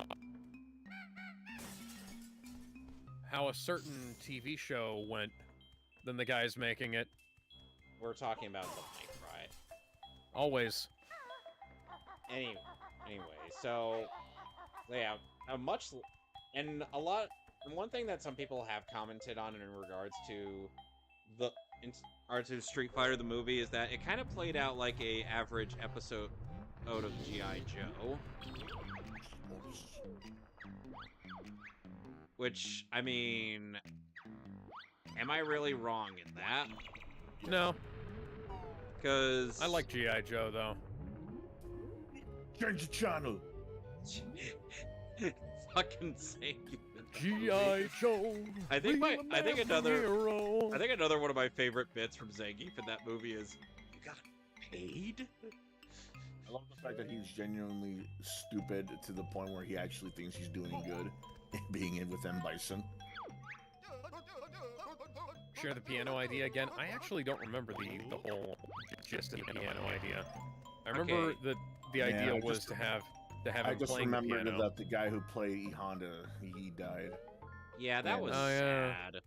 a certain TV show went than the guys making it. We're talking about the mic, right? Always. Anyway, so yeah, and one thing that some people have commented on in regards to to Street Fighter the movie is that it kind of played out like a average episode of G.I. Joe. Which, I mean, am I really wrong in that? No. Because I like G.I. Joe, though. Change the channel. Fucking say G.I. Joe. I think another one of my favorite bits from Zangief in that movie is, you got paid? I love the fact that he's genuinely stupid to the point where he actually thinks he's doing good, being in with M. Bison. Share the piano idea again. I actually don't remember the whole gist of the piano idea. I remember the idea was to have I him just playing the remembered piano. that the guy who played E Honda, he died. Yeah, that was yeah. sad.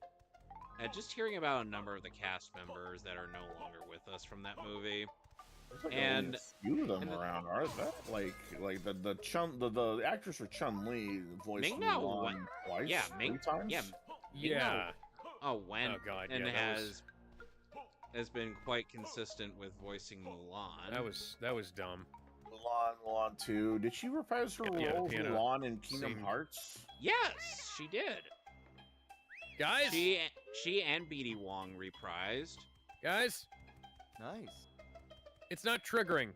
Just hearing about a number of the cast members that are no longer with us from that movie. Like And a few of them around, aren't there? Like the actress for Chun-Li voiced Ming-Na Mulan twice, yeah, three times. Yeah. Oh, when? Oh god, And yeah. has been quite consistent with voicing Mulan. That was dumb. Mulan 2. Did she reprise her Yeah, the role as piano Mulan in Kingdom scene. Hearts? Yes, she did. Guys, She and BD Wong reprised. guys, Nice. it's not triggering.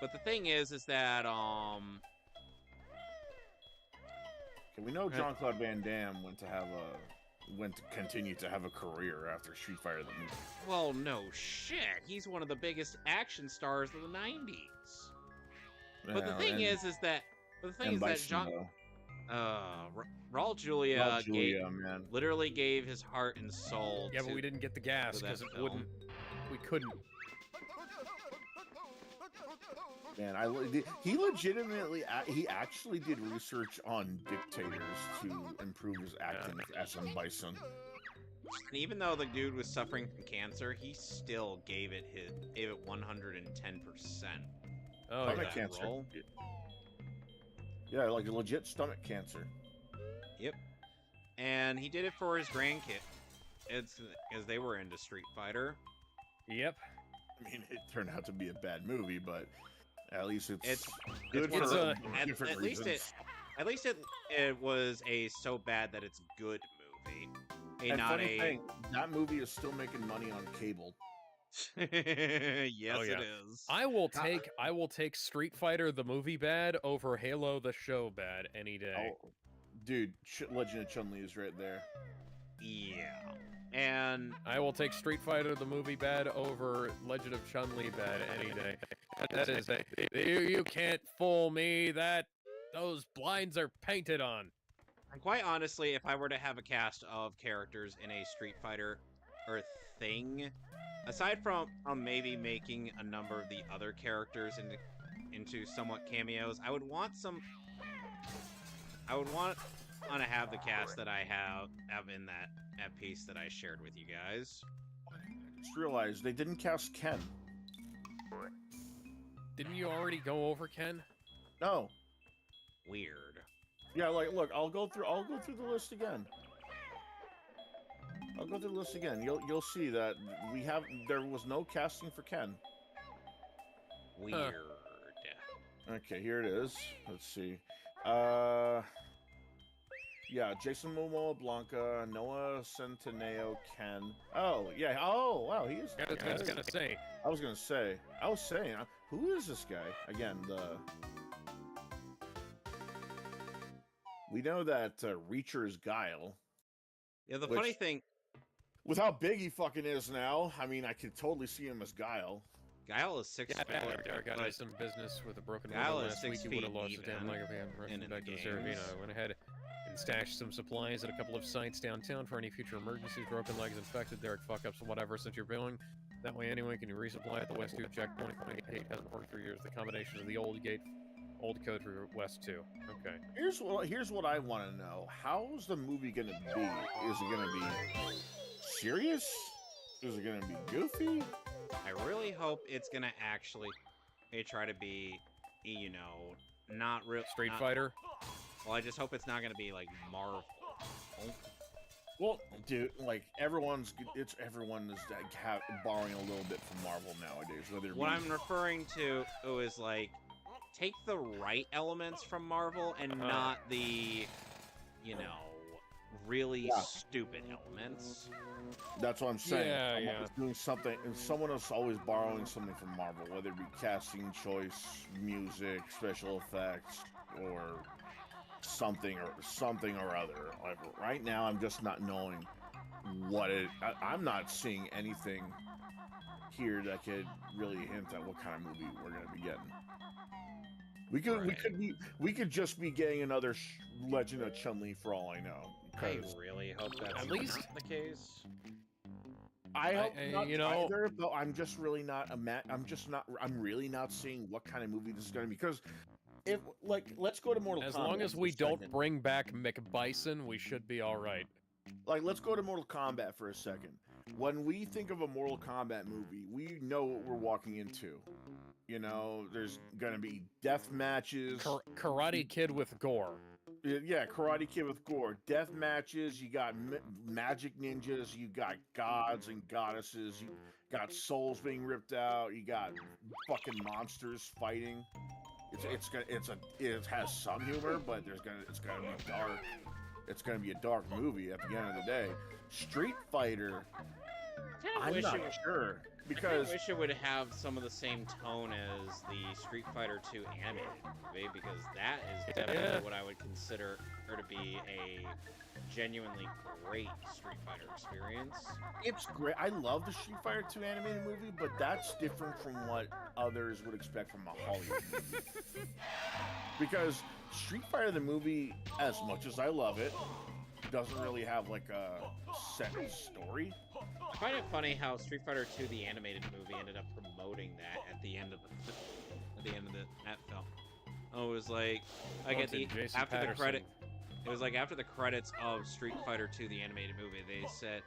But the thing is that Okay, we know Jean-Claude Van Damme went to continue to have a career after Street Fighter the movie. well, no shit. He's one of the biggest action stars of the 90s. But the thing is that Jean, Raul Julia, man. literally gave his heart and soul. Yeah, but we didn't get the gas because it wouldn't. We couldn't. Man, he legitimately, he actually did research on dictators to improve his acting as M. Bison. And even though the dude was suffering from cancer, he still gave it 110%. Oh, Stomach cancer. Role. Yeah, like legit stomach cancer. Yep. And he did it for his grandkid. It's because they were into Street Fighter. Yep. I mean, it turned out to be a bad movie, but at least it's good it's for at least it was a so bad that it's good movie. And funny thing, that movie is still making money on cable. Yes, it is. I will take Street Fighter the movie bad over Halo the show bad any day. Oh, dude, Legend of Chun-Li is right there. Yeah. And I will take Street Fighter the movie bad over Legend of Chun-Li bad any day. That is you can't fool me. Those blinds are painted on. And quite honestly, if I were to have a cast of characters in a Street Fighter or thing, aside from maybe making a number of the other characters into somewhat cameos, I would want to have the cast that I have in that piece that I shared with you guys. I just realized they didn't cast Ken. Didn't you already go over Ken? No. Weird. Yeah, like, look, I'll go through the list again. I'll go through the list again. You'll see that there was no casting for Ken. Weird. Okay, here it is. Let's see. Yeah, Jason Momoa, Blanca, Noah Centineo, Ken. Oh, yeah. Oh, wow, he is. I was gonna say. Who is this guy? Again, we know that Reacher is Guile. Yeah, the funny thing... With how big he fucking is now, I mean, I could totally see him as Guile. Guile is 6 foot. I got some business with a broken Guile leg is last 6 week. He feet would have lost his even damn leg if he hadn't rushed in back the to the Saravina. games. I went ahead and stashed some supplies at a couple of sites downtown for any future emergencies, broken legs, infected, Derek fuck-ups, whatever. Since you're billing that way anyway, can you resupply at the West 2 checkpoint? Gate hasn't worked for years. The combination of the old code for West 2. Okay. Here's what I want to know. How's the movie gonna be? Is it gonna be serious? Is it gonna be goofy? I really hope it's gonna actually try to be, not real Street Fighter. Well, I just hope it's not gonna be like Marvel. Well, dude, like everyone is borrowing a little bit from Marvel nowadays. What I'm referring to is like take the right elements from Marvel and not the, really stupid elements. That's what I'm saying. Yeah. Someone is doing something, and someone is always borrowing something from Marvel, whether it be casting choice, music, special effects, or something or other. Like right now, I'm just not knowing what it. I'm not seeing anything here that could really hint at what kind of movie we're gonna be getting. We could just be getting another Legend of Chun-Li for all I know. I really hope that's At least not the case. I hope not either, but I'm just really not. I'm really not seeing what kind of movie this is going to be, because let's go to Mortal Kombat. As long as we don't bring back McBison, we should be all right. Like, let's go to Mortal Kombat for a second. When we think of a Mortal Kombat movie, we know what we're walking into. There's gonna be death matches. Karate Kid with gore. Yeah, Karate Kid with gore. Death matches. You got magic ninjas. You got gods and goddesses. You got souls being ripped out. You got fucking monsters fighting. It has some humor, but it's gonna be dark. It's gonna be a dark movie at the end of the day. Street Fighter. I'm not sure. because I wish it would have some of the same tone as the Street Fighter 2 animated movie, because that is definitely what I would consider her to be a genuinely great Street Fighter experience. it's great. I love the Street Fighter 2 animated movie, but that's different from what others would expect from a Hollywood movie. Because Street Fighter the movie, as much as I love it, doesn't really have like a set story. I find it funny how Street Fighter 2, the animated movie, ended up promoting that at the end of that film. Oh, it was like at the after the credit. It was like after the credits of Street Fighter 2, the animated movie, they said,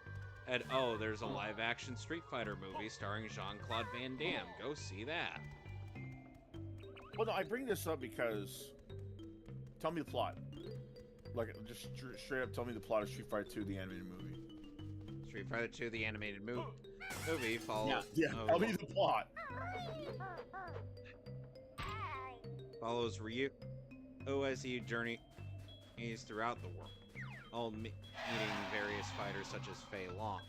"Oh, there's a live-action Street Fighter movie starring Jean-Claude Van Damme. Go see that." Well, no, I bring this up because tell me the plot. Like, just straight up, tell me the plot of Street Fighter 2, the animated movie. Street Fighter 2, the animated movie follows. Yeah. Tell me the plot. Follows Ryu as he journeys throughout the world, all meeting various fighters such as Fei Long,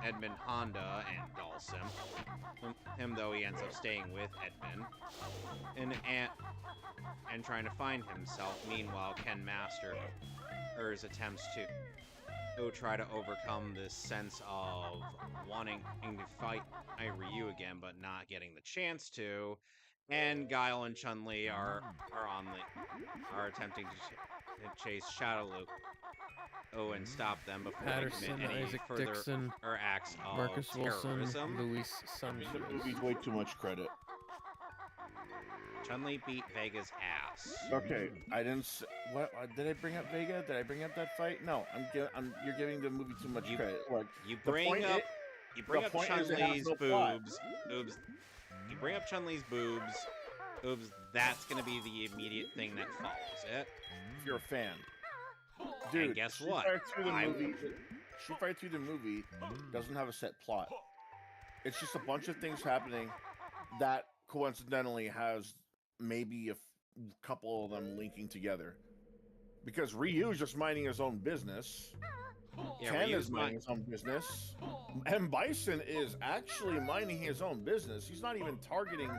Edmund Honda, and Dalsim. Him, though, he ends up staying with Edmund, and trying to find himself. Meanwhile, Ken Master's attempts to try to overcome this sense of wanting to fight Ryu again, but not getting the chance to. And Guile and Chun-Li are attempting to chase Shadowloo. And stop them before Patterson, they commit any Isaac further Dixon, acts of Marcus Wilson, terrorism. Luis Sanchez. The movie's way too much credit. Chun-Li beat Vega's ass. Okay, I didn't. What did I bring up Vega? Did I bring up that fight? No, you're giving the movie too much credit. Like, You bring up Chun-Li's plot. boobs. You bring up Chun-Li's boobs. That's gonna be the immediate thing that follows it. If you're a fan, dude. And guess Street what? Fighter 2 Street Fighter 2 the movie doesn't have a set plot. It's just a bunch of things happening that coincidentally has maybe a couple of them linking together. Because Ryu's just minding his own business. Yeah, Ken Ryu's is minding his own business. And Bison is actually minding his own business. He's not even targeting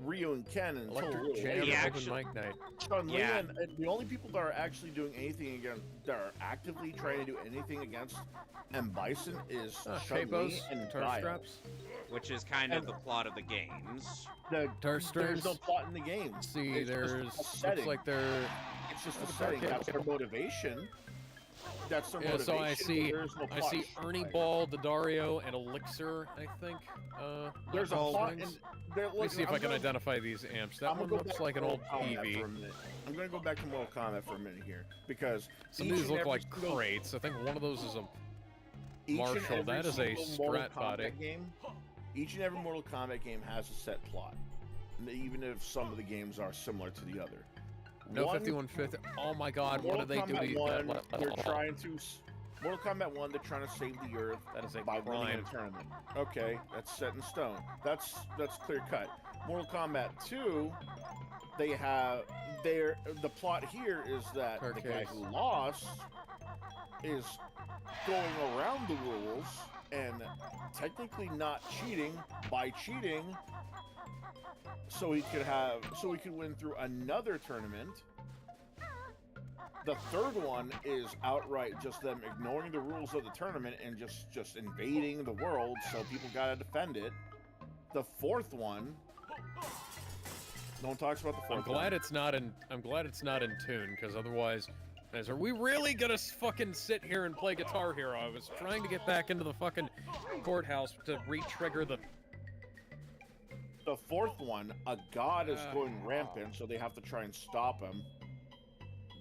Ryu and Ken until Electric Jam, He open actually- mic night. Chun-Li Yeah. and the only people that are actually doing anything against, that are actively trying to do anything against M. Bison is Chun-Li Capos, and tar Guile. straps. which is kind of the plot of the games. There's no plot in the game. See, It's just there's a looks setting. like they're It's just a Look at setting. that. That's their motivation. That's their yeah. motivation. So I see, There's no I plot. see Ernie Ball, Daddario, and Elixir. I think. There's a all plot. things. Let Let me see if I can identify these amps. That one looks like an old PV. I'm going to go back to Mortal Kombat for a minute here because Some each of these and look every like single- crates. I think one of those is a each and Marshall, every that is a single Mortal Strat body. Kombat game. Each and every Mortal Kombat game has a set plot, even if some of the games are similar to the other. no One- 5150. Oh my God! What Mortal do they do? Kombat to 1, that? they're trying to. Mortal Kombat 1, they're trying to save the Earth That is a by winning crime. a tournament. Okay, that's set in stone. That's clear cut. Mortal Kombat 2, they have the plot here is that the guy Carcase. who lost is going around the rules and technically not cheating by cheating so he could win through another tournament. The third one is outright just them ignoring the rules of the tournament and just invading the world, so people gotta defend it. The fourth one, no one talks about the fourth I'm glad one. it's not in. I'm glad it's not in tune, because otherwise, guys, are we really gonna fucking sit here and play Guitar Hero? I was trying to get back into the fucking courthouse to re-trigger the. The fourth one, a god is going rampant, so they have to try and stop him.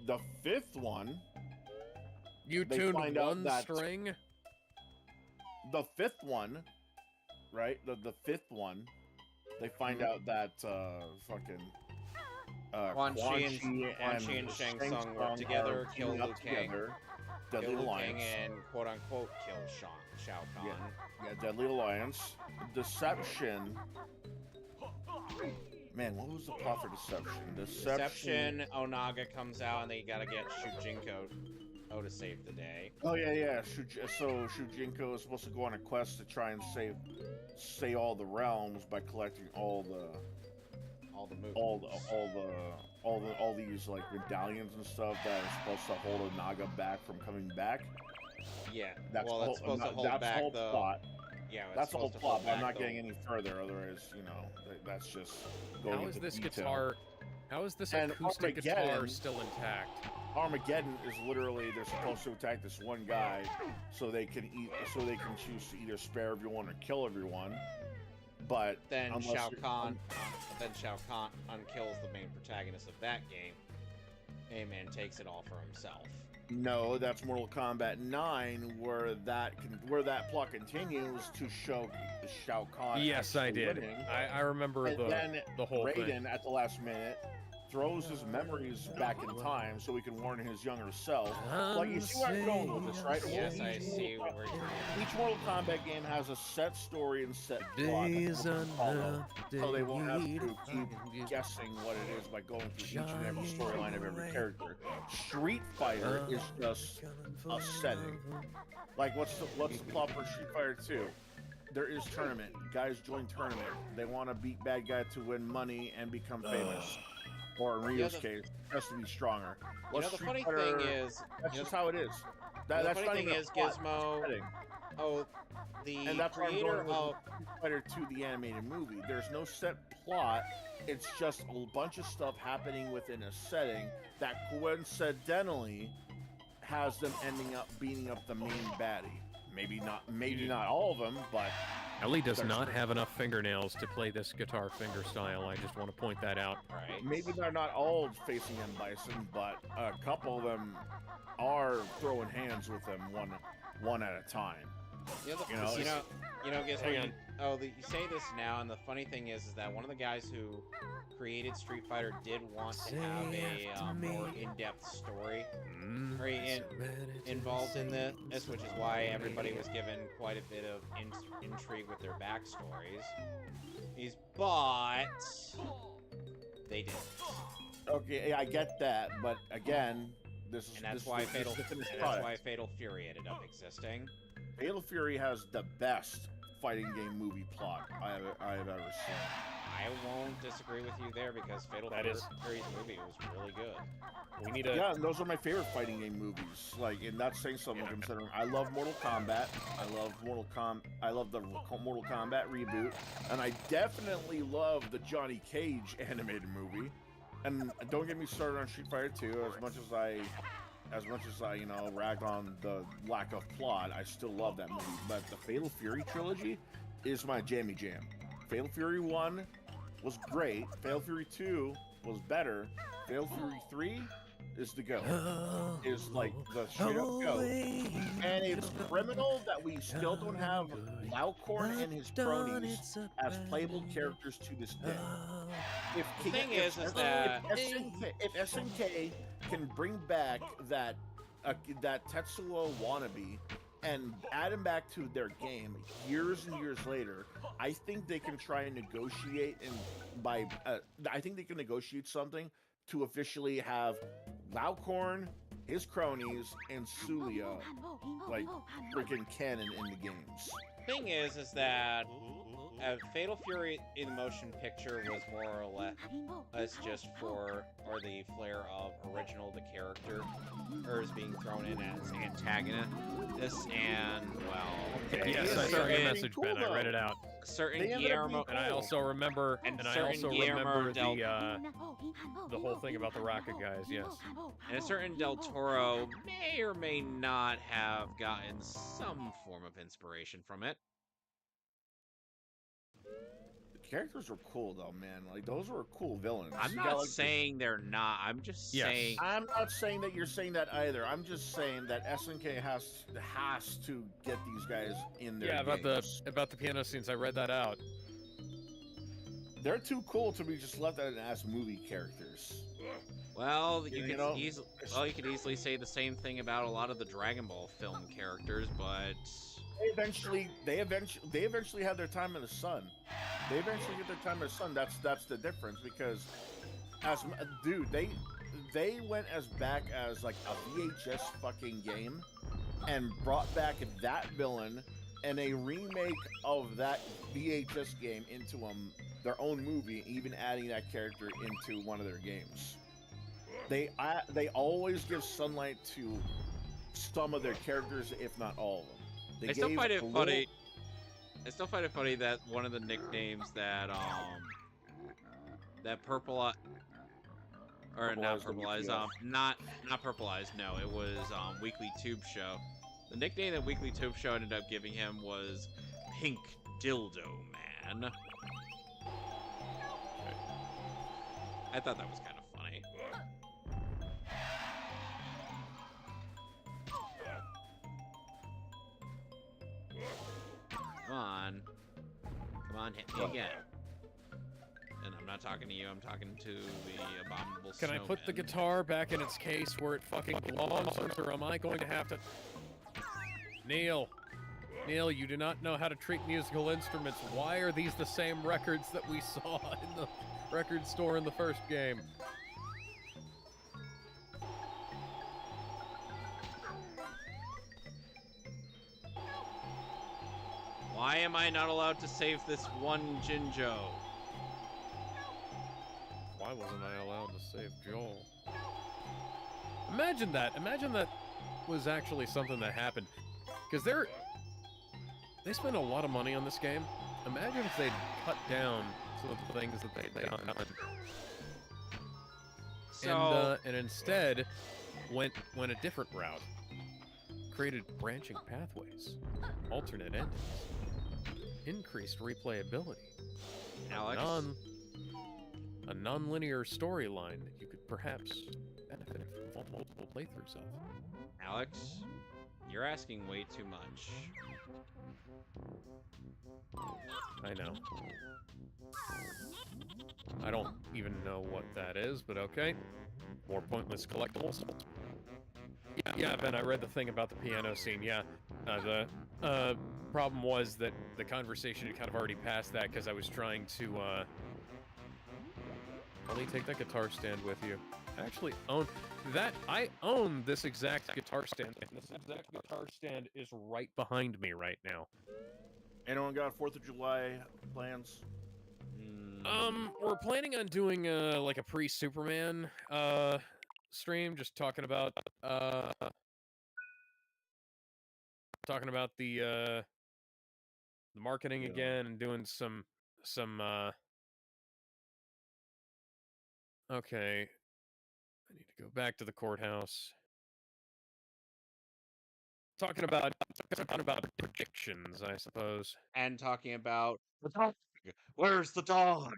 The fifth one, You They tuned find out one that- string. the fifth one, right? The fifth one, they find out that fucking Quan Chi and Shang Shang Tsung Tsung work together, are kill teaming Liu up Kang. together. Kill Deadly Liu Kang Alliance. and quote unquote kill Shao Kahn. Yeah, Deadly Alliance. Deception. Man, what was the plot for Deception? Deception, Onaga comes out and they gotta get Shujinko to save the day. Oh yeah. So Shujinko is supposed to go on a quest to try and save all the realms by collecting all these like medallions and stuff that are supposed to hold a Naga back from coming back. Yeah. That's well, the that's whole, supposed to hold that's back the whole the plot. Yeah, it's That's the whole supposed to hold plot. But I'm back not the- getting any further. Otherwise, that's just going How is into this detail. guitar? How is this And acoustic guitar Armageddon- still intact? Armageddon is literally they're supposed to attack this one guy, so they can choose to either spare everyone or kill everyone. But Then unless Shao you're- Kahn unkills the main protagonist of that game. A-Man takes it all for himself. No, that's Mortal Kombat 9, where that plot continues to show Shao Kahn. Yes, I actually did. winning. I remember And then the whole Raiden, thing. at the last minute, throws his memories back in time so he can warn his younger self. Like, you see where I'm going with this, right? Yes, Well, I see where you're going. Each Mortal Kombat game has a set story and set plot that Days people can follow, so they won't have need to keep fucking guessing what it is by going through each and every storyline of every character. Street Fighter is just a setting. Like, what's the plot for Street Fighter 2? There is tournament. Guys join tournament. They want to beat bad guy to win money and become famous. Or in Ryo's case, just to be stronger. You know, the funny thing is, that's just how it is. the That's funny not thing even a is, plot, Gizmo. it's a setting. Oh, the And that's why I'm creator going with of Street Fighter 2, the animated movie. There's no set plot. It's just a bunch of stuff happening within a setting that coincidentally has them ending up beating up the main baddie. Maybe not all of them, but Ellie does There's- not have enough fingernails to play this guitar finger style. I just want to point that out. right. maybe they're not all facing M. Bison, but a couple of them are throwing hands with them one at a time. You know, You know, Gizmo, Hang on. you say this now, and the funny thing is that one of the guys who created Street Fighter did want to have a more in-depth story involved in this, which is why everybody was given quite a bit of intrigue with their backstories. But they didn't, Okay, I get that, but again, this is and that's this why is, this Fatal, is the finished and that's why product. Fatal Fury ended up existing. Fatal Fury has the best fighting game movie plot I have ever seen. I won't disagree with you there because Fatal That is- Fury's movie was really good. We need a. Yeah, and those are my favorite fighting game movies. Like, and that's saying something considering I love Mortal Kombat. I love the Mortal Kombat reboot, and I definitely love the Johnny Cage animated movie. And don't get me started on Street Fighter 2. As much as I ragged on the lack of plot, I still love that movie. But the Fatal Fury trilogy is my jammy jam. Fatal Fury 1 was great. Fatal Fury 2 was better. Fatal Fury 3 is the go. Is like the straight up go. And it's criminal that we still don't have Laucorn and his cronies as playable characters to this day. If The thing is that- if SNK can bring back that Tetsuo wannabe and add him back to their game years and years later, I think they can try and negotiate I think they can negotiate something to officially have Laucorn, his cronies, and Sulia like freaking canon in the games. Thing is that Fatal Fury in the motion picture was more or less just for the flair of original the character, or is being thrown in as antagonist, and well, Yes, I saw your message, Ben. I read it out. certain They ended up Guillermo, And I also remember, And and I certain also Guillermo remember del- the whole thing about the Rocket guys. Yes. and a certain Del Toro may or may not have gotten some form of inspiration from it. The characters were cool though, man. Like those were cool villains. I'm You not got, like, saying they're not. I'm just Yes. saying. I'm not saying that you're saying that either. I'm just saying that SNK has to get these guys in there. Yeah, about the piano scenes. I read that out. They're too cool to be just left as movie characters. Well, You you could know, you could easily say the same thing about a lot of the Dragon Ball film characters, but They eventually have their time in the sun. They eventually get their time in the sun. That's the difference because, dude, they went as back as like a VHS fucking game, and brought back that villain and a remake of that VHS game into their own movie, even adding that character into one of their games. They always give sunlight to some of their characters, if not all of them. I still find it funny. I still find it funny that one of the nicknames that Purple or not Purple Eyes, not Purple Eyes, no, it was Weekly Tube Show. The nickname that Weekly Tube Show ended up giving him was Pink Dildo Man. I thought that was kind of funny. Come on, hit me again. And I'm not talking to you, I'm talking to the abominable Can I put the guitar back in its case where it fucking belongs, or am I going to have to... Neil, you do not know how to treat musical instruments. Why are these the same records that we saw in the record store in the first game? Why am I not allowed to save this one Jinjo? Why wasn't I allowed to save Joel? Imagine that. Imagine that was actually something that happened. Because they spent a lot of money on this game. Imagine if they'd cut down some of the things that they'd done. So, And instead went a different route. Created branching pathways, alternate endings, increased replayability, Alex, a non-linear storyline that you could perhaps benefit from multiple playthroughs of. Alex, you're asking way too much. I know. I don't even know what that is, but okay. More pointless collectibles. Yeah, Ben, I read the thing about the piano scene, yeah. The problem was that the conversation had kind of already passed that because I was trying to, Only take that guitar stand with you. I actually own that. I own this exact guitar stand. This exact guitar stand is right behind me right now. Anyone got 4th of July plans? We're planning on doing like a pre-Superman stream, just talking about the marketing again, and doing some okay. I need to go back to the courthouse. Talking about predictions, I suppose. And talking about the dog. Where's the dog?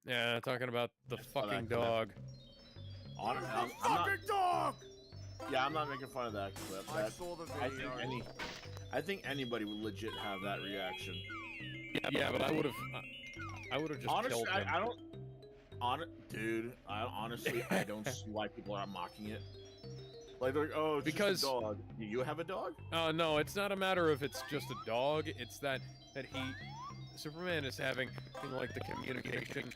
Yeah, talking about the fucking dog. I'm dog! Yeah, I'm not making fun of that clip. I saw the video. I think anybody would legit have that reaction. Yeah, but I would have just Honestly, killed him. I don't. Honestly, I don't see why people are mocking it. Like, they're like, oh, it's because just a dog. Do you have a dog? No, it's not a matter of it's just a dog. It's that Superman is having like the communication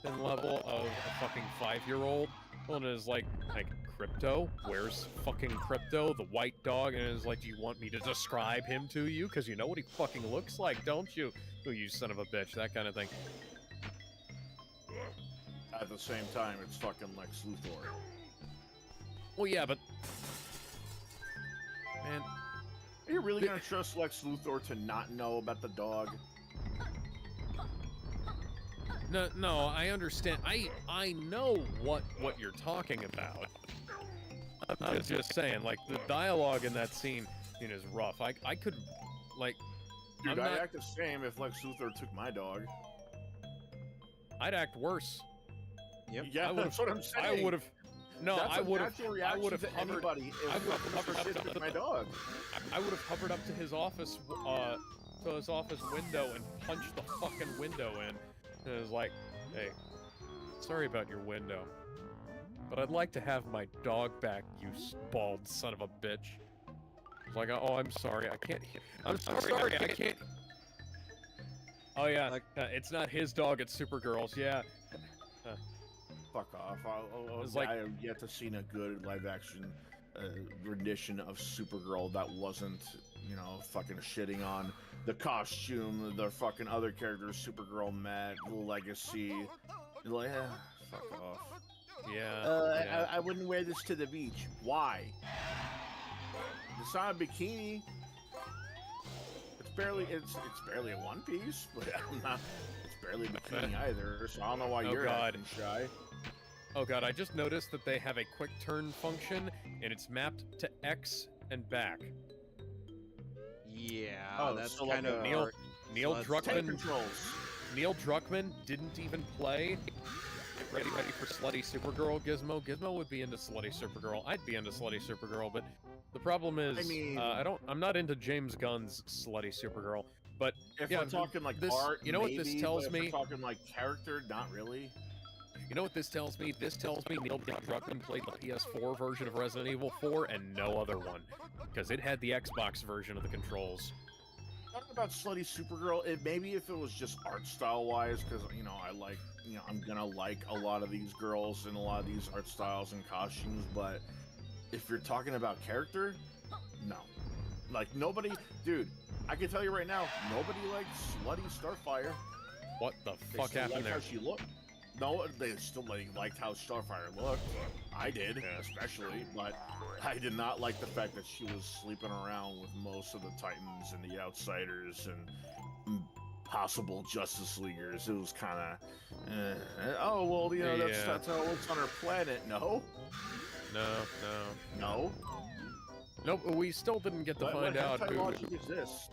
level of a fucking 5-year-old. And is like Crypto. Where's fucking Crypto, the white dog? And is like, do you want me to describe him to you? Because you know what he fucking looks like, don't you? Oh, you son of a bitch. That kind of thing. At the same time, it's fucking Lex Luthor. Well, yeah, but man, are you really gonna trust Lex Luthor to not know about the dog? No, I understand. I know what you're talking about. I'm just saying, like, the dialogue in that scene is rough. I could, like, dude, I'd act the same if Lex Luthor took my dog. I'd act worse. Yep. Yeah, that's what I'm saying. I would have. No, that's I would have. I would have hovered. I would have hovered up to my dog. I would have hovered up to his office, window and punched the fucking window in. And it was like, hey, sorry about your window, but I'd like to have my dog back, you bald son of a bitch. It's like, oh, I'm sorry, I can't. I'm sorry, I can't. Oh yeah, it's not his dog, it's Supergirl's. Yeah. fuck off. It's like- I have yet to see a good live action rendition of Supergirl that wasn't, you know, fucking shitting on the costume, the fucking other characters, Supergirl, Matt, Legacy. Like, fuck off. Yeah. I wouldn't wear this to the beach. Why? It's not a bikini. It's barely a one piece, but I'm not. It's barely a bikini either. So I don't know why Oh, you're God. acting shy. Oh god, I just noticed that they have a quick turn function, and it's mapped to X and back. Yeah, Oh, that's so kind like of Neil- hard. Neil that's- Tank Druckmann. controls. Neil Druckmann didn't even play. Get ready for slutty Supergirl. Gizmo. Gizmo would be into slutty Supergirl. I'd be into slutty Supergirl, but the problem is, I mean- I'm not into James Gunn's slutty Supergirl. But If yeah, we're talking like this- art, you know what this maybe, tells but if me? we're talking like character, not really. you know what this tells me? This tells me Neil Druckmann played the PS4 version of Resident Evil 4 and no other one, because it had the Xbox version of the controls. Talking about slutty Supergirl, maybe if it was just art style wise, because you know I'm gonna like a lot of these girls and a lot of these art styles and costumes, but if you're talking about character, no. Like nobody, dude. I can tell you right now, nobody likes slutty Starfire. What the They fuck still happened liked there? how she looked. No, they still liked how Starfire looked. I did, especially, but I did not like the fact that she was sleeping around with most of the Titans and the Outsiders and possible Justice Leaguers. It was kind of, oh well, you know Yeah. that's how it looks on her planet. No, no. Nope, we still didn't get to find out what who. logic is this?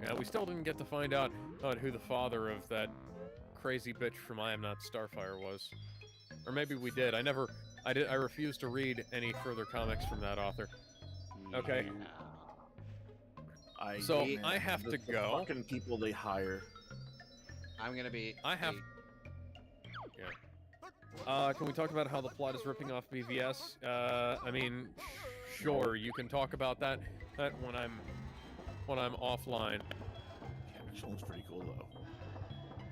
Yeah, we still didn't get to find out who the father of that crazy bitch from I Am Not Starfire was. Or maybe we did. I refused to read any further comics from that author. Okay. So, Man, I have to the go. Fucking people they hire. I'm gonna be. I have- Can we talk about how the plot is ripping off BVS? I mean, sure, you can talk about that when I'm offline. Yeah, that one's pretty cool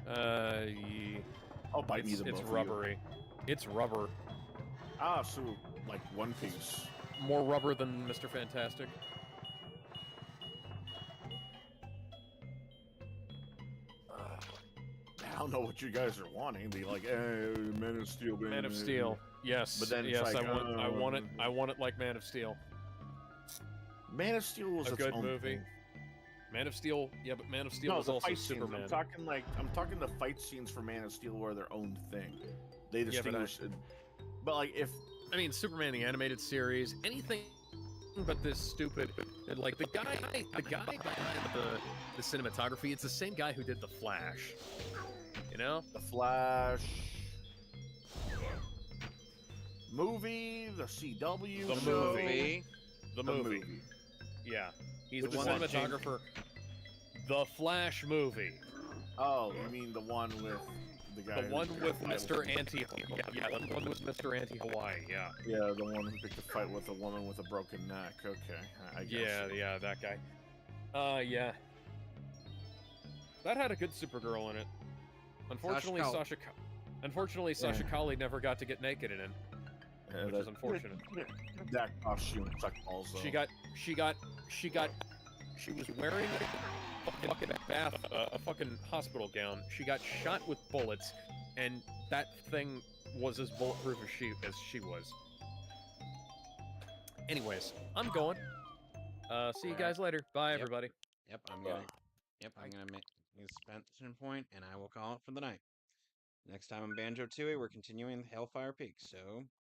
though. Ye- I'll bite me it's the both of you. rubbery. It's rubber. Ah, so like One Piece. More rubber than Mr. Fantastic. I don't know what you guys are wanting. Be like, Man of Steel. Man of Steel. Yes. But then it's yes, like, I want it like Man of Steel. Man of Steel was A its good own movie. thing. Man of Steel. Yeah, but Man of Steel No, was the also fight scenes. Superman. I'm talking the fight scenes for Man of Steel were their own thing. They Yeah, but distinguish it. But like if I mean, Superman the animated series, anything but this stupid, like the guy behind the cinematography, it's the same guy who did the Flash. You know? the Flash movie, the CW The show, movie. The movie. Yeah. He's Which the one? cinematographer. The Flash movie. Oh, you mean the one with the guy? The who one picked with the fight Mr. Anti. Yeah, the one with Mr. Anti Hawaii. Yeah. Yeah, the one who picked a fight with a woman with a broken neck. Okay, I guess. Yeah, that guy. Yeah. That had a good Supergirl in it. Unfortunately, Sasha Kali never got to get naked in it, Yeah, which is unfortunate. That costume sucked balls though. She was wearing a fucking a fucking hospital gown. She got shot with bullets, and that thing was as bulletproof as she was. Anyways, I'm going. See you guys later. Bye, Yep. everybody. Yep, I'm gonna make a suspension point, and I will call it for the night. Next time on Banjo Tooie, we're continuing the Hailfire Peaks, so